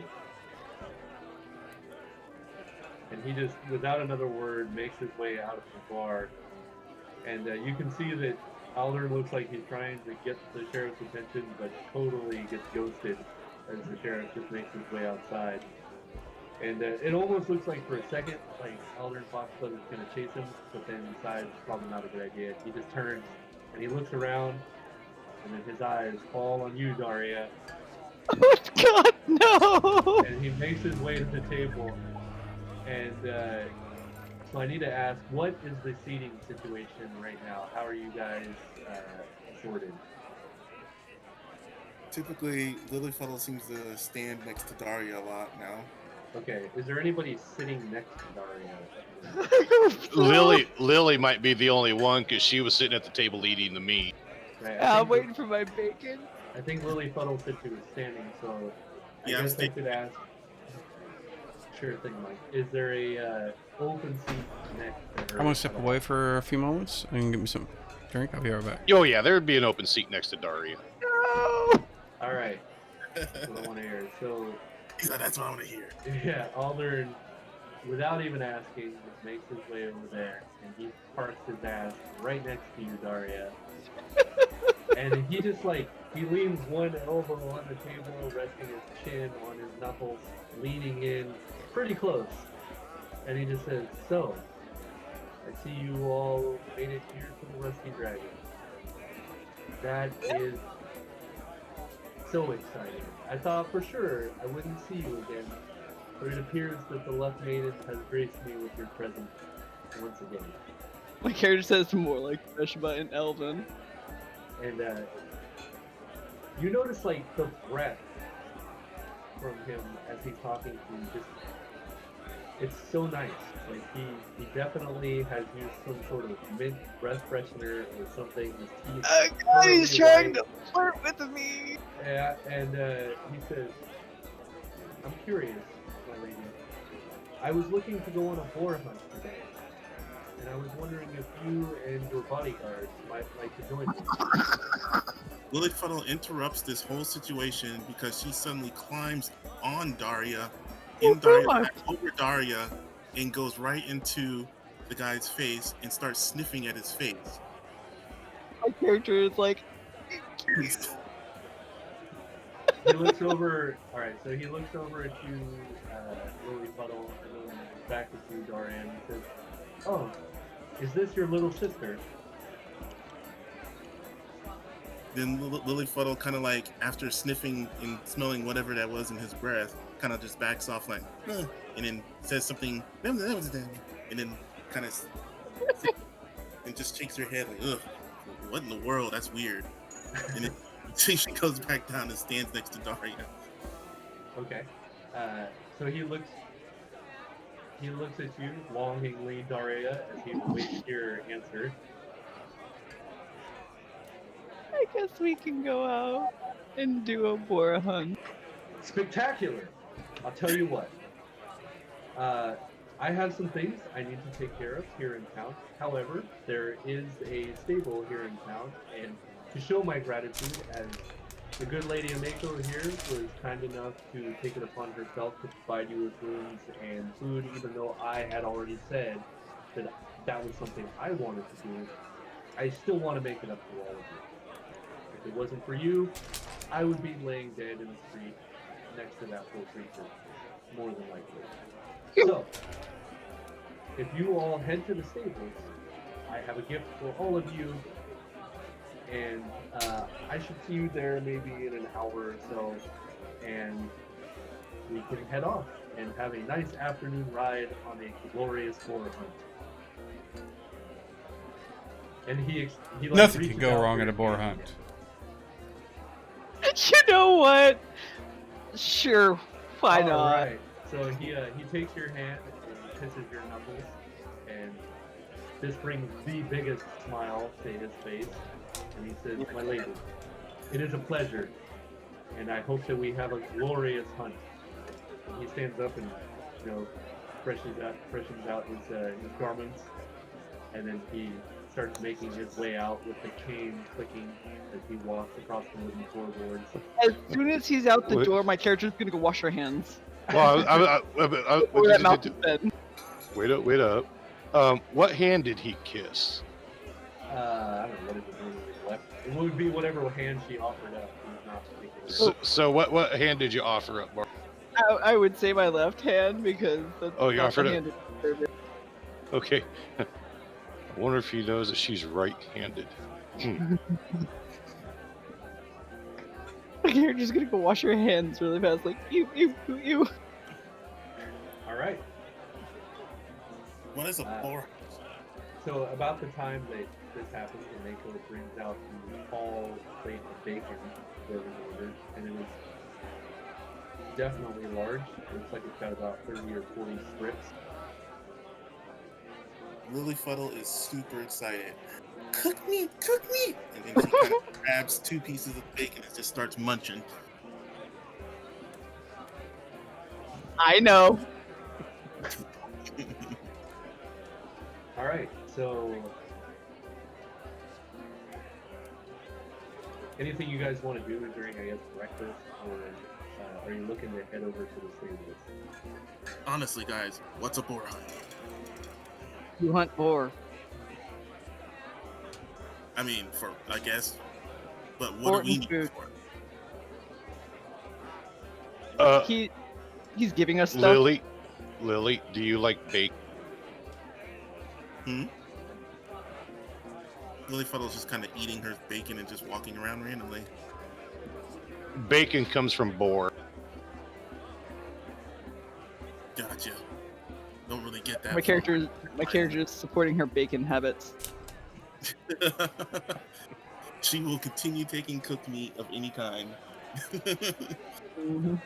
And he just, without another word, makes his way out of the bar. And you can see that Aldern looks like he's trying to get the sheriff's attention, but totally gets ghosted as the sheriff just makes his way outside. And it almost looks like for a second, like Aldern Foxglove is going to chase him, but then decides it's probably not a good idea. He just turns and he looks around, and then his eyes fall on you, Daria, Oh God, no! and he makes his way to the table. And so I need to ask, what is the seating situation right now? How are you guys sorted? Typically, Lilyfuddle seems to stand next to Daria a lot now. Okay, is there anybody sitting next to Daria? Lily might be the only one because she was sitting at the table eating the meat. Right, I'm waiting for my bacon. I think Lilyfuddle said she was standing, so I Yeah, I'm guess I standing. could ask. Sure thing, Mike. Is there a open seat next to her? I'm gonna step away for a few moments and get me some drink. I'll be right back. Oh yeah, there would be an open seat next to Daria. No! All right. That's what I want to hear. So, He's like, that's what I want to hear. yeah, Aldern, without even asking, just makes his way over there, and he parks his ass right next to you, Daria. And he just he leans one elbow on the table, resting his chin on his knuckles, leaning in pretty close. And he just says, so, I see you all made it here to the Rusty Dragon. That is so exciting. I thought for sure I wouldn't see you again, but it appears that the Luck Maiden has graced me with your presence once again. My character says more like Reshma and Elvin. And you notice the breath from him as he's talking to you, just it's so nice. He definitely has used some sort of mint breath freshener or something. His teeth God, he's thoroughly trying white. to flirt with me. Yeah, and he says, I'm curious, my lady. I was looking to go on a boar hunt today, and and I was wondering if you and your bodyguards might like to join me. Lilyfuddle interrupts this whole situation because she suddenly climbs on Daria, Oh, back over Daria, and goes right into the guy's face and starts sniffing at his face. My character is like, He looks over. All right, so he looks over at you, Lilyfuddle, and then back at you, Dorian. He says, "Oh, is this your little sister?" Then Lilyfuddle kind of like, after sniffing and smelling whatever that was in his breath, kind of just backs off like, huh, and then says something, and then kind of and just shakes her head like, ugh, what in the world? That's weird. And then she goes back down and stands next to Daria. Okay. So he looks at you longingly, Daria, as he waits your answer. I guess we can go out and do a boar hunt. Spectacular! I'll tell you what. I have some things I need to take care of here in town. However, there is a stable here in town, and to show my gratitude, as the good lady Ameko here was kind enough to take it upon herself to provide you with rooms and food, even though I had already said that that was something I wanted to do, I still want to make it up to all of you. If it wasn't for you, I would be laying dead in the street next to that poor creature, more than likely. So, if you all head to the stables, I have a gift for all of you, and I should see you there maybe in an hour or so, and we can head off and have a nice afternoon ride on a glorious boar hunt. And he like, Nothing reaches can go out wrong for at a your boar hand. hunt. You know what? Sure, why All not? right. So he takes your hand and kisses your knuckles, and this brings the biggest smile to his face. And he says, "My lady, it is a pleasure, and I hope that we have a glorious hunt." And he stands up and, freshens out his garments, and then he starts making his way out with the cane clicking as he walks across the wooden floorboards. As soon as he's out the What? door, my character's gonna go wash her hands. Well, Before that mouth is fed. wait up. What hand did he kiss? I don't know what is it doing with his left. It would be whatever hand she offered up. He's not particularly. So what hand did you offer up, Mark? I would say my left hand because that's Oh, you not offered the it? hand that- Okay. I wonder if he knows that she's right-handed. My character's gonna go wash her hands really fast, like you. All right. What is a boar? So about the time that this happens, Mako brings out the tall plate of bacon that was ordered, and it was definitely large. It looks like it's got about 30 or 40 strips. Lilyfuddle is super excited. Cook me! And then she kind of grabs 2 pieces of bacon and just starts munching. I know. All right. So anything you guys want to do during, I guess, breakfast, or are you looking to head over to the stables? Honestly, guys, what's a boar hunt? You hunt boar. I mean, I guess. But what Important do we need food. for? He's giving us stuff. Lily, do you like bacon? Lilyfuddle's just kind of eating her bacon and just walking around randomly. Bacon comes from boar. Gotcha. Don't really get that. My character is supporting her bacon habits. She will continue taking cooked meat of any kind. Mm-hmm.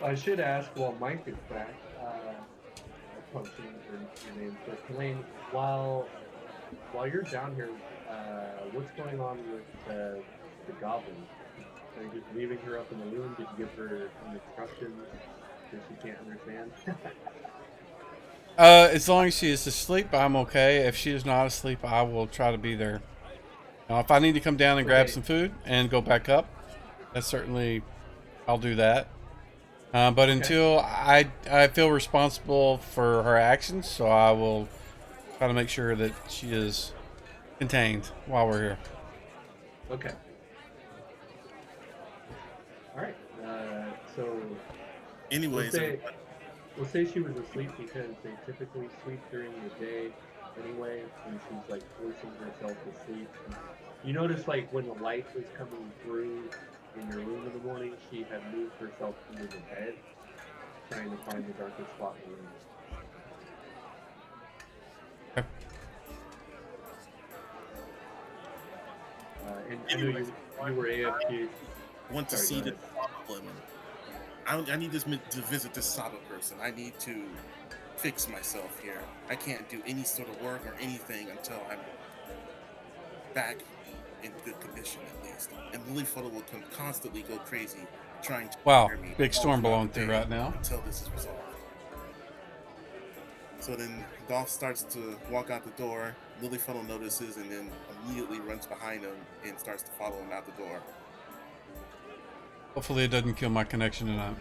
I should ask while Mike is back. Function your name, but Elaine, while you're down here, what's going on with the goblin? Are you just leaving her up in the room? Did you give her some instructions that she can't understand? As long as she is asleep, I'm okay. If she is not asleep, I will try to be there. Now, if I need to come down and grab Okay. some food and go back up, that's certainly I'll do that. But Okay. until I feel responsible for her actions, so I will try to make sure that she is contained while we're here. Okay. All right. So Anyways, we'll say she was asleep because they typically sleep during the day anyway, and she's like forcing herself to sleep. And you notice like when the light was coming through in your room in the morning, she had moved herself under the bed, trying to find the darkest spot in the room. Okay. And I know you were AFK. want to Sorry, see go the Goblin. I need to visit this Saba person. I need to fix myself here. I can't do any sort of work or anything until I'm back in good condition, at least. And Lilyfuddle will constantly go crazy trying to Wow, scare me big all storm throughout blowing the through day right now. until this is resolved. So then Dolph starts to walk out the door. Lilyfuddle notices and then immediately runs behind him and starts to follow him out the door. Hopefully, it doesn't kill my connection tonight.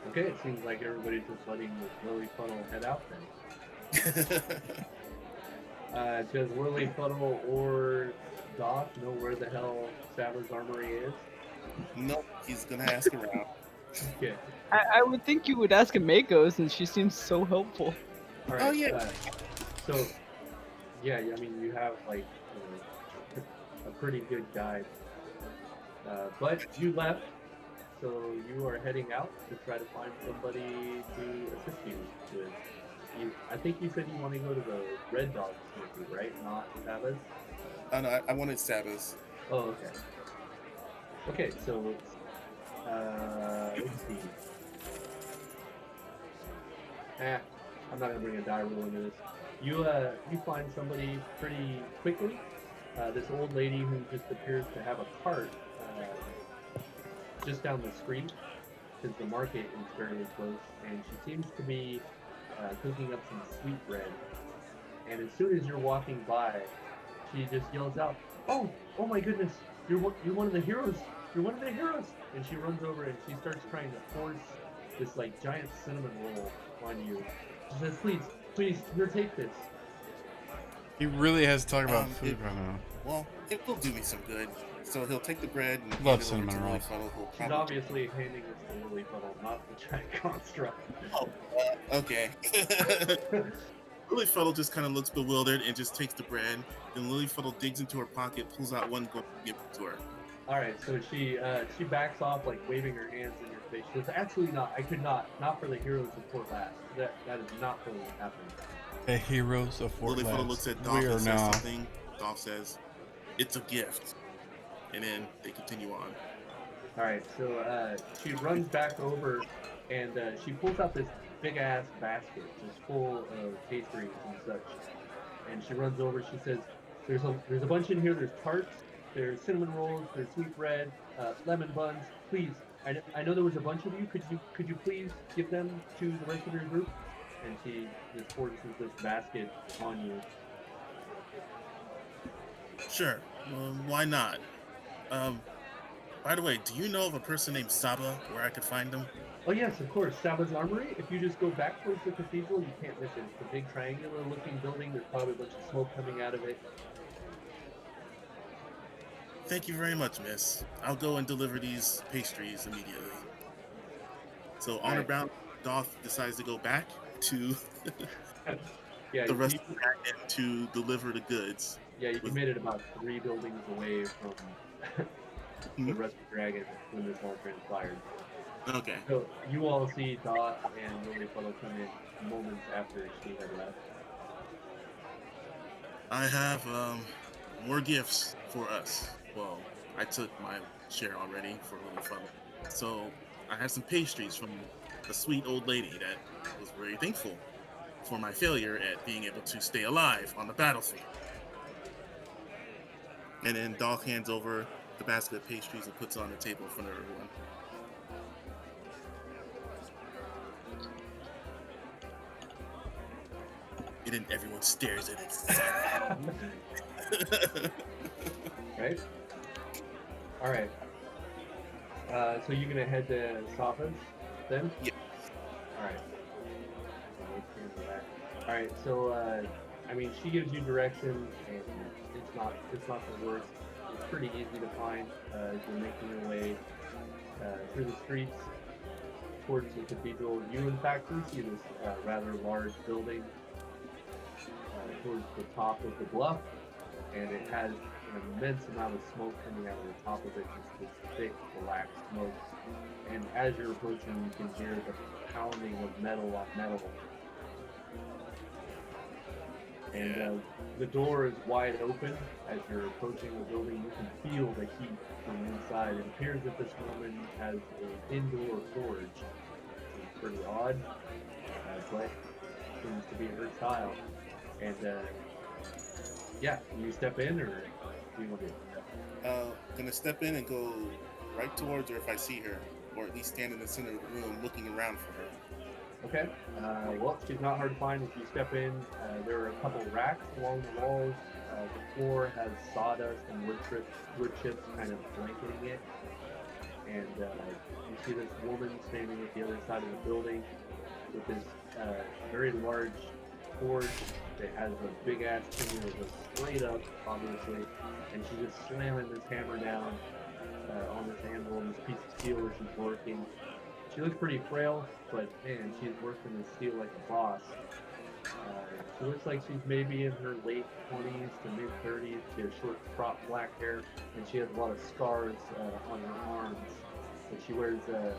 Okay, it seems like everybody's just letting the Lilyfuddle head out then. Does Lilyfuddle or Doc know where the hell Saba's armory is? Nope, he's gonna ask around. Okay. I would think you would ask Mako since she seems so helpful. All right. Oh, yeah. So, yeah, I mean, you have like a pretty good guide, but you left, so you are heading out to try to find somebody to assist you with. I think you said you want to go to the Red Dog Smithy, right? Not Saba's? Oh no, I wanted Saba's. Oh, okay. Okay, so let's see. I'm not gonna bring a die roll into this. You find somebody pretty quickly. This old lady who just appears to have a cart just down the street, because the market is fairly close, and she seems to be cooking up some sweet bread. And as soon as you're walking by, she just yells out, "Oh, oh my goodness! You're one of the heroes! You're one of the heroes!" And she runs over and she starts trying to force this like giant cinnamon roll on you. She says, please, here, take this." He really has to talk about Um, food it- right now. Well, it will do me some good. So he'll take the bread and hand Love it over to cinnamon rolls. Lilyfuddle, who'll She's probably- obviously handing this to Lilyfuddle, not the giant construct. Okay. Lilyfuddle just kind of looks bewildered and just takes the bread. Then Lilyfuddle digs into her pocket, pulls out one gold and gives it to her. All right, so she backs off, like waving her hands in your face. She goes, "Absolutely not. I could not for the heroes of Fort Last. That is not going to happen." The heroes of Fort Lilyfuddle Lass. looks at Dolph We are and says now. something. Dolph says, "It's a gift." And then they continue on. All right, so she runs back over and she pulls out this big ass basket just full of pastries and such. And she runs over. She says, "There's a bunch in here. There's tarts. There's cinnamon rolls. There's sweet bread. Lemon buns. Please, I know there was a bunch of you. Could you please give them to the rest of your group?" And she just forces this basket on you. Sure. Why not? By the way, do you know of a person named Saba where I could find him? Oh yes, of course. Saba's Armory. If you just go back towards the cathedral, you can't miss it. It's a big triangular-looking building. There's probably a bunch of smoke coming out of it. Thank you very much, miss. I'll go and deliver these pastries immediately. So, honor Alright. bound, Dolph decides to go back to Yeah, the rest you, of the dragon to deliver the goods. yeah, you made it about 3 buildings away from the rest of the dragon when this all transpired. Okay. So you all see Dot and Lilyfuddle come in moments after she had left. I have more gifts for us. Well, I took my share already for Lilyfuddle. So I have some pastries from a sweet old lady that was very thankful for my failure at being able to stay alive on the battlefield. And then Dolph hands over the basket of pastries and puts it on the table in front of everyone. And then everyone stares at it. Right? Alright. So you're gonna head to Sopha's then? Yeah. Alright. Alright, so I mean she gives you directions and it's not the worst. It's pretty easy to find as you're making your way through the streets towards the cathedral. You in fact do see this rather large building towards the top of the bluff, and it has an immense amount of smoke coming out of the top of it, just this thick black smoke. And as you're approaching, you can hear the pounding of metal on metal. And the door is wide open. As you're approaching the building, you can feel the heat from inside. It appears that this woman has an indoor forge. It's pretty odd, but seems to be her style. And yeah, you step in, or do you want to? Gonna step in and go right towards her if I see her, or at least stand in the center of the room looking around for her. Okay. Well, she's not hard to find. If you step in, there are a couple racks along the walls. The floor has sawdust and wood chips kind of blanketing it. And you see this woman standing at the other side of the building with this very large forge that has a big ass chimney that goes straight up, obviously, and she's just slamming this hammer down on this anvil and this piece of steel that she's working. She looks pretty frail, but man, she's working this steel like a boss. She looks like she's maybe in her late 20s to mid 30s. She has short cropped black hair, and she has a lot of scars on her arms. But she wears a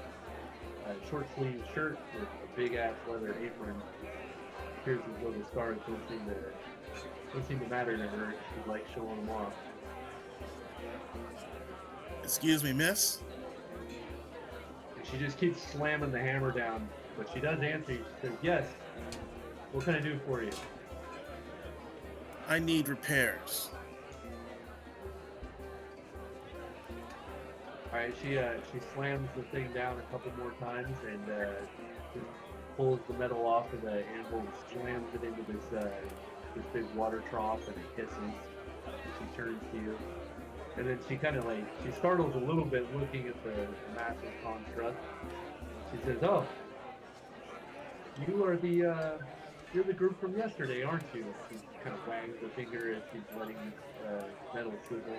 short sleeve shirt with a big ass leather apron. Appears as though the scars don't seem to matter to her. She's like showing them off. Excuse me, miss? And she just keeps slamming the hammer down, but she does answer you. She says, yes. What can I do for you? I need repairs. Alright, she slams the thing down a couple more times and just pulls the metal off of the anvil and slams it into this big water trough, and it hisses. And she turns to you. And then she kind of she startles a little bit looking at the massive construct. She says, oh, you're the group from yesterday, aren't you? She kind of wags her finger as she's letting metal sizzle.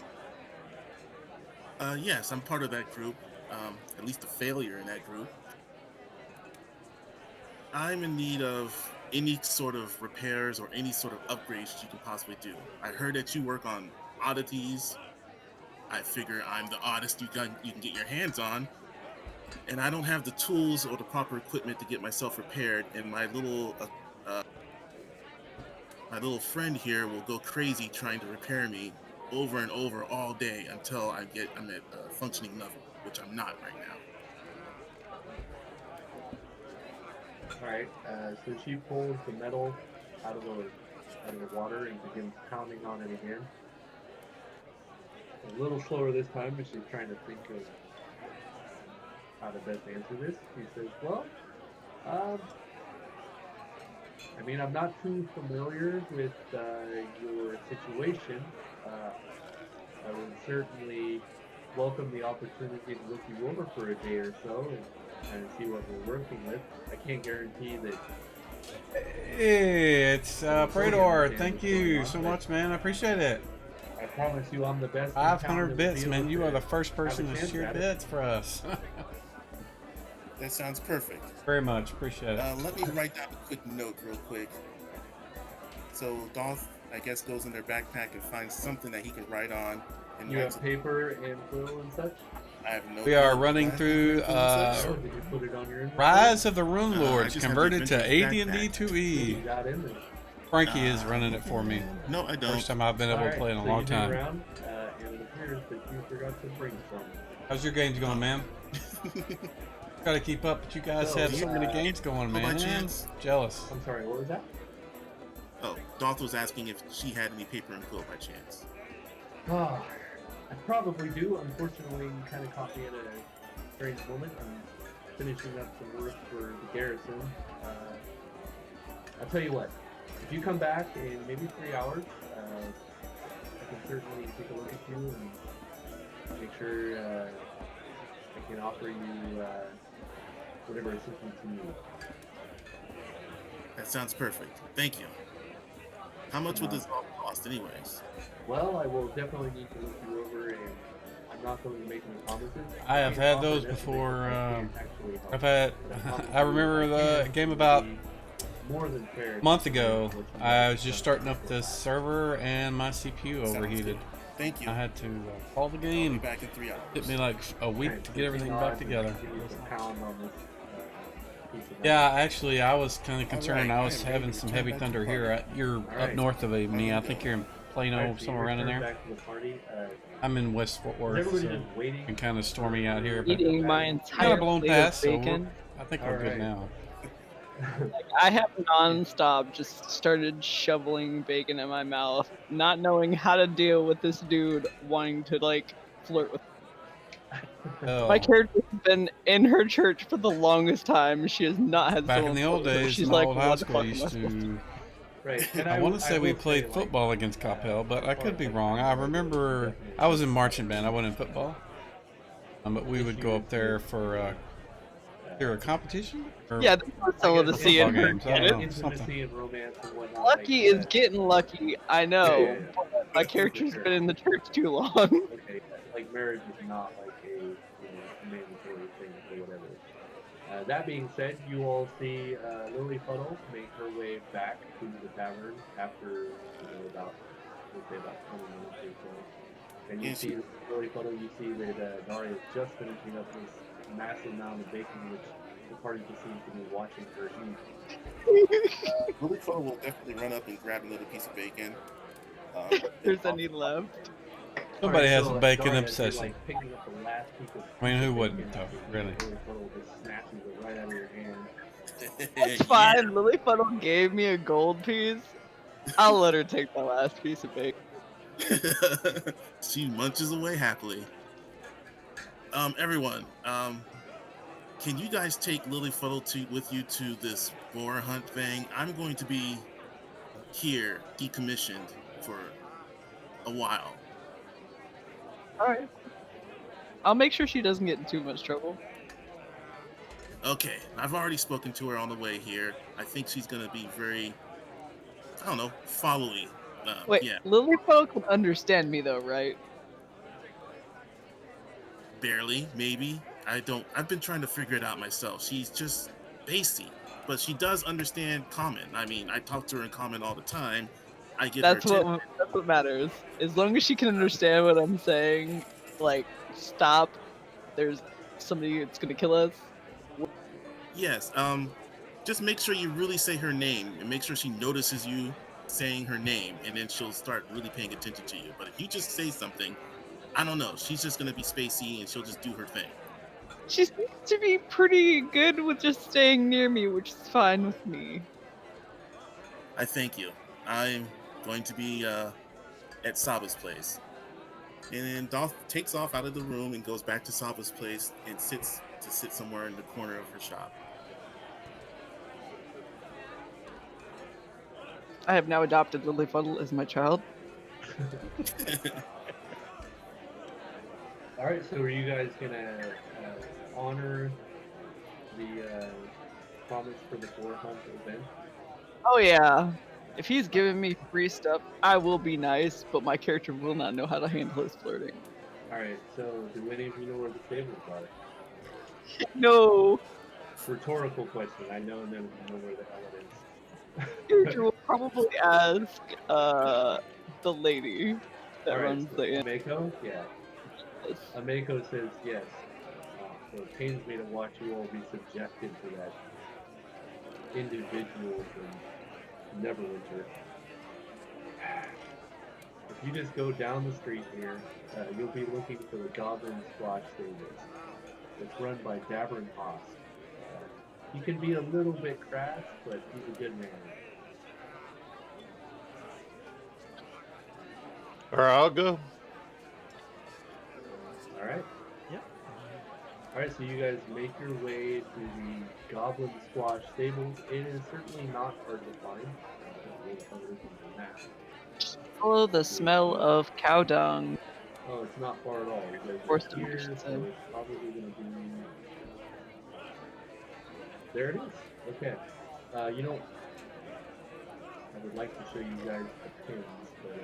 Yes, I'm part of that group. At least a failure in that group. I'm in need of any sort of repairs or any sort of upgrades you can possibly do. I heard that you work on oddities. I figure I'm the oddest you can get your hands on, and I don't have the tools or the proper equipment to get myself repaired. And my little friend here will go crazy trying to repair me over and over all day until I'm at a functioning level, which I'm not right now. Alright, so she pulls the metal out of the water and begins pounding on it again. A little slower this time, but she's trying to think of how to best answer this. She says, well, I mean, I'm not too familiar with your situation. I would certainly welcome the opportunity to look you over for a day or so and kind of see what we're working with. I can't guarantee that. Hey, it's Prador. Thank you so much, man. I appreciate it. I promise you I'm the best. 500 bits, man. You are the first person to share bits for us. That sounds perfect. Very much. Appreciate it. Let me write down a quick note real quick. So Dolph, I guess, goes in their backpack and finds something that he can write on. And you have paper and quill and such? I have no. We are running through Did you put it on your inventory? Rise of the Runelords, just converted have to the AD&D adventure 2E. You got in there. Frankie is running it for me. No, I don't. First time I've been able to play in a long time. Around, and it appears that you forgot to bring some. How's your games going, man? Gotta keep up, but you guys have so many games going, by man. chance? Jealous. I'm sorry, what was that? Oh, Dolph was asking if she had any paper and quill by chance. Oh, I probably do. Unfortunately, you kind of caught me at a strange moment. I'm finishing up some work for the garrison. I'll tell you what. If you come back in maybe 3 hours, I can certainly take a look at you and make sure I can offer you whatever assistance you need. That sounds perfect. Thank you. How much would this all cost, anyways? Well, I will definitely need to look you over, and I'm not going to make any promises. I have had those before. I've had. I remember the game about more than fair. a month ago. I was just starting up this server, and my CPU overheated. Thank you. I had to call the I'll be game. back in 3 hours. It took me like a week to get everything back together. Give me some pound on this piece of Yeah, actually, I was kind of concerned. Alright, I was I'm having ready some to heavy turn back thunder to here. You're up north of me. I think you're in Plano, Alright, so you somewhere around in return there. back to the party. I'm in West Fort Is Worth, everybody so just waiting? it's kind of stormy out here. But Eating my kind entire of blown plate past, of so bacon. I think we're good Alright. now. I have non-stop just started shoveling bacon in my mouth, not knowing how to deal with this dude wanting to like flirt with. Oh, My character's been in her church for the longest time. She has not had back in someone the old flirt with her. days, She's in my like, old high what the school, I fuck am I used supposed to? to. Right. And I want to say we will played like, football against Coppell, but I could be wrong. I remember I was in marching band. I wasn't in football, but we would go up there for either a competition or Yeah, that's all to see football in her. games. I don't know, intimacy something. and romance and whatnot. Lucky is getting lucky. I know. Yeah. My character's sure. been in the church too long. Okay, like marriage is not like a mandatory thing or whatever. That being said, you all see Lily Fuddle make her way back to the tavern after about we'll say about 20 minutes or so. And you Yeah, see Lily Fuddle, you see that Daria is just finishing up this massive amount of bacon, which the party just seems to be watching her eat. Lily Fuddle will definitely run up and grab another piece of bacon. There's any left. Somebody has a bacon Daria, obsession. You're, like, picking up the last piece of I mean, who bacon, wouldn't, though? and Really? Lily Fuddle just snatches it right out of your hand. That's fine. Lily Fuddle gave me a gold piece. I'll let her take the last piece of bacon. She munches away happily. Everyone, can you guys take Lily Fuddle with you to this boar hunt thing? I'm going to be here decommissioned for a while. Alright. I'll make sure she doesn't get in too much trouble. Okay, I've already spoken to her on the way here. I think she's gonna be very, I don't know, followy. Wait, Yeah, Lily Fuddle can understand me though, right? barely, maybe. I've been trying to figure it out myself. She's just basic, but she does understand common. I mean, I talk to her in common all the time. I get That's her what matters. As long as she can understand what I'm saying, like, stop, there's somebody that's gonna kill us. Yes, just make sure you really say her name and make sure she notices you saying her name, and then she'll start really paying attention to you. But if you just say something, I don't know, she's just gonna be spacey and she'll just do her thing. She seems to be pretty good with just staying near me, which is fine with me. I thank you. I'm going to be at Saba's place. And then Dolph takes off out of the room and goes back to Saba's place and sits somewhere in the corner of her shop. I have now adopted Lily Fuddle as my child. All right, so are you guys gonna honor the promise for the boar hunt event? Oh yeah. If he's giving me free stuff, I will be nice, but my character will not know how to handle his flirting. All right, so do any of you know where the stables are? No. Rhetorical question. I know none of you know where the hell it is. Character will probably ask the lady that All right, runs so the inn. Ameko? Yeah. Ameko says yes. So it pains me to watch you all be subjected to that individual from Neverwinter. If you just go down the street here, you'll be looking for the Goblin Squash Stables. It's run by Davern Haas. He can be a little bit crass, but he's a good man. All right, I'll go. All right. Yep. All right, so you guys make your way to the Goblin Squash stables. It is certainly not hard to find. Other than that. Follow the smell of cow dung. Oh, it's not far at all. You guys Or are stomach, I here, should so say. it's probably going to be... There it is. Okay. You know, I would like to show you guys the pins, but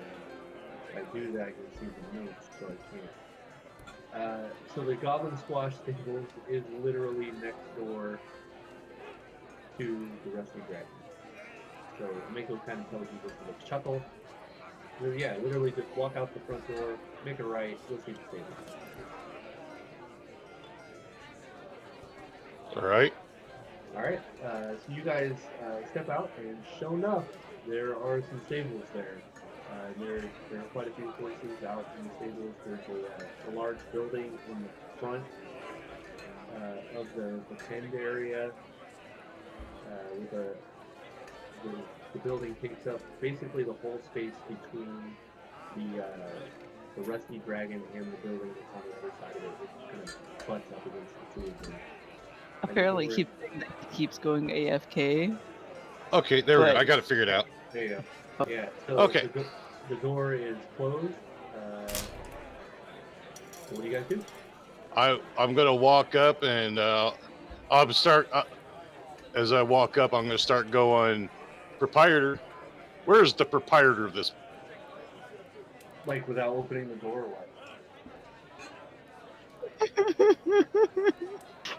if I do that, you'll see the notes, so I can't. So the Goblin Squash stables is literally next door to the Rusty Dragon. So Mako kind of tells you this with a chuckle. So yeah, literally just walk out the front door, make a right, you'll see the stables. All right. All right, so you guys step out, and sure enough, there are some stables there. There are quite a few horses out in the stables. There's a large building in the front of the penned area. With the building takes up basically the whole space between the Rusty Dragon and the building that's on the other side of it. It kind of butts up against the two of them. Apparently, he keeps going AFK. Okay, there we go. But- I got it figured out. There you go. Oh. Yeah. So Okay. the door is closed. So what do you guys do? I'm gonna walk up and I'll start. As I walk up, I'm gonna start going. Proprietor, where's the proprietor of this? Like without opening the door or what?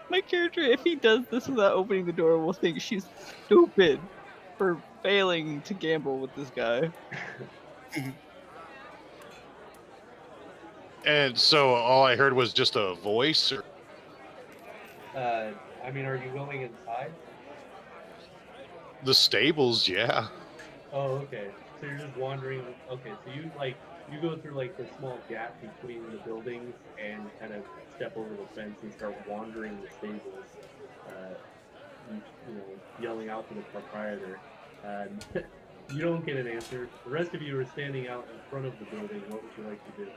My character, if he does this without opening the door, will think she's stupid for failing to gamble with this guy. And so all I heard was just a voice. Or... I mean, are you going inside? The stables, yeah. Oh, okay. So you're just wandering. Okay, so you go through like the small gap between the buildings and kind of step over the fence and start wandering the stables. You know, yelling out to the proprietor. You don't get an answer. The rest of you are standing out in front of the building. What would you like to do?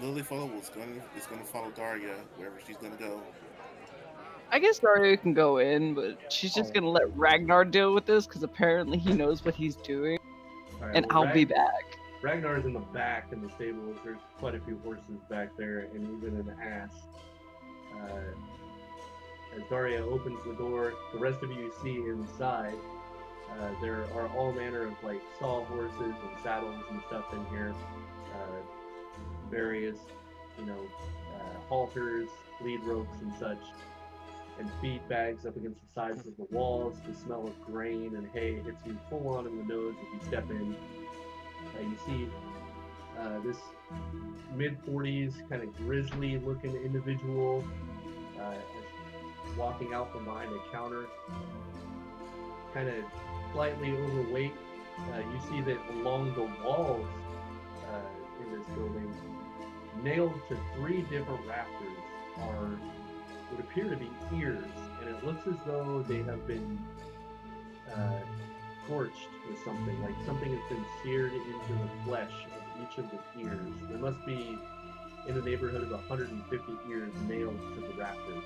Lilyfellow is going to follow Daria wherever she's going to go. I guess Dario can go in, but she's just gonna let Ragnar deal with this because apparently he knows what he's doing, All right, and well, I'll be back. Ragnar's in the back in the stables. There's quite a few horses back there, and even an ass. As Daria opens the door, the rest of you see inside. There are all manner of like sawhorses and saddles and stuff in here. Various, halters, lead ropes, and such. And feed bags up against the sides of the walls. The smell of grain and hay hits you full on in the nose if you step in. You see this mid-40s kind of grizzly-looking individual walking out from behind a counter, kind of slightly overweight. You see that along the walls in this building, nailed to 3 different rafters, are what appear to be ears, and it looks as though they have been torched with something, like something has been seared into the flesh of each of the ears. There must be in the neighborhood of 150 ears nailed to the rafters.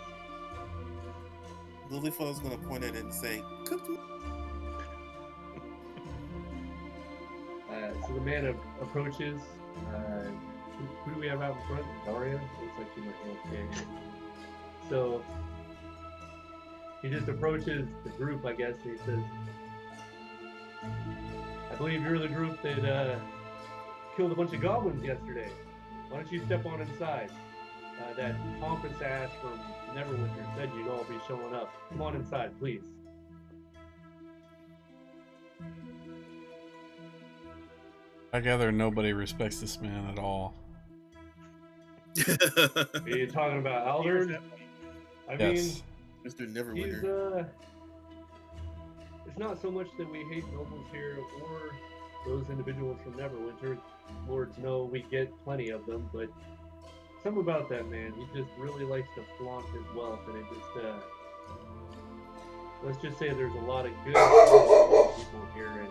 Lilyfellow's going to point at it and say, "Cookie." So the man approaches. Who do we have out in front? Daria? Looks like she might be okay. So he just approaches the group, I guess, and he says, "I believe you're the group that killed a bunch of goblins yesterday. Why don't you step on inside? That pompous ass from Neverwinter said you'd all be showing up. Come on inside, please." I gather nobody respects this man at all. Are you talking about Aldern? I mean, Yes. Mr. he's Neverwinter. it's not so much that we hate nobles here or those individuals from Neverwinter. Lords know we get plenty of them, but something about that man, he just really likes to flaunt his wealth, and it just let's just say there's a lot of good people here, and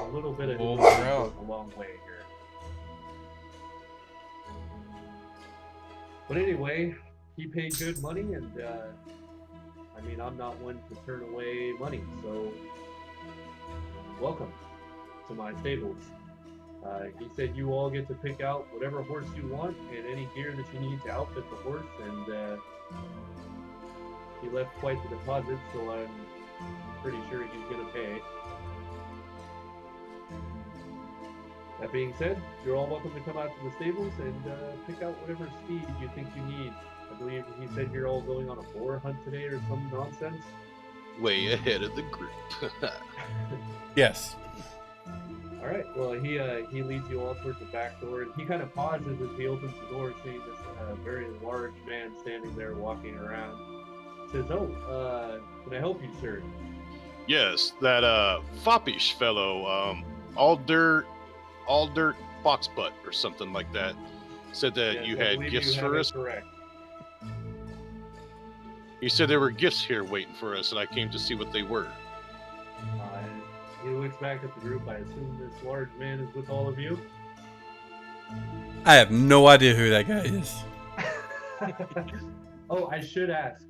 a little bit of Well, devotion we're out. goes a long way here. But anyway, he paid good money, and I mean, I'm not one to turn away money, so welcome to my stables. He said you all get to pick out whatever horse you want and any gear that you need to outfit the horse, and he left quite the deposit, so I'm pretty sure he's gonna pay. That being said, you're all welcome to come out to the stables and pick out whatever steed you think you need. I believe he said you're all going on a boar hunt today or some nonsense. Way ahead of the group. Yes. All right. Well, he leads you all towards the back door, and he kind of pauses as he opens the door, seeing this very large man standing there walking around. Says, "Oh, can I help you, sir?" Yes, that foppish fellow, all dirt box butt or something like that, said that Yes, you I had believe gifts you have for it us. correct. He said there were gifts here waiting for us, and I came to see what they were. He looks back at the group. I assume this large man is with all of you. I have no idea who that guy is. Oh, I should ask.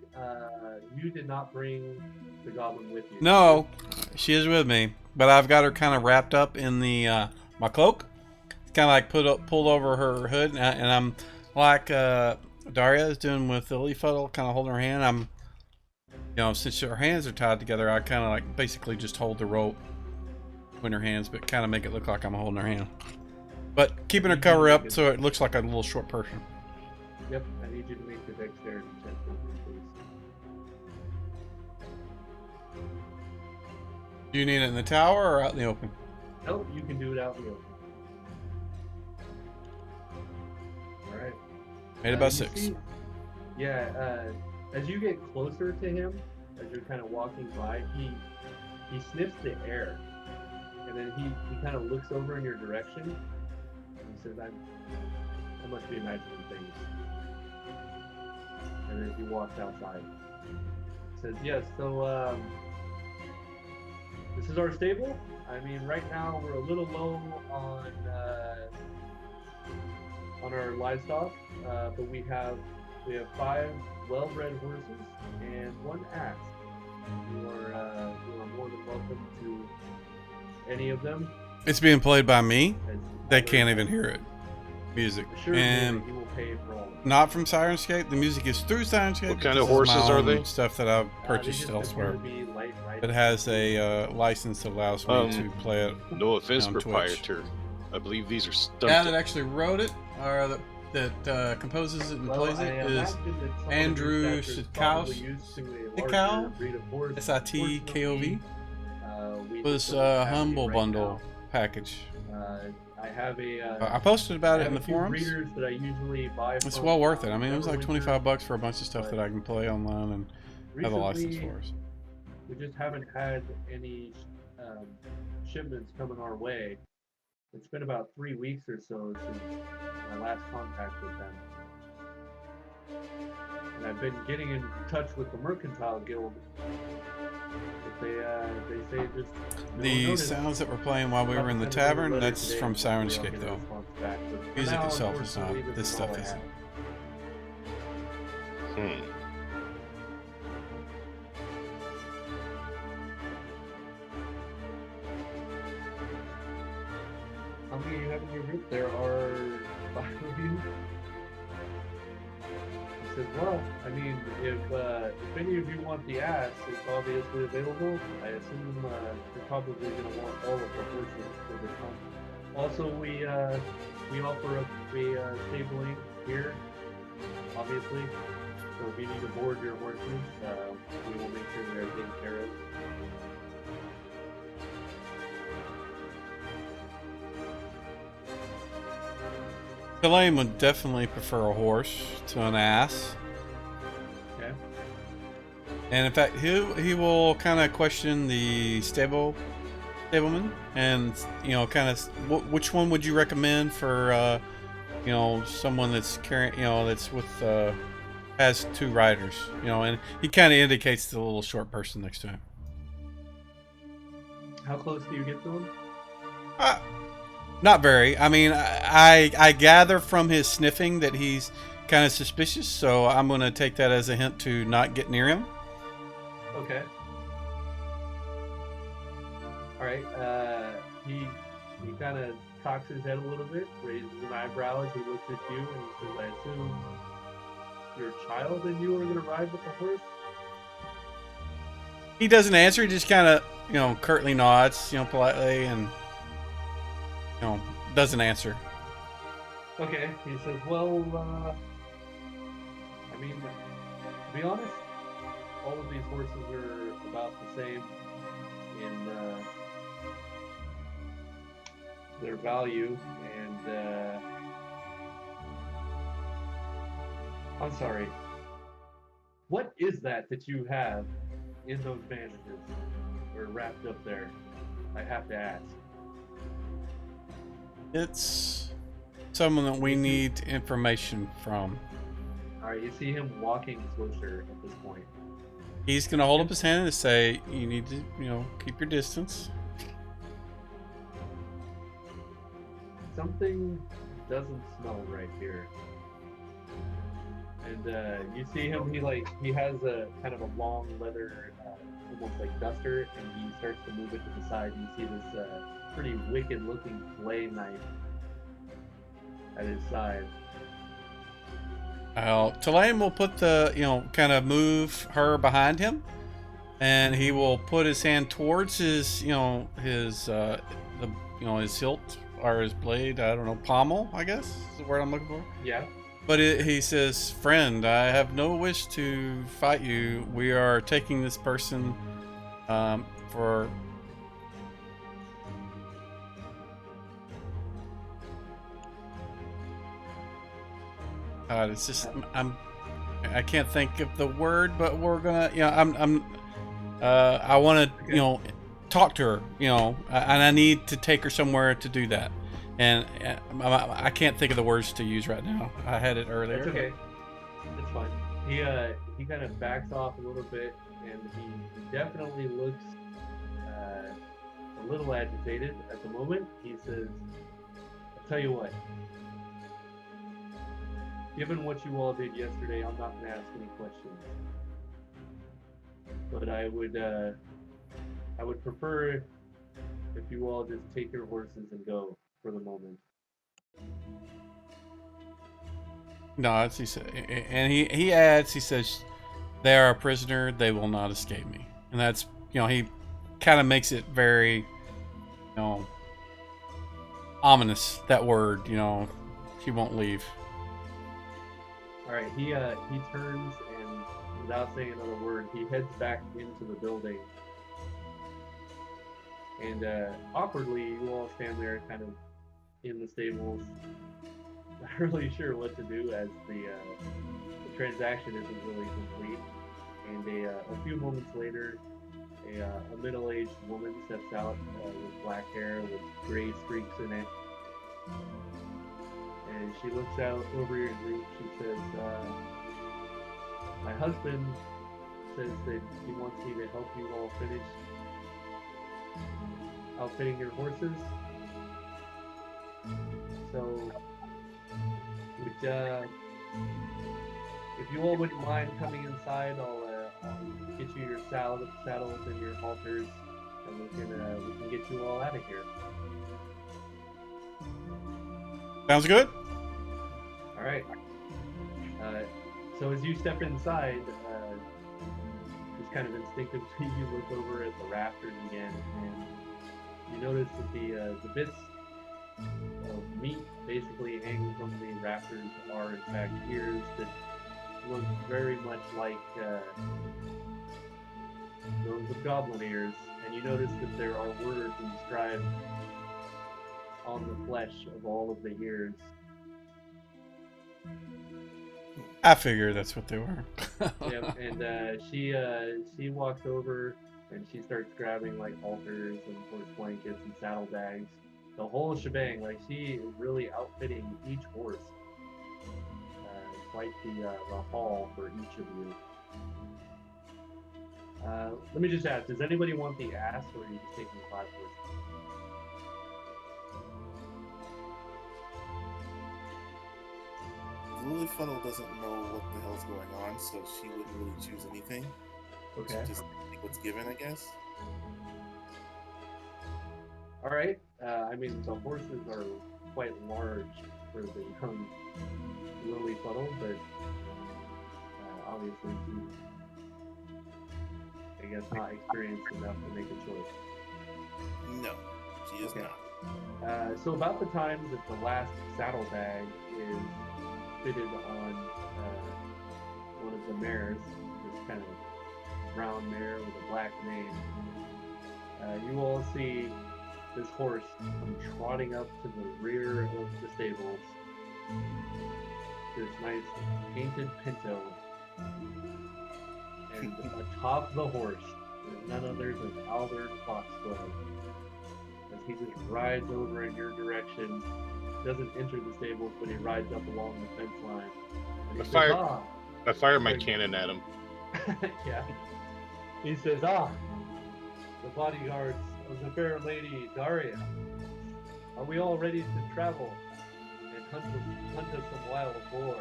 You did not bring the goblin with you. No, she is with me, but I've got her kind of wrapped up in the my cloak. It's kind of like pulled over her hood, and I'm like Daria is doing with the leaf huddle, kind of holding her hand. I'm, since her hands are tied together, I kind of like basically just hold the rope between her hands, but kind of make it look like I'm holding her hand. But keeping her cover up so it looks like a little short person. Yep, I need you to make the dexterity check for me, please. Do you need it in the tower or out in the open? Nope, you can do it out in the open. Alright. Made about You 6. see- as you get closer to him, as you're kind of walking by, he sniffs the air. And then he kind of looks over in your direction. And he says, I must be imagining things. And then he walks outside. He says, yes, so this is our stable. I mean, right now we're a little low on our livestock, but we have 5 well-bred horses and 1 ass. You are more than welcome to any of them. It's being played by me. As They can't even hear it. Music. Assure And you will pay for all of them. not from Sirenscape. The music is through Sirenscape. What but kind of this is my horses are own they? Stuff that I've They purchased just elsewhere. appear to be light riding. It has a license that allows me to play it. No offense, On Twitch. proprietor. I believe these are The stunted. guy that actually wrote it, or that composes it and plays it, is imagine that some of Andrew these actors Sitkow- probably used to a Sitkow? larger breed of horse. SITKOV. We Was don't have any Humble right Bundle package. now. I have a. I posted about I it have in a the few forums. breeders that I usually buy It's from, well worth it. I mean, it was like Neverwinter. $25 for a bunch of stuff that I can play online and have a license Recently, for us. We just haven't had any shipments coming our way. It's been about 3 weeks or so since my last contact with them. And I've been getting in touch with the Mercantile Guild. But they say just no The notice. sounds that we're playing while we were in the Sent another tavern, letter that's today, from hopefully I'll Sirenscape get a though. response back, but for Music now, itself is not. unfortunately, This is stuff all I isn't. have. How many do you have in your group? There are 5 of you. He says, well, I mean, if any of you want the ass, it's obviously available. I assume you're probably going to want all of the horses for the hunt. Also, we offer up a stabling here, obviously. So if you need to board your horses, we will make sure they're taken care of. Delane would definitely prefer a horse to an ass. Okay. And in fact, he will kind of question the stableman, and kind of which one would you recommend for someone that's carrying that's with has 2 riders, and he kind of indicates the little short person next to him. How close do you get to him? Not very. I mean, I gather from his sniffing that he's kind of suspicious, so I'm going to take that as a hint to not get near him. Okay. All right. He kind of cocks his head a little bit, raises an eyebrow as he looks at you, and he says, "I assume you're a child and you are going to ride with the horse?" He doesn't answer. He just kind of, curtly nods, politely, and, doesn't answer. Okay. He says, "Well, I mean, to be honest, all of these horses are about the same in their value, and I'm sorry. What is that you have in those bandages or wrapped up there? I have to ask." It's someone that we need information from. All right, you see him walking closer at this point. He's going to hold up his hand and say, you need to, keep your distance. Something doesn't smell right here. And you see him, he has a kind of a long leather, almost like duster, and he starts to move it to the side, and you see this pretty wicked looking flay knife at his side. Tulane will put the, kind of move her behind him, and he will put his hand towards his, his hilt or his blade. I don't know, pommel, I guess is the word I'm looking for. Yeah. But he says, "Friend, I have no wish to fight you. We are taking this person for." It's just I can't think of the word, but we're gonna, I want to, talk to her, and I need to take her somewhere to do that, and I can't think of the words to use right now. I had it earlier. That's okay. That's fine. He kind of backs off a little bit, and he definitely looks a little agitated at the moment. He says, "I'll tell you what. Given what you all did yesterday, I'm not going to ask any questions. But I would prefer if you all just take your horses and go for the moment." No, he said, and he adds, he says, "They are a prisoner. They will not escape me." And that's, he kind of makes it very, ominous, that word, he won't leave. All right, he turns, and without saying another word, he heads back into the building. And awkwardly, you all stand there kind of in the stables, not really sure what to do, as the transaction isn't really complete. And a few moments later, a middle-aged woman steps out with black hair with gray streaks in it. And she looks out over your group. She says, "My husband says that he wants me to help you all finish outfitting your horses. So, if you all wouldn't mind coming inside, I'll get you your saddles and your halters, and we can get you all out of here." Sounds good. All right. So as you step inside, just kind of instinctively, you look over at the rafters again, and you notice that the bits of meat basically hanging from the rafters are in fact ears that look very much like those of goblin ears, and you notice that there are words inscribed on the flesh of all of the ears. I figured that's what they were. Yep, and she walks over and she starts grabbing like halters and horse blankets and saddlebags, the whole shebang. Like, she is really outfitting each horse. Quite the haul for each of you. Let me just ask: does anybody want the ass, or are you just taking 5 horses? Lilyfuddle doesn't know what the hell's going on, so she wouldn't really choose anything. Okay. She just take what's given, I guess. All right. I mean, the horses are quite large for the young Lilyfuddle, but obviously she's, I guess, not experienced enough to make a choice. No, she is Okay. not. So about the time that the last saddlebag is fitted on one of the mares, this kind of brown mare with a black mane, you all see this horse come trotting up to the rear of the stables. This nice painted pinto, and atop the horse is none other than Albert Foxglove. As he just rides over in your direction, doesn't enter the stables, but he rides up along the fence line. And he says, I fire my cannon at him. yeah. He says, the bodyguards of the fair lady Daria. Are we all ready to travel and hunt us some wild boar?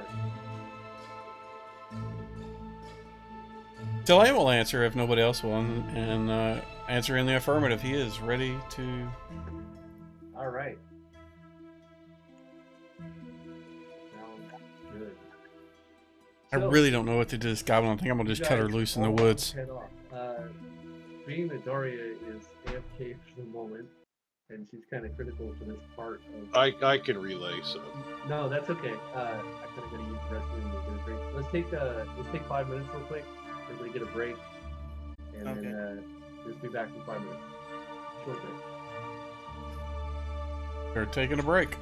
Delay will answer if nobody else will, and answer in the affirmative. He is ready to. All right. Sounds good. I really don't know what to do to this goblin. I think I'm gonna just cut her loose in the woods. Head off. Being that Daria is AFK for the moment, and she's kind of critical to this part of. I can relay, so. No, that's okay. I kind of gotta use the rest of the get a break. Let's take 5 minutes real quick. Everybody get a break, and then just be back in 5 minutes. Short break. They're taking a break.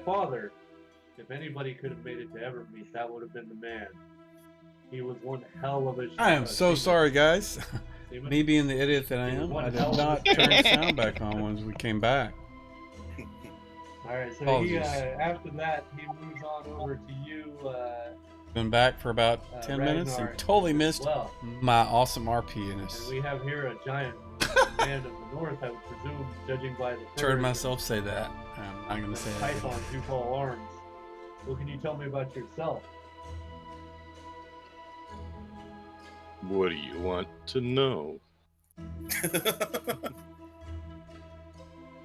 Father, if anybody could have made it to Evermeet, that would have been the man. He was one hell of a. I am so sorry, guys. Me being the idiot that I am, I did not turn the sound back on once we came back. All right, so Apologies. he, after that, he moves on over to you. Been back for about 10 minutes and Ragnar, totally missed well, my awesome RP in and this. we have here a giant man of the north, I would presume, judging by the Heard fur myself say that. I'm not gonna say and that. pythons you call arms. What can you tell me about yourself? What do you want to know?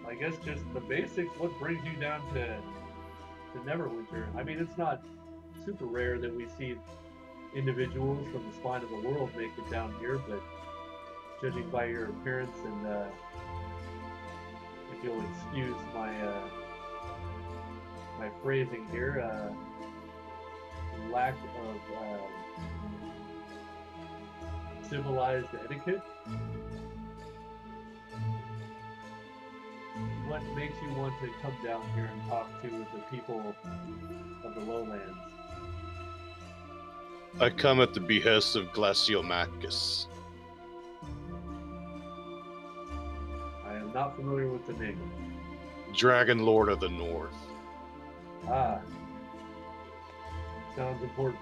I guess just the basics. What brings you down to Neverwinter? I mean, it's not super rare that we see individuals from the spine of the world make it down here, but judging by your appearance and if you'll excuse my my phrasing here, lack of civilized etiquette. What makes you want to come down here and talk to the people of the lowlands? I come at the behest of Glaciomachus. I am not familiar with the name. Dragon Lord of the North. Ah, sounds important.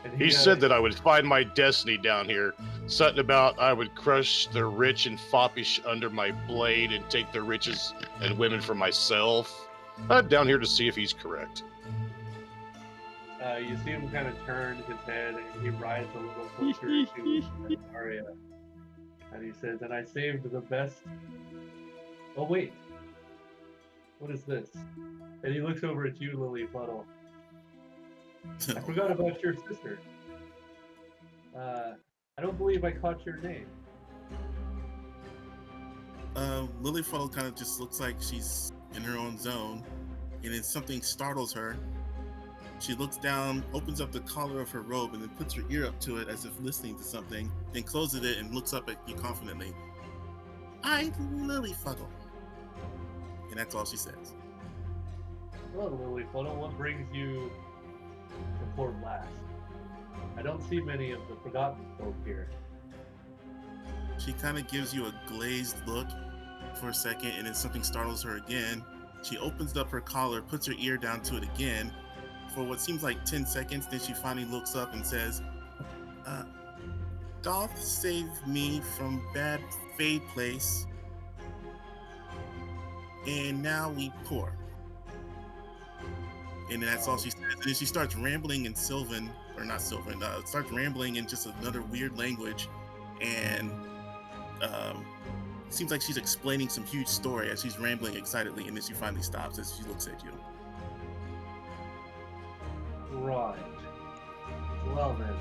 And He said that I would find my destiny down here. Something about I would crush the rich and foppish under my blade and take their riches and women for myself. I'm down here to see if he's correct. You see him kind of turn his head and he rides a little closer to Arya. And he says, and I saved the best. Oh, wait. What is this? And he looks over at you, Lilyfuddle. I forgot about your sister. I don't believe I caught your name. Lilyfuddle kind of just looks like she's in her own zone, and then something startles her. She looks down, opens up the collar of her robe, and then puts her ear up to it as if listening to something, then closes it and looks up at you confidently. I'm Lilyfuddle. And that's all she says. Hello, Lilyfuddle. What brings you to Port Last? I don't see many of the Forgotten folk here. She kind of gives you a glazed look for a second, and then something startles her again. She opens up her collar, puts her ear down to it again for what seems like 10 seconds. Then she finally looks up and says, Goth saved me from bad Fade Place, and now we poor. And that's all she says. And then she starts rambling in Sylvan, or not Sylvan, starts rambling in just another weird language. And seems like she's explaining some huge story as she's rambling excitedly. And then she finally stops as she looks at you. Right. Well then.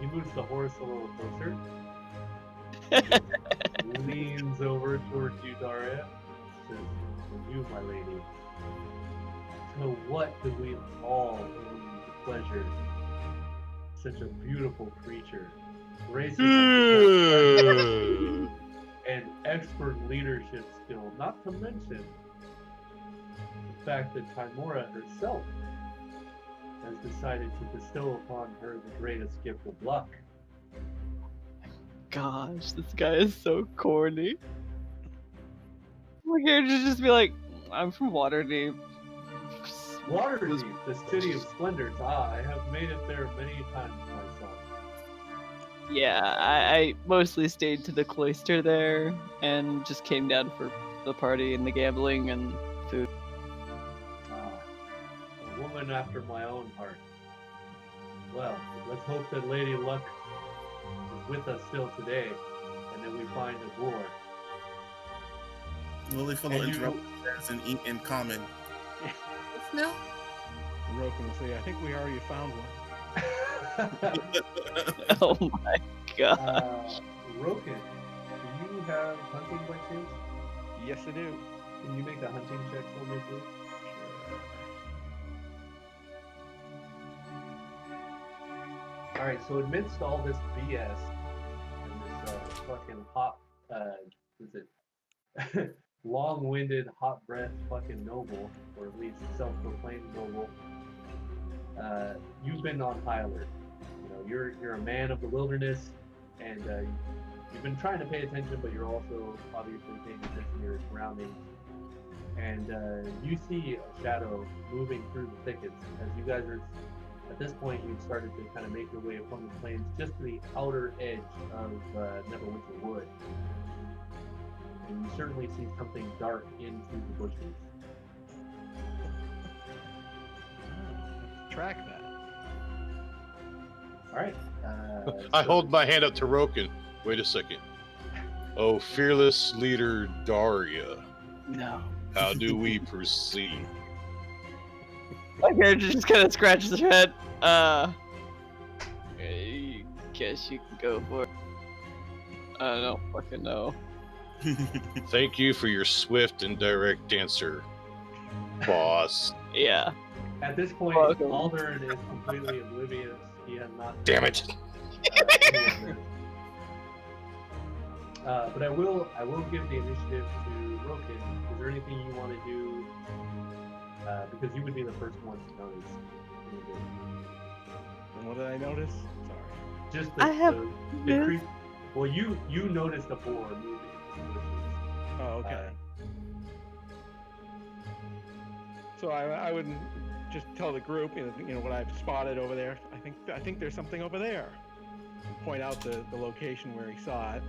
He moves the horse a little closer. Leans over towards you, Daria. Says, "For you, my lady. So what do we all owe the pleasure? Such a beautiful creature, gracing and expert leadership skill. Not to mention the fact that Timora herself has decided to bestow upon her the greatest gift of luck." Gosh, this guy is so corny. We're here to just be like, I'm from Waterdeep. Waterdeep, the city of splendors. Ah, I have made it there many times, my son. Yeah, I mostly stayed to the cloister there and just came down for the party and the gambling and food. Ah, a woman after my own heart. Well, let's hope that Lady Luck is with us still today, and that we find a war. Lilyfellow And you- interrupts in common. No. Roken will say, I think we already found one. Oh my god. Roken, do you have hunting by chance? Yes, I do. Can you make a hunting check for me, please? Alright, so amidst all this BS and this fucking long-winded, hot-breath fucking noble, or at least self-proclaimed noble, you've been on high alert. You know, you're a man of the wilderness, and you've been trying to pay attention, but you're also obviously paying attention to your surroundings. And you see a shadow moving through the thickets as you guys are. At this point, you've started to kind of make your way upon the plains, just to the outer edge of Neverwinter Wood. And you certainly see something dark into the bushes. Track that. All right. I hold my hand up to Roken. Wait a second. Oh, fearless leader Daria. No. How do we proceed? My character just kind of scratches his head. I guess you can go for it. I don't fucking know. Thank you for your swift and direct answer, boss. Yeah. At this point, Welcome. Aldern is completely oblivious. He has not. Damn it. Any of this. But I will give the initiative to Roken. Is there anything you want to do? Because you would be the first one to notice. And what did I notice? Sorry. Just I have the missed- creep. Well, you noticed a boar moving into the bushes. Oh, okay. So I would just tell the group, you know what I've spotted over there. I think there's something over there. And point out the location where he saw it,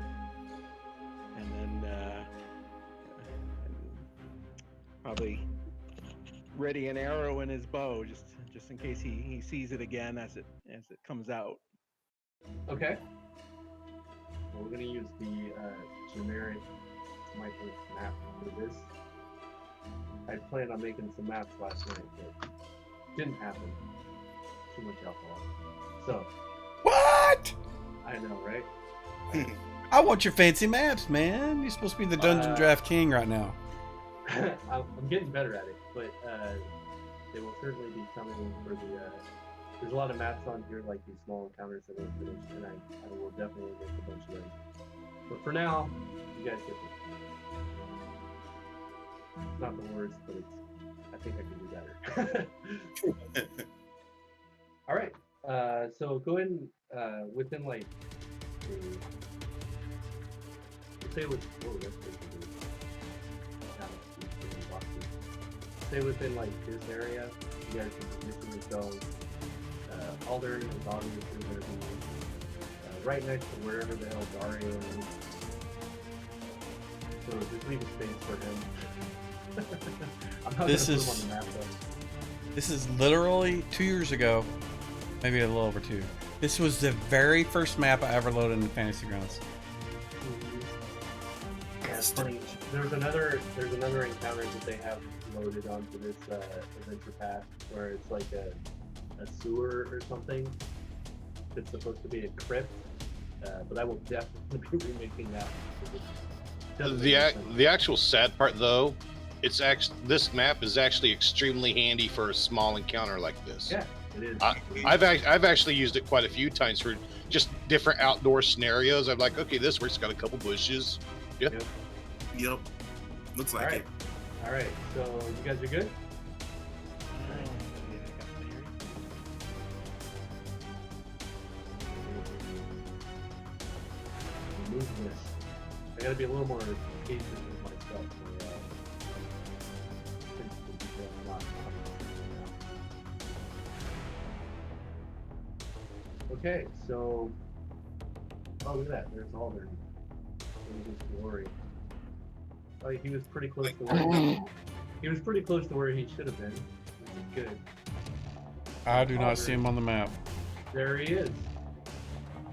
and then probably ready an arrow in his bow just in case he sees it again as it comes out. Okay. Well, we're gonna use the generic micro map for this. I planned on making some maps last night, but didn't happen. Too much alcohol. So What? I know, right? I want your fancy maps, man. You're supposed to be the Dungeon Draft King right now. I'm getting better at it, but they will certainly be coming for the. There's a lot of maps on here, like these small encounters that are finished, and I will definitely make a bunch of them. But for now, you guys get this. It's not the worst, but I think I can do better. All right. So go ahead and within like Stay with. Oh, that's basically. Stay within like this area. You guys can position yourselves. Alder and Bobby is going to be right next to wherever the hell Dario is. So just leave a space for him. I'm not This gonna is- put him on the map though. This is literally 2 years ago, maybe a little over 2. This was the very first map I ever loaded in Fantasy Grounds. Yeah, it's funny. There's another encounter that they have loaded onto this adventure path where it's like a sewer or something. It's supposed to be a crypt, but I will definitely be remaking that. The actual sad part, though, this map is actually extremely handy for a small encounter like this. Yeah, it is. I've actually used it quite a few times for just different outdoor scenarios. I'm like, okay, this works. Got a couple bushes. Yep. Yep. Looks like it. All right. So you guys are good. Move this. I gotta be a little more patient with myself. Okay, so look at that. There's Alder. In his glory. Oh, he was pretty close to where he should have been, which is good. I do not see him on the map. There he is.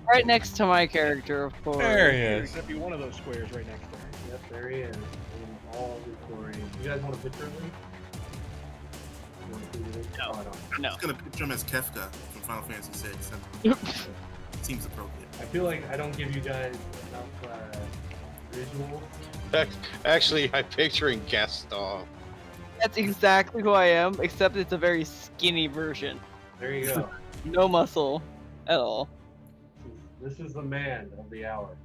Right next to my character, of course. There he There's is. gonna be one of those squares right next to her. Yep, there he is. In all of his glory. You guys want a picture of him? You want to see him? No. Oh, I don't. No. I'm gonna picture him as Kefka from Final Fantasy VI. Seems appropriate. I feel like I don't give you guys enough visuals. Actually, I'm picturing Gaston. That's exactly who I am, except it's a very skinny version. There you go. No muscle at all. This is the man of the hour.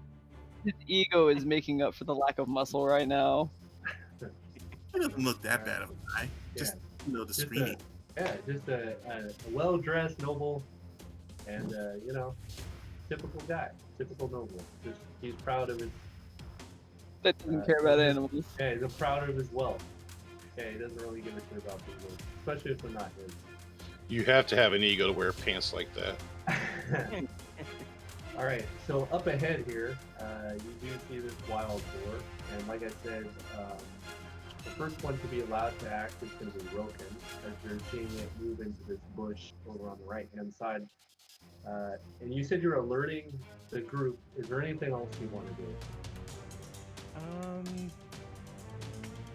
His ego is making up for the lack of muscle right now. He doesn't look that bad of a guy. Just the Just screaming. just a well-dressed noble, and typical guy, typical noble. Just he's proud of his. That doesn't care about animals. Yeah, he's proud of his wealth. Okay, he doesn't really give a shit about people, especially if they're not his. You have to have an ego to wear pants like that. All right, so up ahead here, you do see this wild boar, and like I said, the first one to be allowed to act is going to be Roken, as you're seeing it move into this bush over on the right-hand side. And you said you're alerting the group. Is there anything else you want to do?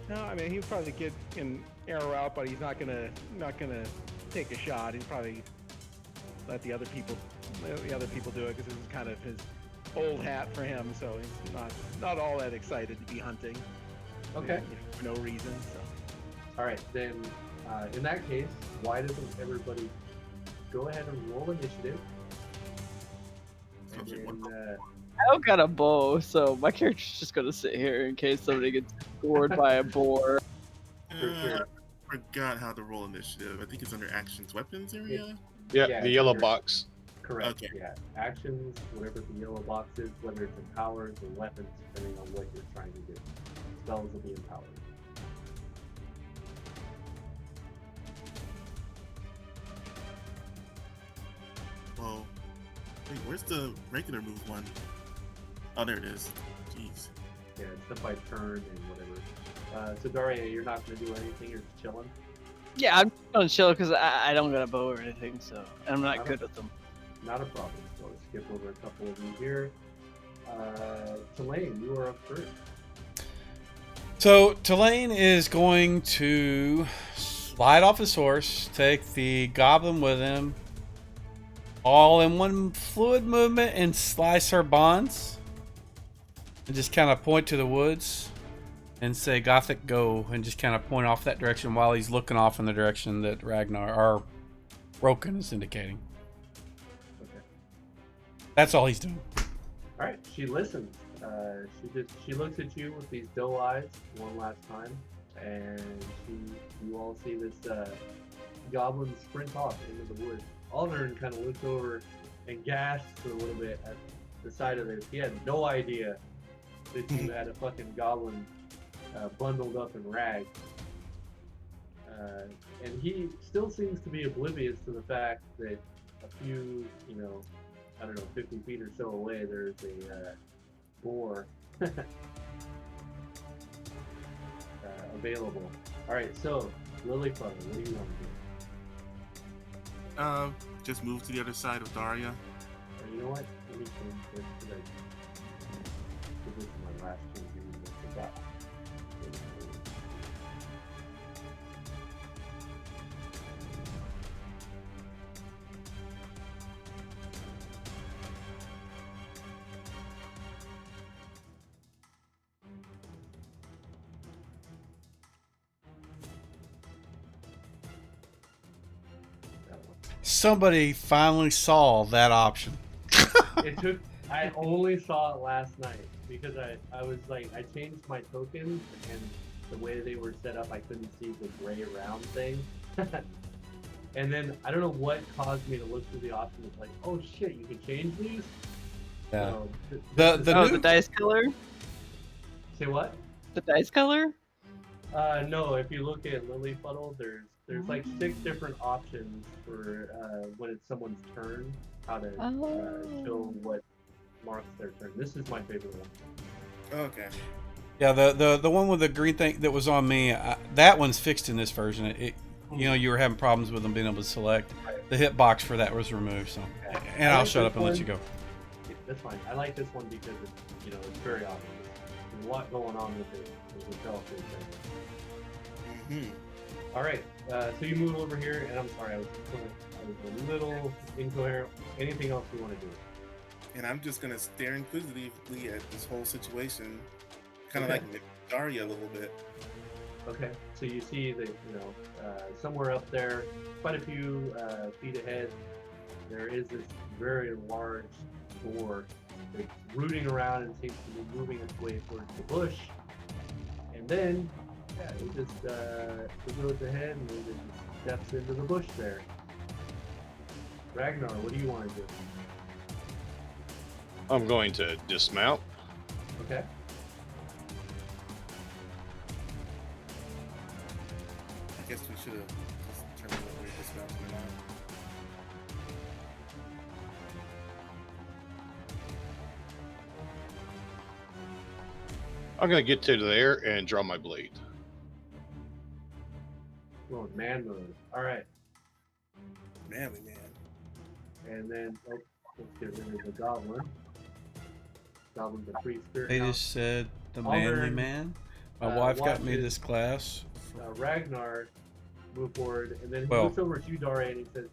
No, I mean he'd probably get an arrow out, but he's not gonna take a shot. He'd probably let the other people do it because this is kind of his old hat for him. So he's not all that excited to be hunting. Okay. For no reason. So. All right, then in that case, why doesn't everybody go ahead and roll initiative? And then, I don't got a bow, so my character's just gonna sit here in case somebody gets gored by a boar. For sure. I forgot how to roll initiative. I think it's under actions, weapons area. Yeah, Yeah, the yellow sure. box. Correct. Okay. Yeah. Actions, whatever the yellow box is, whether it's in powers or weapons, depending on what you're trying to do. Spells will be in powers. Whoa. Wait, where's the regular move one? Oh, there it is. Jeez. Yeah, it's stuff by turn and whatever. So Daria, you're not gonna do anything. You're just chilling. Yeah, I'm just gonna chill because I don't got a bow or anything, so and I'm not good with them. Not a problem. So let's skip over a couple of you here. Tulane, you are up first. So Tulane is going to slide off his horse, take the goblin with him, all in one fluid movement, and slice her bonds, and just kind of point to the woods and say "Gothic, go," and just kind of point off that direction while he's looking off in the direction that Ragnar or Roken is indicating. Okay. That's all he's doing. All right. She listens. She looks at you with these doe eyes one last time, and you all see this goblin sprint off into the woods. Aldern kind of looks over and gasps a little bit at the side of this. He had no idea that you had a fucking goblin bundled up in rags. And he still seems to be oblivious to the fact that a few, you know, I don't know, 50 feet or so away, there's a boar available. All right, so Lily Fuddle, what do you want to do? Just move to the other side of Daria. Or you know what? Let me change this because this is my last change. I forgot. Somebody finally saw that option. I only saw it last night because I was like, I changed my tokens and the way they were set up, I couldn't see the gray round thing. And then I don't know what caused me to look through the options. Like, oh shit, you can change these. Yeah. So, The dice color? say what? The dice color? No. If you look at Lily Fuddle, there's like 6 different options for when it's someone's turn, how to show what marks their turn. This is my favorite one. Okay. Yeah, the one with the green thing that was on me, that one's fixed in this version. You know, you were having problems with them being able to select. The hitbox for that was removed. So, and I'll shut up and let you go. That's fine. I like this one because it's very obvious. There's a lot going on with it. All right, so you move over here, and I'm sorry, I was a little incoherent. Anything else you want to do? And I'm just gonna stare inquisitively at this whole situation, kind of like Daria a little bit. Okay, so you see that somewhere up there, quite a few feet ahead, there is this very large boar that's rooting around and seems to be moving its way towards the bush. And then, it just goes ahead and it just steps into the bush there. Ragnar, what do you want to do? I'm going to dismount. Okay. I guess we should have just determined whether we're dismounting or not. I'm going to get to there and draw my blade. Well, man mode. All right. Manly man. And then, let's get rid of the goblin. Goblin's a free spirit. They Now, just said the Alder, manly man. My watch wife got me it. this class. Ragnar move forward, and then he Well, looks over to you, Daria, and he says,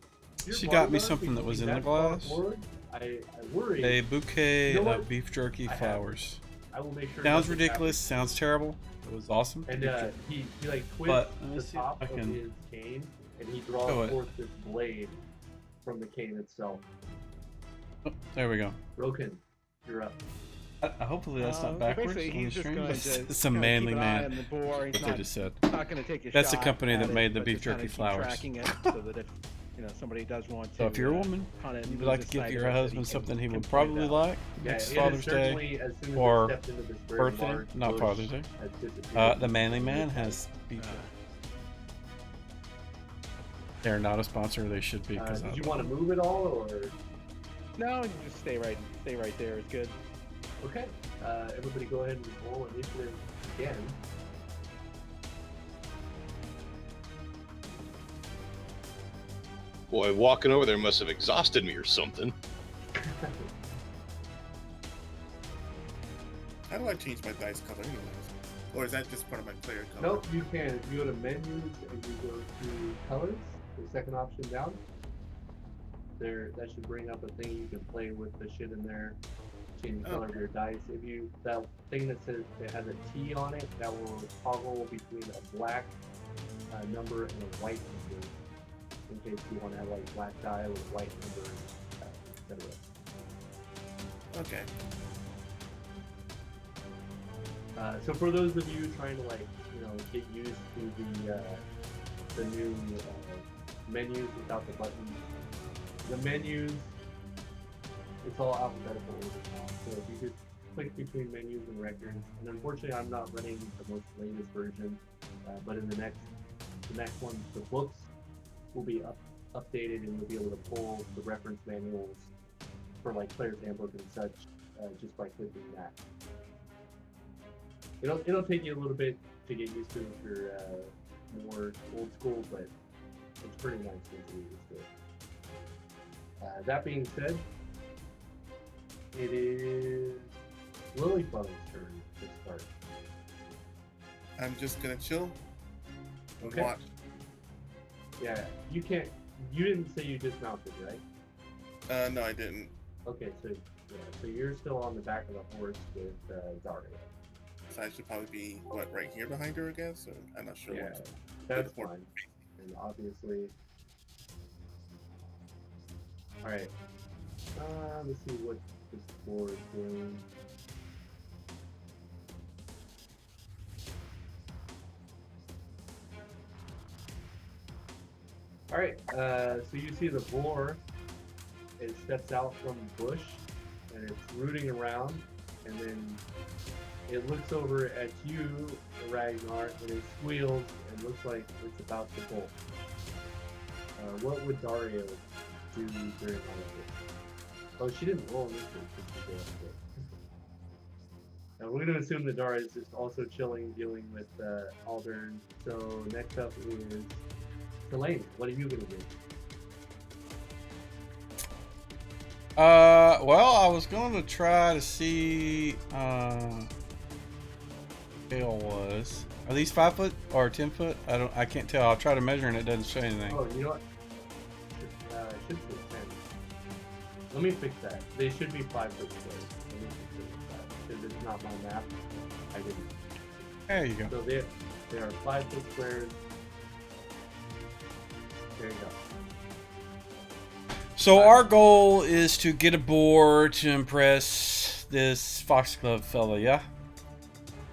"You're she got me Barnabas? something You that was think in the that's far glass. forward? I worry. A bouquet You know what? of beef jerky I have- flowers. I will make sure. Sounds nothing ridiculous. Sounds terrible. It was awesome. happens." And he like twists But, let me the see if top I of can his cane, and he show draws it. forth this blade from the cane itself. Oh, there we go. Roken, you're up. Hopefully that's not So backwards basically, on the he's just stream. going It's, to it's a kinda manly keep an eye man. on the boar. He's What they not, just said. not going to take a That's the shot company that at made it, the but beef just kinda jerky keep flowers. tracking it so that if somebody does want to. So if you're a woman, kinda you would lose like to his give sight your of it, that husband can- something he can would point probably out. like Yeah, next it Father's is Day certainly, as soon as or it stepped into this very birthday, large not bush, Father's Day. has disappeared. The manly man has beef. They're not a sponsor. They should be. Did you want to move at all, or No, you just stay right there. It's good. okay? Everybody, go ahead and roll initiative again. Boy, walking over there must have exhausted me or something. How do I change my dice color anyways? Or is that just part of my player color? Nope, you can. If you go to menus and you go to colors, the second option down, that should bring up a thing you can play with the shit in there. Change the color of your dice. If you that thing that says it has a T on it, that will toggle between a black number and a white number. In case you want to have like black die with a white number, etc. Okay. So for those of you trying to get used to the new menus without the buttons, the menus, it's all alphabetical order now. So if you could click between menus and records. And unfortunately, I'm not running the most latest version, but in the next one, the books will be updated, and you'll be able to pull the reference manuals for like Player's Handbook and such just by clicking that. It'll take you a little bit to get used to if you're more old school, but it's pretty nice once you get used to it. That being said, it is Lilyfellow's turn to start. I'm just gonna chill and Okay. watch. Yeah, you didn't say you dismounted, right? No, I didn't. Okay, so you're still on the back of the horse with Daria. So I should probably be right here behind her, I guess. Or I'm not sure. Yeah, What. that's Good. fine. And obviously, all right. Let's see what this floor is doing. All right. So you see the boar. It steps out from the bush, and it's rooting around, and then it looks over at you, Ragnar, and it squeals and looks like it's about to bolt. What would Dario do during all of this? Oh, she didn't roll anything. Now we're going to assume that Daria is just also chilling, dealing with Aldern. So next up is Elaine. What are you going to do? Well, I was going to try to see, scale was. Are these 5 foot or 10 foot? I can't tell. I'll try to measure and it doesn't show anything. Oh, you know what? It should say 10. Let me fix that. They should be 5 foot squares. Let me fix that because it's not my map. I didn't. There you go. So they are 5 foot squares. There you go. So our goal is to get aboard to impress this Foxglove fella, yeah?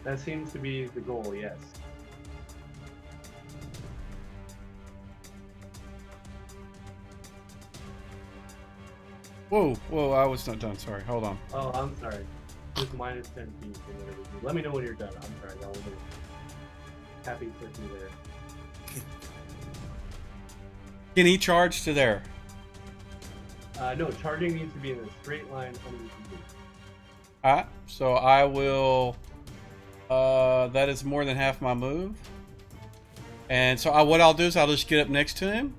That seems to be the goal, yes. Whoa, I was not done. Sorry, hold on. Oh, I'm sorry. Just minus 10 feet or whatever. Let me know when you're done. I'm sorry, y'all. Happy with you there. Can he charge to there? No, charging needs to be in a straight line underneath the boot. Alright, so I will. That is more than half my move. And so what I'll do is I'll just get up next to him.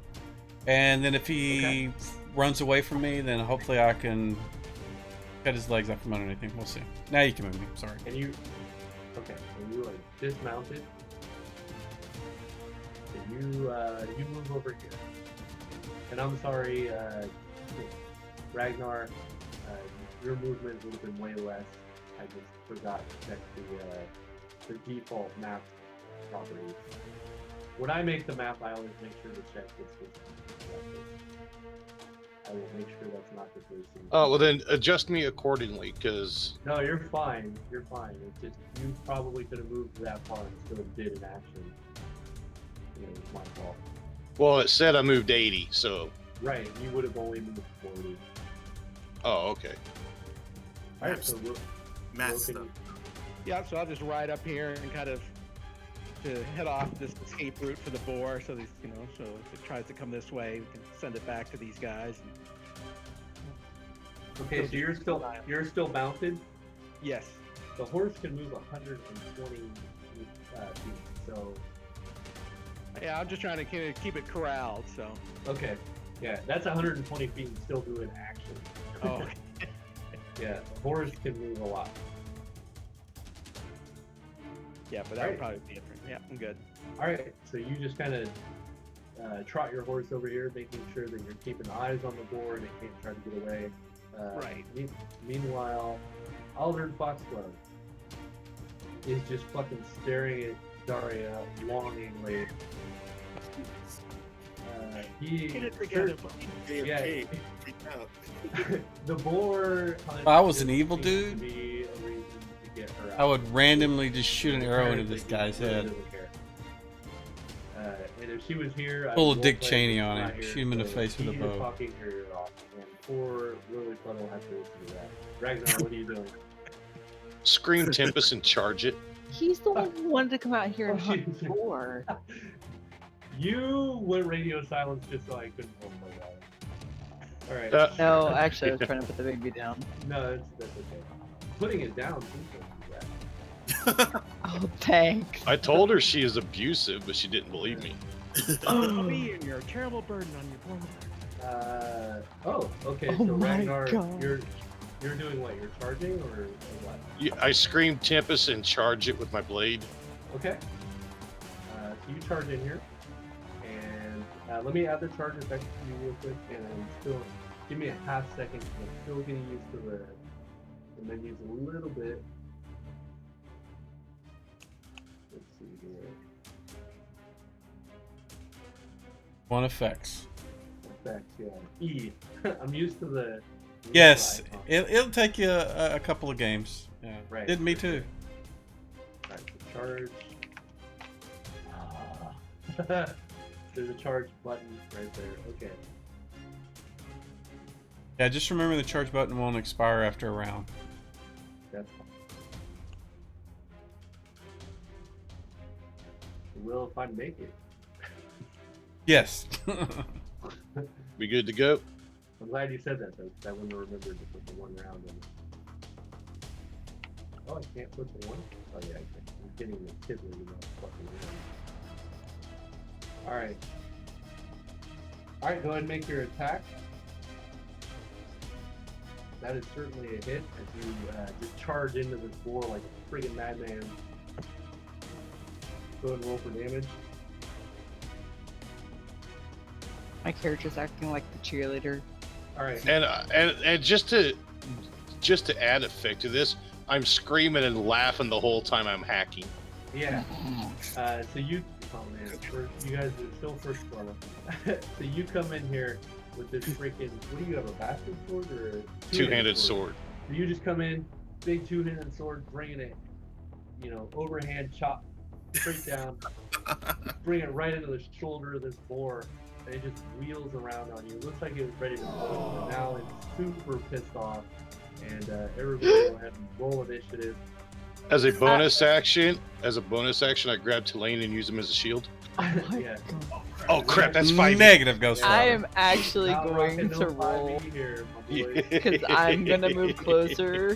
And then if he runs away from me, then hopefully I can cut his legs up from underneath him. We'll see. Now you can move me. Sorry. And you. Okay, and you are dismounted. And you move over here. And I'm sorry, Ragnar, your movement would have been way less. I just forgot to check the default map properties. When I make the map, I always make sure to check this. I will make sure that's not the case. Oh, well then adjust me accordingly, because... No, you're fine. You're fine. It's just, you probably could have moved that far and still did an action. You know, it's my fault. Well, it said I moved 80, so... Right, you would have only moved 40. Oh, okay. Alright, so Math Will, stuff. Yeah, so I'll just ride up here and kind of to head off this escape route for the boar. So these, so if it tries to come this way, we can send it back to these guys. okay, so you're still mounted. Yes. The horse can move 120 feet. So Yeah, I'm just trying to keep it corralled. So. okay, yeah, that's 120 feet and still do an action. Oh. Yeah, the horse can move a lot. Yeah, but that would probably be different. Yeah, I'm good. All right, so you just kind of trot your horse over here, making sure that you're keeping eyes on the boar and it can't try to get away. Right. Meanwhile, Aldern Foxglove is just fucking staring at Daria longingly. Get it together, AFK, freaked out. The boar. If I was an hunt evil seems to dude, be a reason to get her out. I would randomly just shoot an arrow into this Apparently, guy's he really head. doesn't care. And if she was here, I Pull would a Dick roleplay Cheney that on she's him, not here, shoot him in the so face with a he is bow. talking her ear off, and poor Lily Fun will have to listen to that. Ragnar, what are you doing? Scream Tempest and charge it. He's the one who wanted to come out here and Oh, hunt shit. for. You went radio silence just so I couldn't roleplay that. All right. No, actually, I was trying to put the baby down. No, that's okay. Putting it down. Please don't do that. Oh, thanks. I told her she is abusive, but she didn't believe me. Me and your terrible burden on your poor mother. Okay. Oh So my Ragnar, God. you're doing what? You're charging or what? I scream Tempest and charge it with my blade. Okay. So you charge in here, and let me add the charge effect to you real quick, and still give me a half second. I'm still getting used to the menus a little bit. Let's see here. One effects. Effects, yeah. E. I'm used to the. Yes, icon. it'll take you a couple of games. Yeah, Right, did me for too. Alright, the charge. There's a charge button right there. Okay. Yeah, just remember the charge button won't expire after a round. That's fine. It will if I make it. Yes. We good to go? I'm glad you said that, though, because I wouldn't have remembered to put the one round in. Oh, I can't put the one? Oh, yeah, I can. I'm getting the tiddly, fucking round. Alright. Alright, go ahead and make your attack. That is certainly a hit as you just charge into this boar like a friggin' madman. Go ahead and roll for damage. My character's acting like the cheerleader. Alright. And just to add effect to this, I'm screaming and laughing the whole time I'm hacking. Yeah. So you, oh man, you guys are still first level. So you come in here with this freaking, what do you have, a bastard sword or a Two-handed sword. So you just come in, big two-handed sword, bringing it, overhand chop straight down, bring it right into the shoulder of this boar, and it just wheels around on you. It looks like it was ready to blow, but now it's super pissed off, and everybody go ahead and roll initiative. As a bonus action, I grab Tulane and use him as a shield. Oh my Yeah. God. Oh crap, that's 5. Negative Ghost I Rider. am actually Not going rocking to no roll 5e here, my boy. because I'm gonna move closer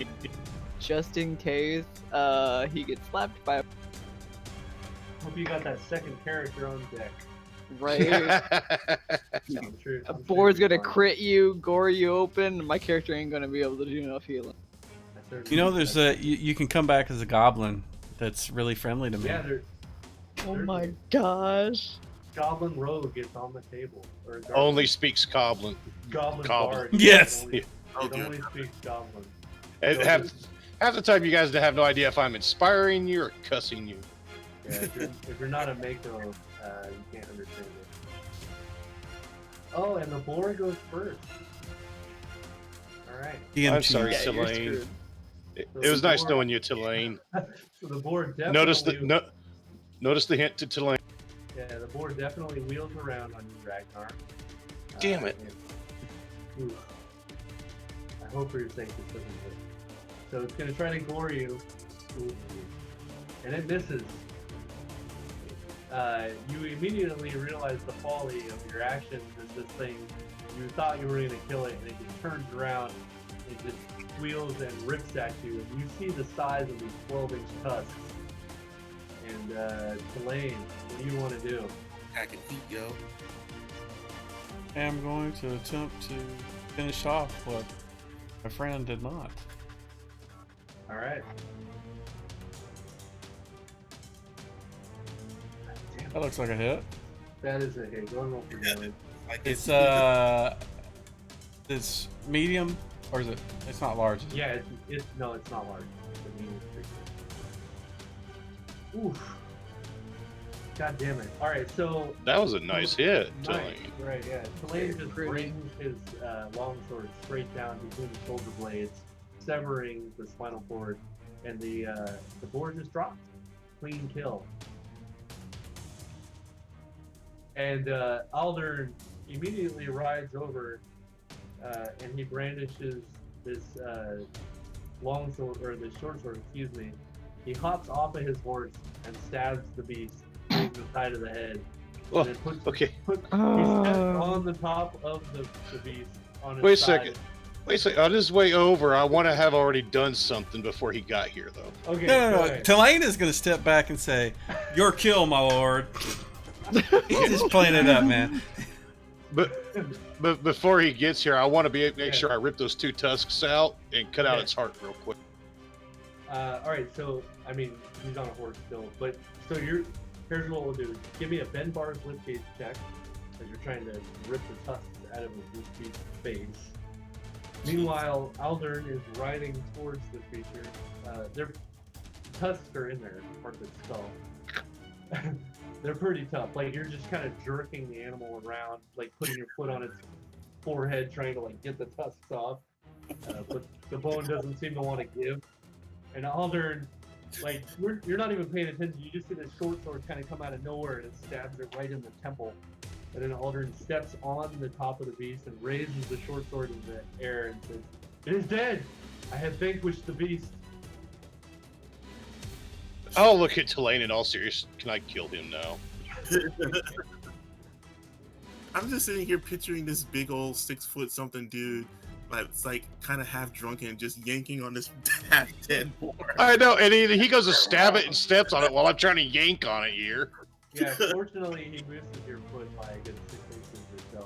just in case he gets slapped by a Hope you got that second character on deck. right. Yeah, I'm sure, A I'm boar's sure gonna you're fine. crit you, gore you open, and my character ain't gonna be able to do enough healing. I certainly You know, think there's that's- you can come back as a goblin that's really friendly to me. Yeah, Oh There's my a- gosh. Goblin Rogue gets on the table. Or Only speaks Goblin. Goblin Goblin. Bard. Yes. It only, Okay. it only speaks Goblin. And So half the time you guys have no idea if I'm inspiring you or cussing you. Yeah, if you're not a Mako, you can't understand it. Oh, and the boar goes first. Alright. DM I'm sorry, cheese. Yeah, you're Tulane. screwed. It was nice knowing you, Tulane. So the boar definitely... Notice the hint to Tulane. Yeah, the boar definitely wheels around on you, Ragnar. Damn it. and- Ooh. I hope for your sake this doesn't hit. So it's going to try to gore you. Ooh. And it misses. You immediately realize the folly of your actions as this thing, you thought you were going to kill it, and it just turns around, it just wheels and rips at you, and you see the size of these 12-inch tusks. And Tulane, what do you want to do? Hacking feet, yo. I'm going to attempt to finish off what my friend did not. All right. Damn, That looks like a hit. that is a hit. Go and roll for damage. Like It's medium, or is it? It's not large. Is it? Yeah, it's no, it's not large. It's a medium creature. Oof. God damn it. All right, so That was a nice hit, nice. Tulane. Right, yeah. Tulane just Pretty. brings his longsword straight down between the shoulder blades, severing the spinal cord, and the board just drops. Clean kill. And Aldern immediately rides over, and he brandishes this longsword, or the short sword, excuse me, he hops off of his horse and stabs the beast in the side of the head. Oh, And then okay. he steps on the top of the beast on his Wait a side. second. Wait a second. On his way over, I want to have already done something before he got here, though. Okay. No. Tulane is going to step back and say, "Your kill, my lord." He's just playing it up, man. But before he gets here, I want to make sure I rip those 2 tusks out and cut out its heart real quick. All right. So I mean, he's on a horse still, but so here's what we'll do. Give me a Ben Bar's lip gauge check as you're trying to rip the tusks out of this beast's face. Meanwhile, Aldern is riding towards the creature. Their tusks are in there, part of its skull. They're pretty tough. Like, you're just kind of jerking the animal around, like putting your foot on its forehead, trying to like get the tusks off. But the bone doesn't seem to want to give. And Aldern, like, you're not even paying attention. You just see this short sword kind of come out of nowhere and it stabs it right in the temple. And then Aldern steps on the top of the beast and raises the short sword in the air and says, "It is dead! I have vanquished the beast." I'll look at Tulane in all seriousness. Can I kill him now? I'm just sitting here picturing this big old 6-foot-something dude, that's like kind of half drunken, just yanking on this half dead boar. I know, and he goes to stab it and steps on it while I'm trying to yank on it here. Yeah, fortunately, he misses your foot by a good 6 inches or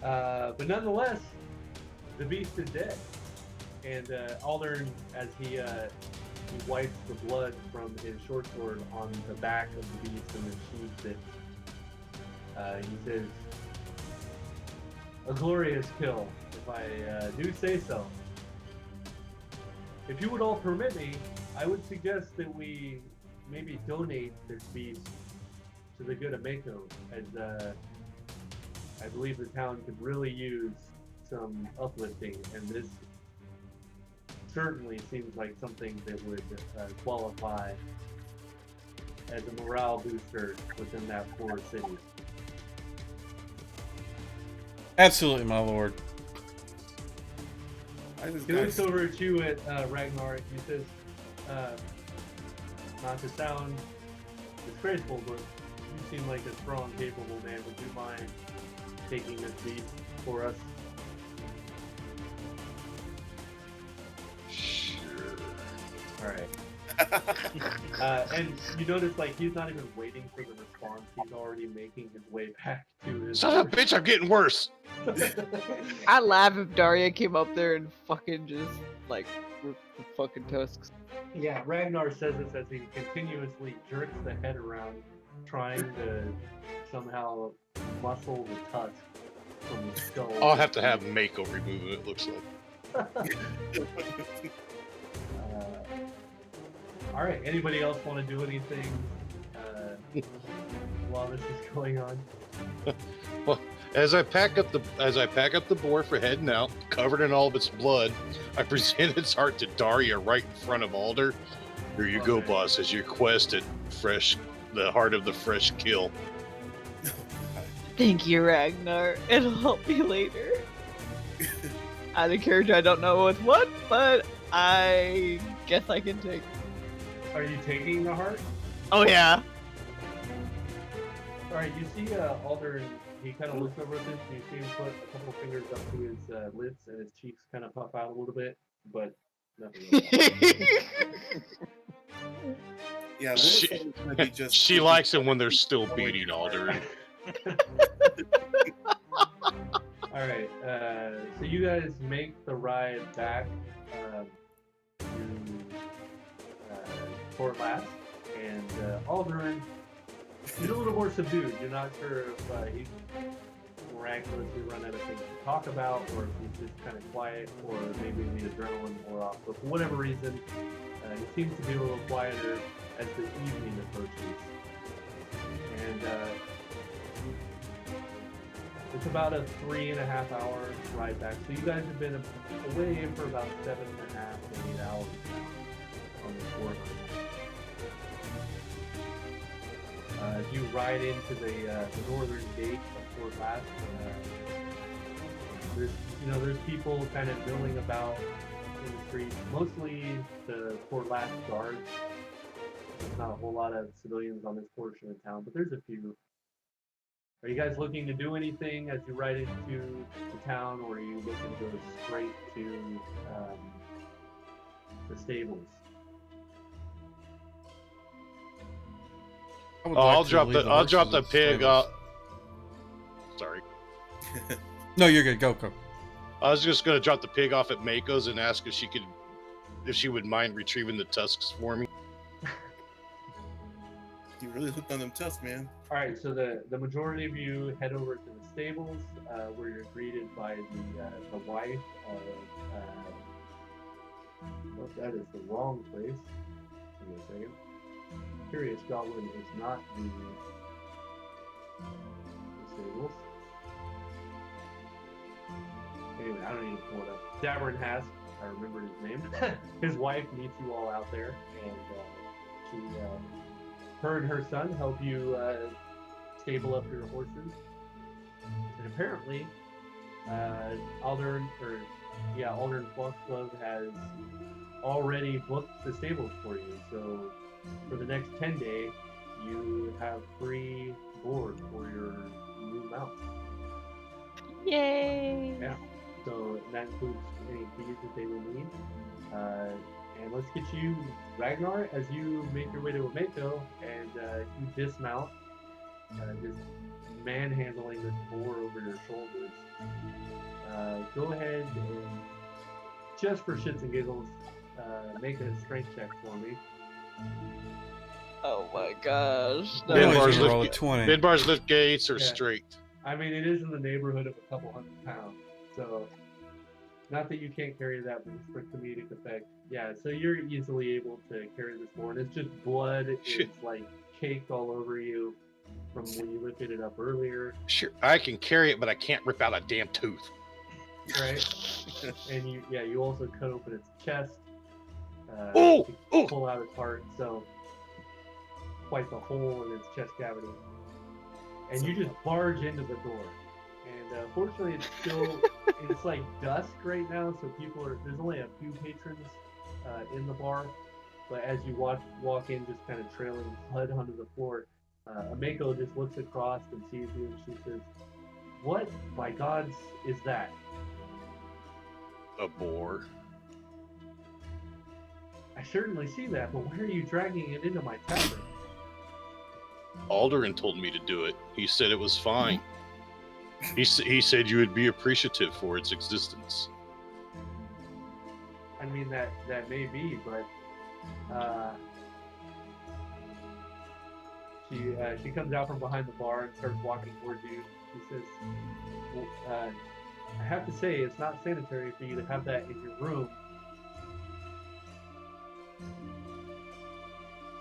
so. But nonetheless, the beast is dead. And Aldern, as he wipes the blood from his short sword on the back of the beast and then sheathes it, he says, "A glorious kill, if I do say so. If you would all permit me, I would suggest that we maybe donate this beast to the good of Mako, as I believe the town could really use some uplifting, and this certainly seems like something that would qualify as a morale booster within that poor city." Absolutely, my lord. He looks over at you at Ragnar. He says, "Not to sound disgraceful, but you seem like a strong, capable man. Would you mind taking this beast for us?" Sure. All right. And you notice, like, he's not even waiting for the response. He's already making his way back to his. Son of a bitch, I'm getting worse. I laugh if Daria came up there and fucking just like ripped the fucking tusks. Yeah, Ragnar says this as he continuously jerks the head around, trying to somehow muscle the tusk from the skull. I'll have to have Mako remove it, it looks like. All right. Anybody else want to do anything while this is going on? Well, as I pack up the boar for heading out, covered in all of its blood, I present its heart to Daria right in front of Alder. Here you go, boss, as your quest at the heart of the fresh kill. Thank you, Ragnar. It'll help me later. Out of character, I don't know with what, but I guess I can take. Are you taking the heart? Oh yeah. All right. You see Alder. He kind of looks over at this, and you see him put a couple fingers up to his lips, and his cheeks kind of puff out a little bit, but nothing else. Yeah, She likes it when they're still beating Alder. All right. So you guys make the ride back to Fort Last, and Aldrin, he's a little more subdued. You're not sure if he's miraculously run out of things to talk about, or if he's just kind of quiet, or maybe the adrenaline wore off. But for whatever reason, he seems to be a little quieter as the evening approaches. And it's about a 3.5 hour ride back. So you guys have been away for about 7.5 to 8 hours now on the Fort. As you ride into the northern gate of Fort Last, this there's people kind of milling about in the streets, mostly the Fort Last guards. There's not a whole lot of civilians on this portion of town, but there's a few. Are you guys looking to do anything as you ride into the town, or are you looking to go straight to the stables? I would Oh, like I'll to drop leave the I'll drop the horses at pig. stables. Sorry, No, you're good. Go. I was just gonna drop the pig off at Mako's and ask if she would mind retrieving the tusks for me. You really hooked on them tusks, man. All right, so the majority of you head over to the stables, where you're greeted by the wife of. Well, that is the wrong place. Give me a second. Curious Goblin is not the stables. Anyway, I don't need to pull it up. Davern Hask, I remember his name. His wife meets you all out there, and she. Her and her son help you stable up your horses. And apparently, Aldern Foxglove has already booked the stables for you. So for the next 10 days, you have free board for your new mount. Yay! Yeah. So that includes any fees that they will need. And let's get you, Ragnar, as you make your way to Mako and you dismount, just manhandling this boar over your shoulders. Go ahead and, just for shits and giggles, make a strength check for me. Oh my gosh. You Ben always bars need to roll a lift, 20. Ben bars lift gates or Yeah. straight. I mean, it is in the neighborhood of a couple hundred pounds, so not that you can't carry that, but it's for comedic effect. Yeah, so you're easily able to carry this board. It's just blood. Shit. It's like caked all over you from when you lifted it up earlier, Sure, I can carry it, but I can't rip out a damn tooth. right? And you also cut open its chest Oh, to oh. pull out its heart. So quite the hole in its chest cavity. And you just barge into the door. And fortunately, it's like dusk right now, so there's only a few patrons in the bar. But as you walk in, just kind of trailing blood onto the floor, Ameko just looks across and sees you, and she says, "What, by gods, is that?" A boar. I certainly see that, but why are you dragging it into my tavern? Alderin told me to do it. He said it was fine. He said you would be appreciative for its existence. I mean, that may be, but she comes out from behind the bar and starts walking towards you. She says, well, I have to say, it's not sanitary for you to have that in your room.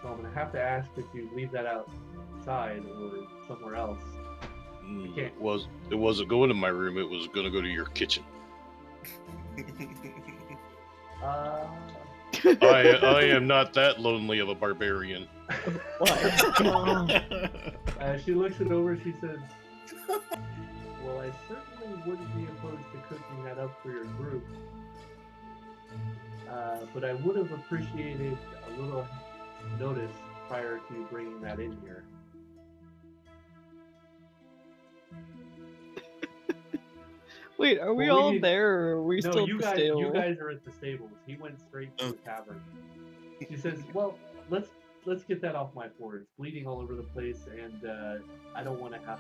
So I'm going to have to ask that you leave that outside or somewhere else. It wasn't going to my room. It was going to go to your kitchen. I am not that lonely of a barbarian. She looks it over. She says, "Well, I certainly wouldn't be opposed to cooking that up for your group, but I would have appreciated a little notice prior to bringing that in here." Wait, are we Well, we all need- there, or are we No, still you at the guys, stable? you guys are at the stables. He went straight to the tavern. She says, "Well, let's get that off my floor. It's bleeding all over the place, and I don't want to have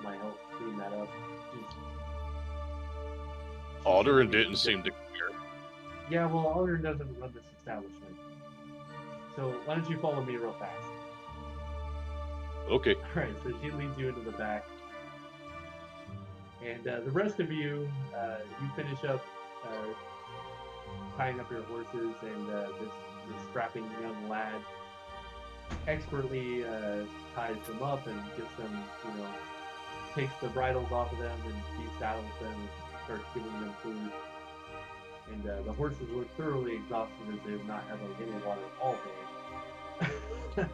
my help clean that up." Alderin didn't seem to care. Yeah, well, Aldrin doesn't run this establishment. So why don't you follow me real fast? Okay. All right, so she leads you into the back. And the rest of you, you finish up tying up your horses, and this strapping young lad expertly ties them up and gets them, takes the bridles off of them and de-saddles them and starts giving them food. And the horses look thoroughly exhausted as they have not had any water all day.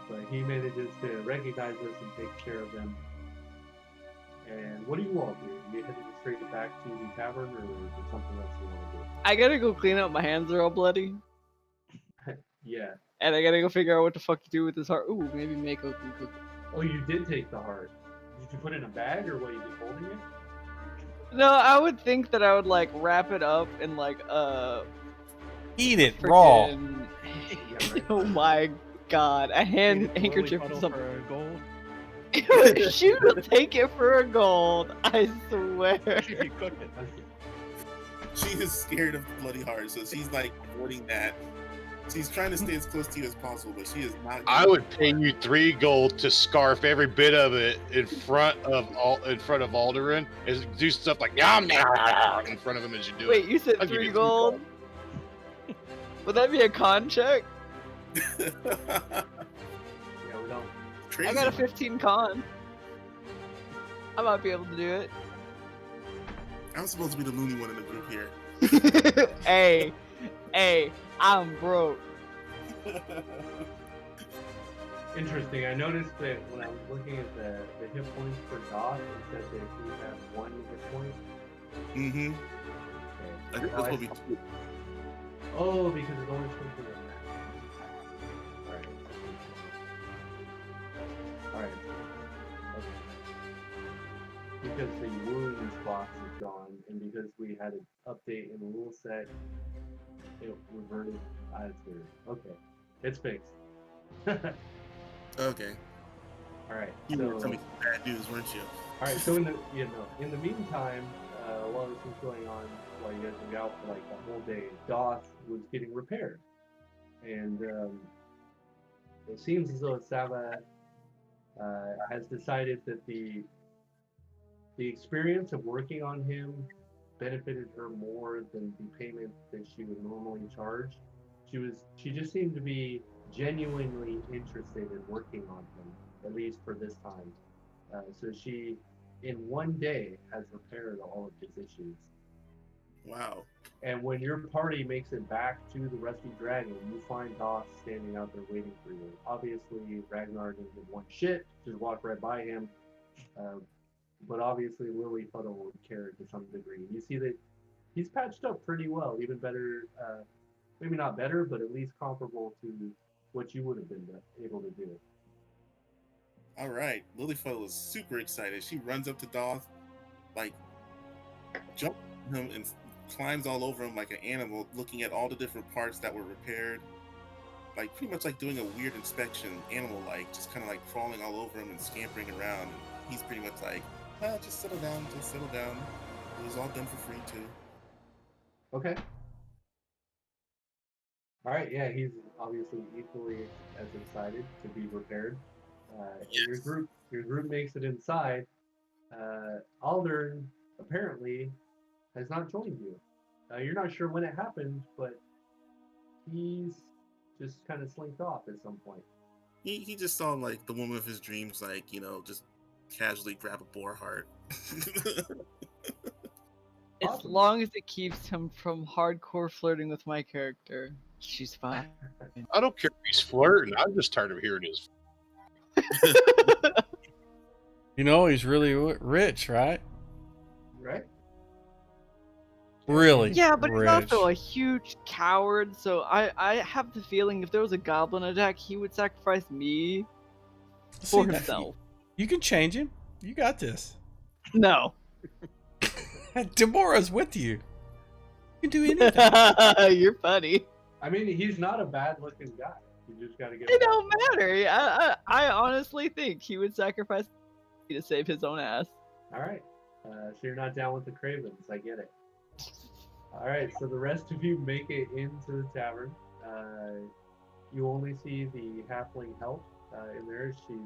But he manages to recognize this and takes care of them. And what do you all do? You headed straight back to the tavern, or is there something else you want to do? I gotta go clean up. My hands are all bloody, Yeah. and I gotta go figure out what the fuck to do with this heart. Ooh, maybe make open cookies. Oh, you did take the heart. Did you put it in a bag, or what? You just holding it? No, I would think that I would like wrap it up in like Eat it raw. freaking. Yeah, right. Oh my god, a Trade hand it to handkerchief Lily or Puddle something. for gold. She will take it for a gold. I swear. You cooked it. Okay. She is scared of the bloody heart, so she's like avoiding that. She's trying to stay as close to you as possible, but she is not. I would pay you 3 gold to scarf every bit of it in front of Alderaan and do stuff like yum yum in front of him as you do Wait, it. you said I'll give 3 you 3 gold? Would that be a con check? Yeah, we don't. Crazy. I got a 15 con. I might be able to do it. I'm supposed to be the loony one in the group here. hey, I'm broke. Interesting. I noticed that when I was looking at the hit points for Doc, it said that he had 1 hit point. Mm-hmm. I think that's what we do. Oh, because it's only swing for the match. Alright. Alright. Okay. Because the wounds box is gone, and because we had an update in the rule set, it reverted. It's weird. Okay. It's fixed. Okay. Alright. You were So, telling me some bad news, weren't you? alright, so in the meantime, while this was going on, while you guys were out for like the whole day, Doth was getting repaired. And it seems as though Sava has decided that the experience of working on him benefited her more than the payment that she would normally charge. She just seemed to be genuinely interested in working on him, at least for this time. So she, in one day, has repaired all of his issues. Wow. And when your party makes it back to the Rusty Dragon, you find Doth standing out there waiting for you. Obviously, Ragnar didn't give one shit, just walked right by him. But obviously, Lily Fuddle would care to some degree. You see that he's patched up pretty well, even better, maybe not better, but at least comparable to what you would have been able to do. All right. Lilyfoot was super excited. She runs up to Doth, like, jumps on him and climbs all over him like an animal, looking at all the different parts that were repaired. Like, pretty much like doing a weird inspection, animal-like, just kind of like crawling all over him and scampering around. And he's pretty much like, just settle down, just settle down. It was all done for free, too. Okay. All right, yeah, he's obviously equally as excited to be repaired. Yes. And your group makes it inside. Aldern apparently has not joined you. You're not sure when it happened, but he's just kind of slinked off at some point. He just saw, like, the woman of his dreams, like, just casually grab a boar heart. As Awesome. long as it keeps him from hardcore flirting with my character, she's fine. I don't care if he's flirting. I'm just tired of hearing his. You know, he's really rich, right? Right? Really. Yeah, but he's rich. also a huge coward, so I have the feeling if there was a goblin attack, he would sacrifice me for See, himself. You can change him. You got this. No. Demora's with you. You can do anything. You're funny. I mean, he's not a bad-looking guy. You just got to get. It don't matter. I honestly think he would sacrifice me to save his own ass. All right. So you're not down with the Cravens. I get it. All right. So the rest of you make it into the tavern. You only see the halfling help in there. She's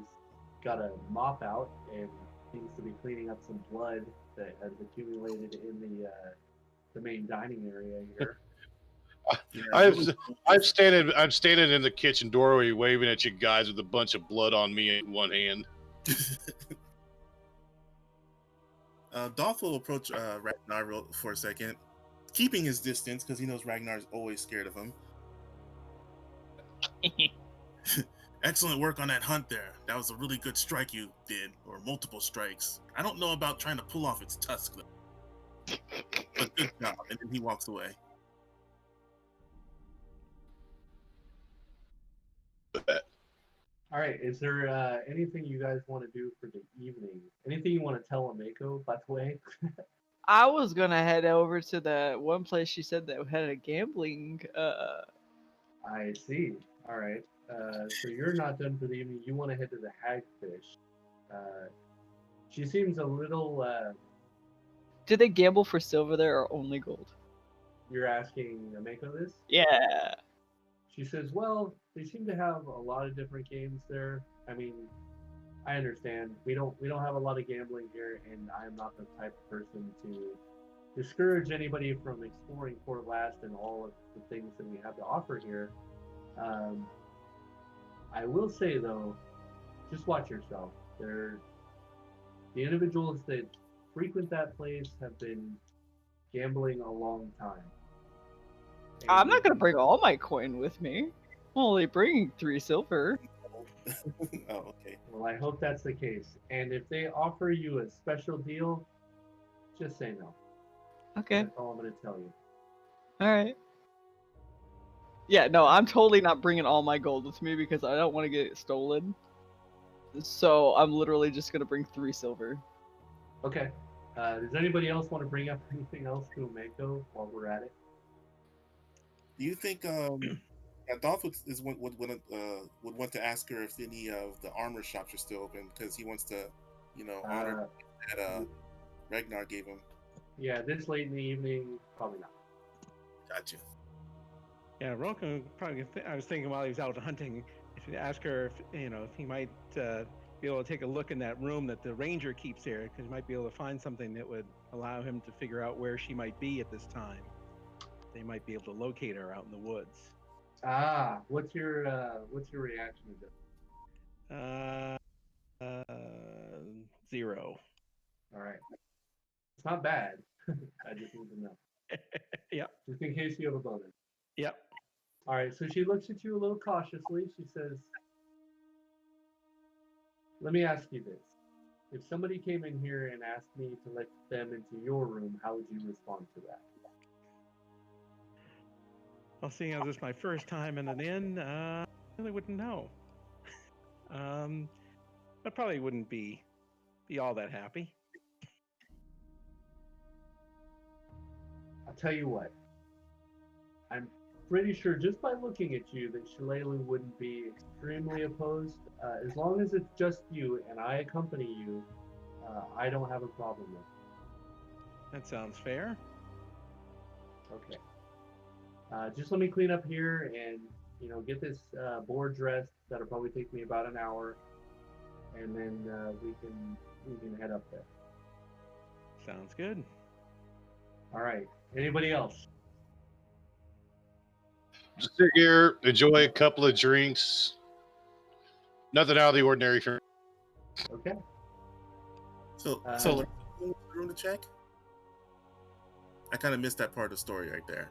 got a mop out and seems to be cleaning up some blood that has accumulated in the main dining area here. I'm standing in the kitchen doorway waving at you guys with a bunch of blood on me in one hand. Dolph will approach Ragnar for a second, keeping his distance because he knows Ragnar's always scared of him. Excellent work on that hunt there. That was a really good strike you did, or multiple strikes. I don't know about trying to pull off its tusk, though. But good job. And then he walks away. All right. Is there anything you guys want to do for the evening? Anything you want to tell Ameko, by the way? I was gonna head over to the one place she said that had a gambling. I see. All right. So you're not done for the evening. You want to head to the Hagfish. She seems a little. Do they gamble for silver there or only gold? You're asking Ameko this? Yeah. She says, well, they seem to have a lot of different games there. I mean, I understand. We don't have a lot of gambling here, and I'm not the type of person to discourage anybody from exploring Port Last and all of the things that we have to offer here. I will say though, just watch yourself. The individuals that frequent that place have been gambling a long time. I'm not gonna bring all my coin with me. I'm only bringing 3 silver. Oh, okay. Well, I hope that's the case. And if they offer you a special deal, just say no. Okay. That's all I'm going to tell you. All right. Yeah, no, I'm totally not bringing all my gold with me because I don't want to get it stolen. So I'm literally just gonna bring 3 silver. Okay. Does anybody else want to bring up anything else to Ameko while we're at it? Do you think Dolph would want to ask her if any of the armor shops are still open because he wants to, honor that Ragnar gave him? Yeah, this late in the evening, probably not. Gotcha. Yeah, Roken probably. I was thinking while he was out hunting, if you ask her if he might be able to take a look in that room that the ranger keeps there, because he might be able to find something that would allow him to figure out where she might be at this time. They might be able to locate her out in the woods. Ah, what's your reaction to this? 0. All right. It's not bad. I just need to know. Yep. Just in case you have a bonus. Yep. All right, so she looks at you a little cautiously. She says, let me ask you this. If somebody came in here and asked me to let them into your room, how would you respond to that? Well, seeing as this is my first time in an inn, I really wouldn't know. I probably wouldn't be all that happy. I'll tell you what. I'm pretty sure just by looking at you that Shillelagh wouldn't be extremely opposed. As long as it's just you and I accompany you, I don't have a problem with it. That sounds fair. Okay. Just let me clean up here and get this board dressed. That'll probably take me about an hour, and then we can head up there. Sounds good. All right. Anybody else? Just sit here, enjoy a couple of drinks. Nothing out of the ordinary for. Okay. So room to check. I kind of missed that part of the story right there.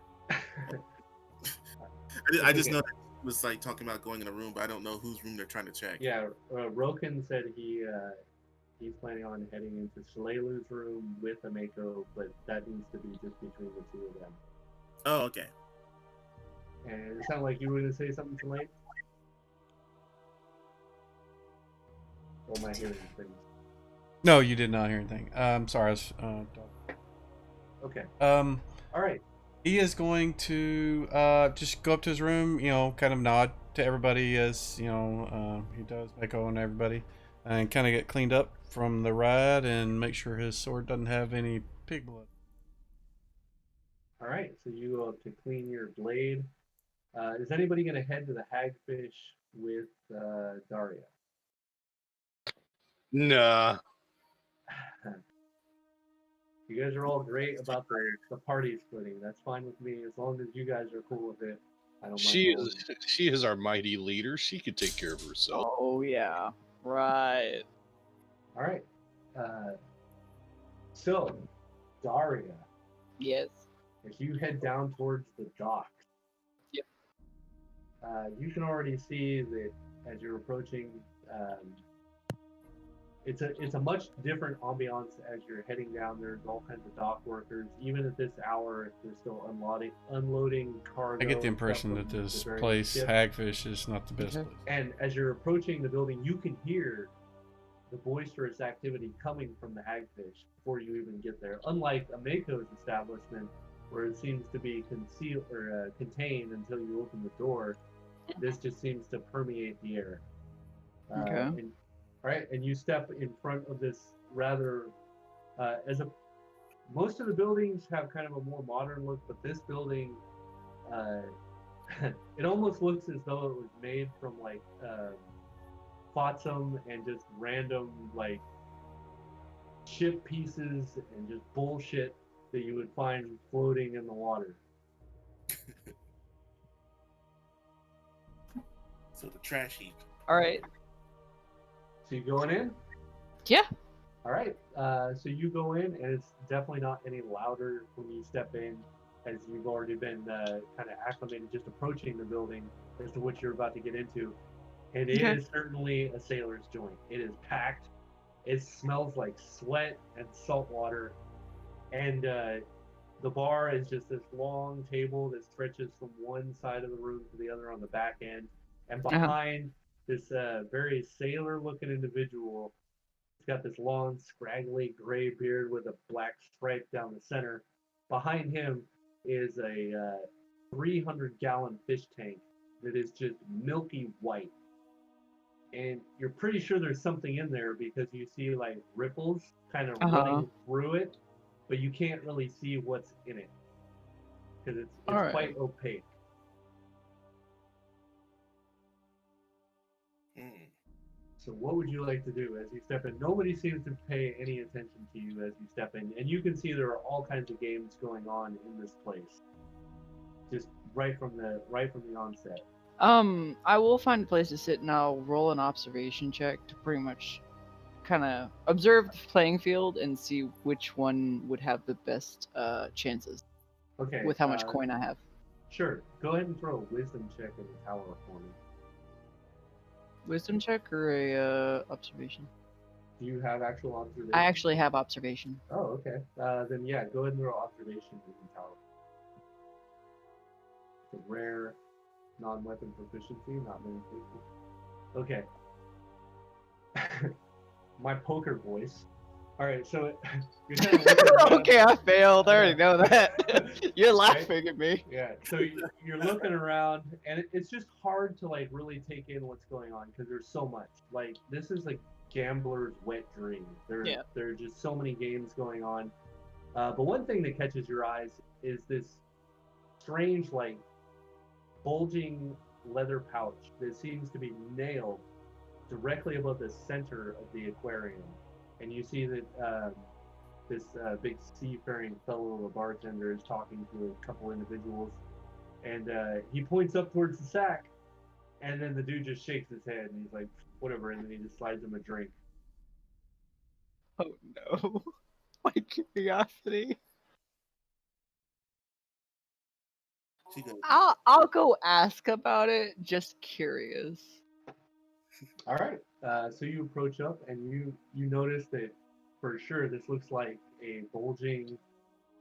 I just know that it was like talking about going in a room, but I don't know whose room they're trying to check. Yeah, Roken said he's planning on heading into Shillelagh's room with Ameko, but that needs to be just between the two of them. Oh, okay. And it sounded like you were going to say something, Shillelagh? Or am I hearing things? No, you did not hear anything. Sorry, I was Okay. All right. He is going to just go up to his room, kind of nod to everybody as, he does, Mako and everybody, and kind of get cleaned up from the ride and make sure his sword doesn't have any pig blood. All right, so you go up to clean your blade. Is anybody going to head to the Hagfish with Daria? Nah. You guys are all great about the party splitting. That's fine with me as long as you guys are cool with it. I don't mind. She is our mighty leader. She could take care of herself. Oh yeah, right. All right. So, Daria. Yes. As you head down towards the docks, yep. You can already see that as you're approaching. It's a much different ambiance as you're heading down. There's all kinds of dock workers. Even at this hour, they're still unloading cargo. I get the and stuff impression from that this the various place, ships. Hagfish, is not the best Okay. place. And as you're approaching the building, you can hear the boisterous activity coming from the Hagfish before you even get there. Unlike a Mako's establishment, where it seems to be concealed or contained until you open the door, this just seems to permeate the air. Okay. All right, and you step in front of this rather, most of the buildings have kind of a more modern look, but this building, it almost looks as though it was made from like flotsam and just random like ship pieces and just bullshit that you would find floating in the water. So the trash heap. All right. So you going in? Yeah. All right. So you go in, and it's definitely not any louder when you step in, as you've already been kind of acclimated just approaching the building as to what you're about to get into. And it Okay. is certainly a sailor's joint. It is packed. It smells like sweat and salt water. And the bar is just this long table that stretches from one side of the room to the other on the back end. And behind this very sailor-looking individual, he's got this long, scraggly gray beard with a black stripe down the center. Behind him is a 300-gallon fish tank that is just milky white. And you're pretty sure there's something in there because you see like ripples kind of running through it, but you can't really see what's in it because it's Alright. quite opaque. So what would you like to do as you step in? Nobody seems to pay any attention to you as you step in, and you can see there are all kinds of games going on in this place, just right from the onset. I will find a place to sit and I'll roll an observation check to pretty much kind of observe the playing field and see which one would have the best chances Okay. with how much coin I have. Sure. Go ahead and throw a wisdom check at the tower for me. Wisdom check or a observation? Do you have actual observation? I actually have observation. Oh, okay. Then yeah, go ahead and throw observation at the tower. It's a rare non-weapon proficiency, not many people. Okay. My poker voice. All right, so you're kind of looking around. Okay, I failed. I already know that. You're laughing at me. Yeah, so you're looking around, and it's just hard to like really take in what's going on because there's so much. Like this is like gambler's wet dream. There are just so many games going on. But one thing that catches your eyes is this strange like bulging leather pouch that seems to be nailed directly above the center of the aquarium. And you see that this big seafaring fellow, a bartender, is talking to a couple individuals, and he points up towards the sack, and then the dude just shakes his head, and he's like, whatever, and then he just slides him a drink. Oh no. My curiosity. I'll go ask about it, just curious. All right, so you approach up, and you notice that for sure this looks like a bulging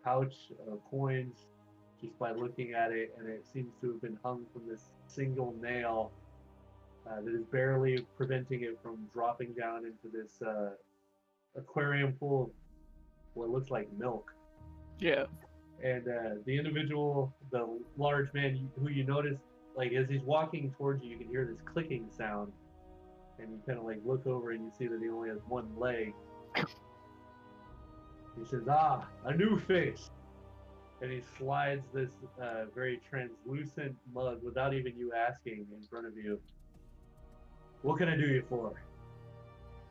pouch of coins just by looking at it, and it seems to have been hung from this single nail that is barely preventing it from dropping down into this aquarium full of what looks like milk. Yeah. And the individual, the large man who you notice, like as he's walking towards you, you can hear this clicking sound, and you kind of like look over and you see that he only has one leg. He says, "Ah, a new face," and he slides this very translucent mug without even you asking in front of you. What can I do you for?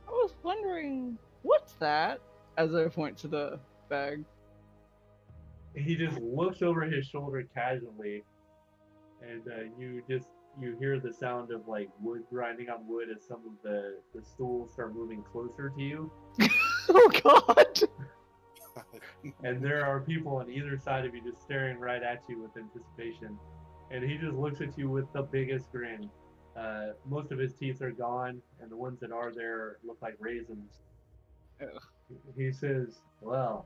I was wondering, what's that? As I point to the bag. He just looks over his shoulder casually, and you hear the sound of like wood grinding on wood as some of the stools start moving closer to you. Oh god! And there are people on either side of you just staring right at you with anticipation. And he just looks at you with the biggest grin. Most of his teeth are gone, and the ones that are there look like raisins. Ugh. He says, "Well,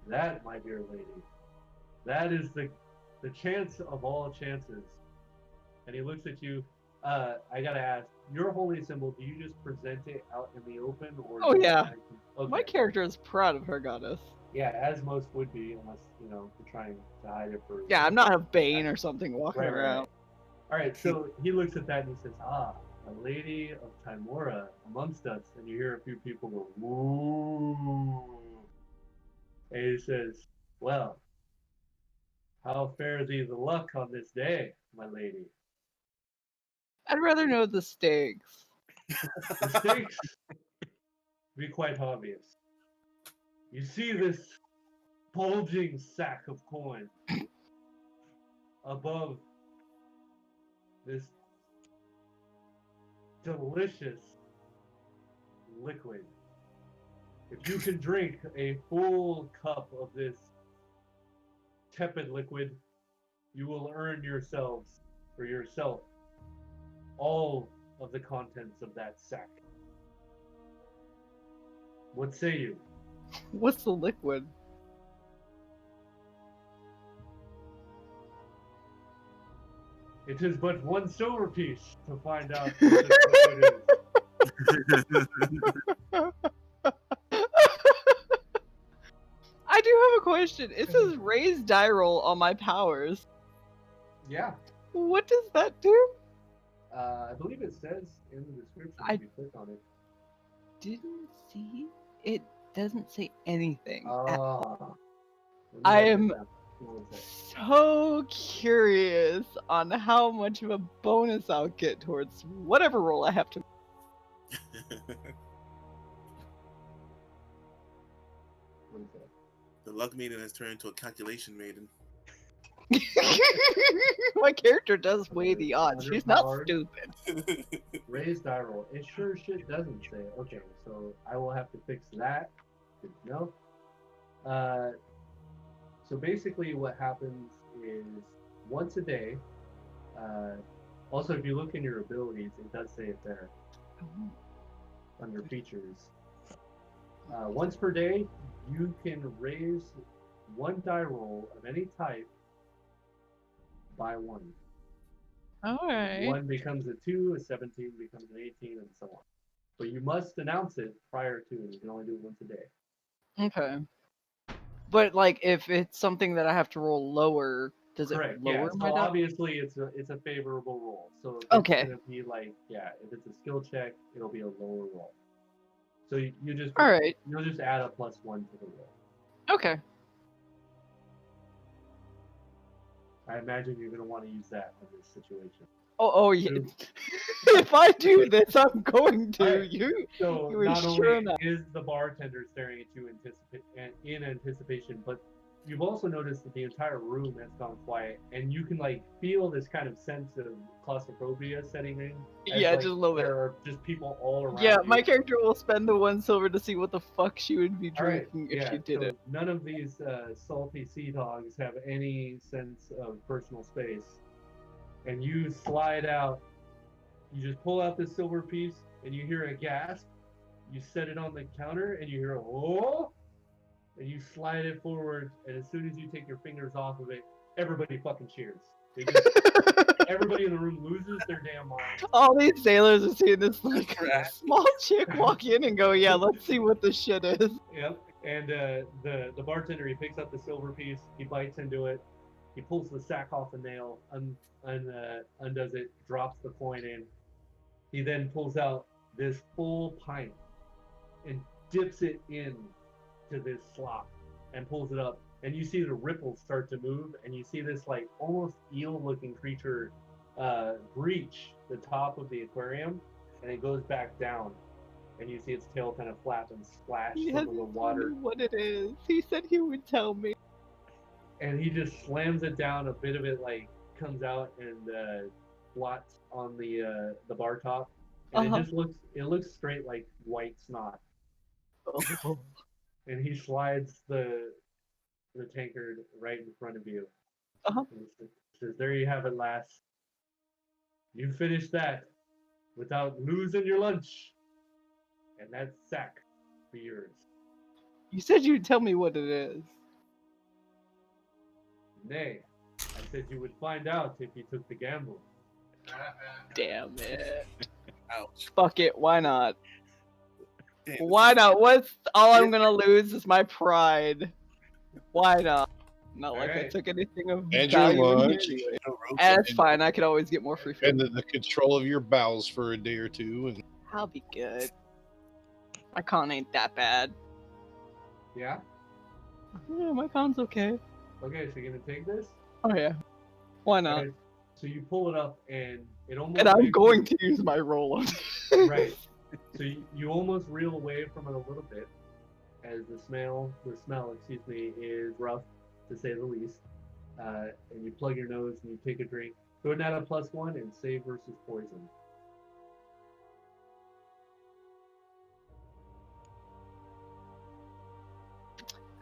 that, my dear lady, that is the chance of all chances." And he looks at you. I gotta ask, your holy symbol, do you just present it out in the open, or Oh, do you yeah. actually- Okay. My character is proud of her goddess. Yeah, as most would be, unless you're trying to hide it for. Yeah, I'm not a Bane or something walking Right, around. right. All right, so he looks at that and he says, "Ah, a lady of Timora amongst us," and you hear a few people go, "Woo!" And he says, "Well, how fare thee the luck on this day, my lady?" I'd rather know the stakes. The stakes be quite obvious. You see this bulging sack of coin above this delicious liquid. If you can drink a full cup of this tepid liquid, you will earn yourself all of the contents of that sack. What say you? What's the liquid? It is but one silver piece to find out what this liquid is. I do have a question. It says raise die roll on my powers. Yeah, What does that do? I believe it says in the description if you click on it. Didn't see. It doesn't say anything. Ah, I am so curious on how much of a bonus I'll get towards whatever roll I have to. What is that? The luck maiden has turned into a calculation maiden. My character does weigh the odds. She's not Underpowered. stupid. Raise die roll. It sure shit doesn't say it. Okay, so I will have to fix that. Good to know. So basically what happens is once a day, also if you look in your abilities, it does say it there under features. Once per day, you can raise one die roll of any type by one. Alright. 1 becomes a 2, a 17 becomes an 18, and so on. But you must announce it prior to, and you can only do it once a day. Okay. But like, if it's something that I have to roll lower, does Correct. it lower So my die? obviously it's a favorable roll. So if Okay. it's gonna be like, if it's a skill check, it'll be a lower roll. So you just Alright. you'll just add a +1 to the roll. Okay. I imagine you're gonna want to use that in this situation. Oh yeah. True. If I do this, I'm going to. Alright. You So were not sure only enough. is the bartender staring at you in anticipation, but you've also noticed that the entire room has gone quiet, and you can like feel this kind of sense of claustrophobia setting in. as, Yeah, like, just a little bit. There are just people all around. Yeah, you. my character will spend the 1 silver to see what the fuck she would be All right, drinking if she did so it. none of these salty sea dogs have any sense of personal space, and you slide out. You just pull out this silver piece, and you hear a gasp. You set it on the counter, and you hear a "oh," and you slide it forward. And as soon as you take your fingers off of it, everybody fucking cheers. They just, everybody in the room loses their damn mind. All these sailors are seeing this like Right. small chick walk in and go, "Yeah, let's see what this shit is." Yep. And the bartender, he picks up the silver piece, he bites into it, he pulls the sack off the nail, undoes it, drops the coin in. He then pulls out this full pint and dips it in to this slop and pulls it up. And you see the ripples start to move, and you see this like almost eel-looking creature breach the top of the aquarium, and it goes back down. And you see its tail kind of flap and splash He some of hasn't the told water. me what it is. He said he would tell me. And he just slams it down. A bit of it like comes out and blots on the bar top, and Uh-huh. it looks straight like white snot. Oh. And he slides the tankard right in front of you. Uh-huh. And he says, "There you have it, lass. You finished that. without losing your lunch. And that sack for yours. You said you'd tell me what it is. Nay, I said you would find out if you took the gamble. Damn it. Ouch. Fuck it, why not? Damn, Why not? What's all I'm gonna lose is my pride. Why not? Not like I Alright. took anything of And your value in lunch. here. No rope. And it's fine, I could always get more free food. And the control of your bowels for a day or two. And I'll be good. My con ain't that bad. Yeah? Yeah, my con's okay. Okay, so you're gonna take this? Oh yeah. Why not? Alright, so you pull it up and it almost And I'm makes going you- to use my roll on Right. So you almost reel away from it a little bit, as the smell, is rough, to say the least. And you plug your nose and you take a drink. Go ahead and add a +1 and save versus poison.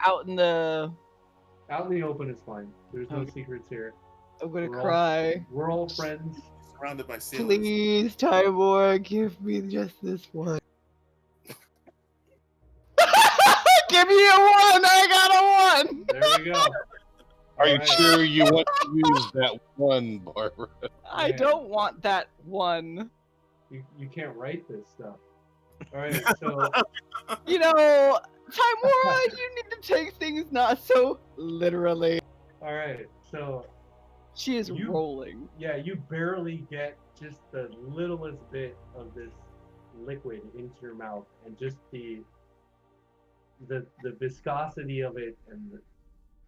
Out in the. Out in the open is fine. There's no Okay. secrets here. I'm gonna We're all- cry. We're all friends. Surrounded by sailors. Please, Tybor, give me just this one. Give me a one! I got a one! There we go. are you Alright. sure you want to use that one, Barbara? I Yeah. don't want that one. You can't write this stuff. All right, so You know, Timora, you need to take things not so literally. all right, so She is You- rolling. yeah, you barely get just the littlest bit of this liquid into your mouth, and just the viscosity of it and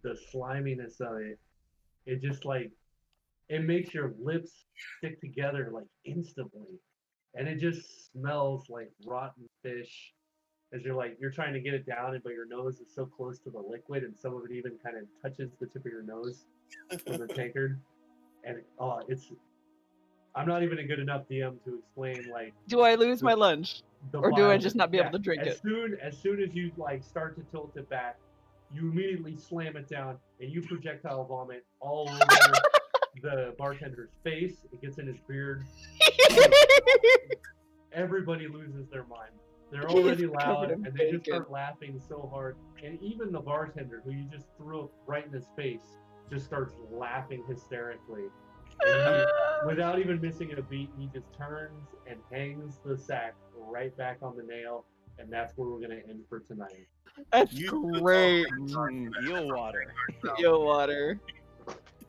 the sliminess of it. It just like it makes your lips stick together like instantly, and it just smells like rotten fish. As you're trying to get it down, but your nose is so close to the liquid, and some of it even kind of touches the tip of your nose from the tankard. And I'm not even a good enough DM to explain like Do I lose my lunch? the Or do I violence- just not be able yeah, to drink as it? soon as you like start to tilt it back, you immediately slam it down and you projectile vomit all over the bartender's face. It gets in his beard. Everybody loses their mind. They're He's already covered loud in and they just bacon. start laughing so hard. And even the bartender, who you just threw up right in his face, just starts laughing hysterically. And without even missing a beat, he just turns and hangs the sack right back on the nail, and that's where we're gonna end for tonight. That's You- great. Eel water. Eel water.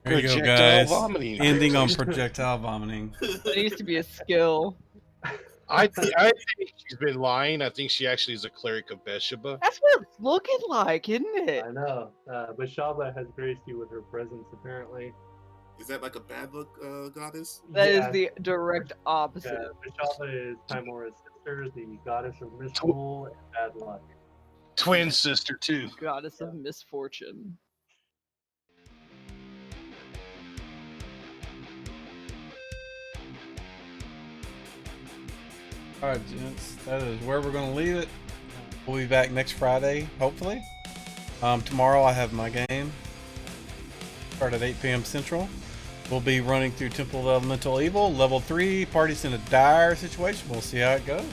There you go, Projectile guys. vomiting. Ending on projectile vomiting. That used to be a skill. I think she's been lying. I think she actually is a cleric of Besheba. That's what it's looking like, isn't it? I know, but Shaba has graced you with her presence, apparently. Is that like a bad luck goddess? That is Yeah, the direct opposite. Shaba is Timora's sister, the goddess of misrule and bad luck. Twin sister, too. Goddess of misfortune. All right, gents, that is where we're going to leave it. We'll be back next Friday, hopefully. Tomorrow I have my game. Start at 8 p.m. Central. We'll be running through Temple of Elemental Evil, level 3. Party's in a dire situation. We'll see how it goes.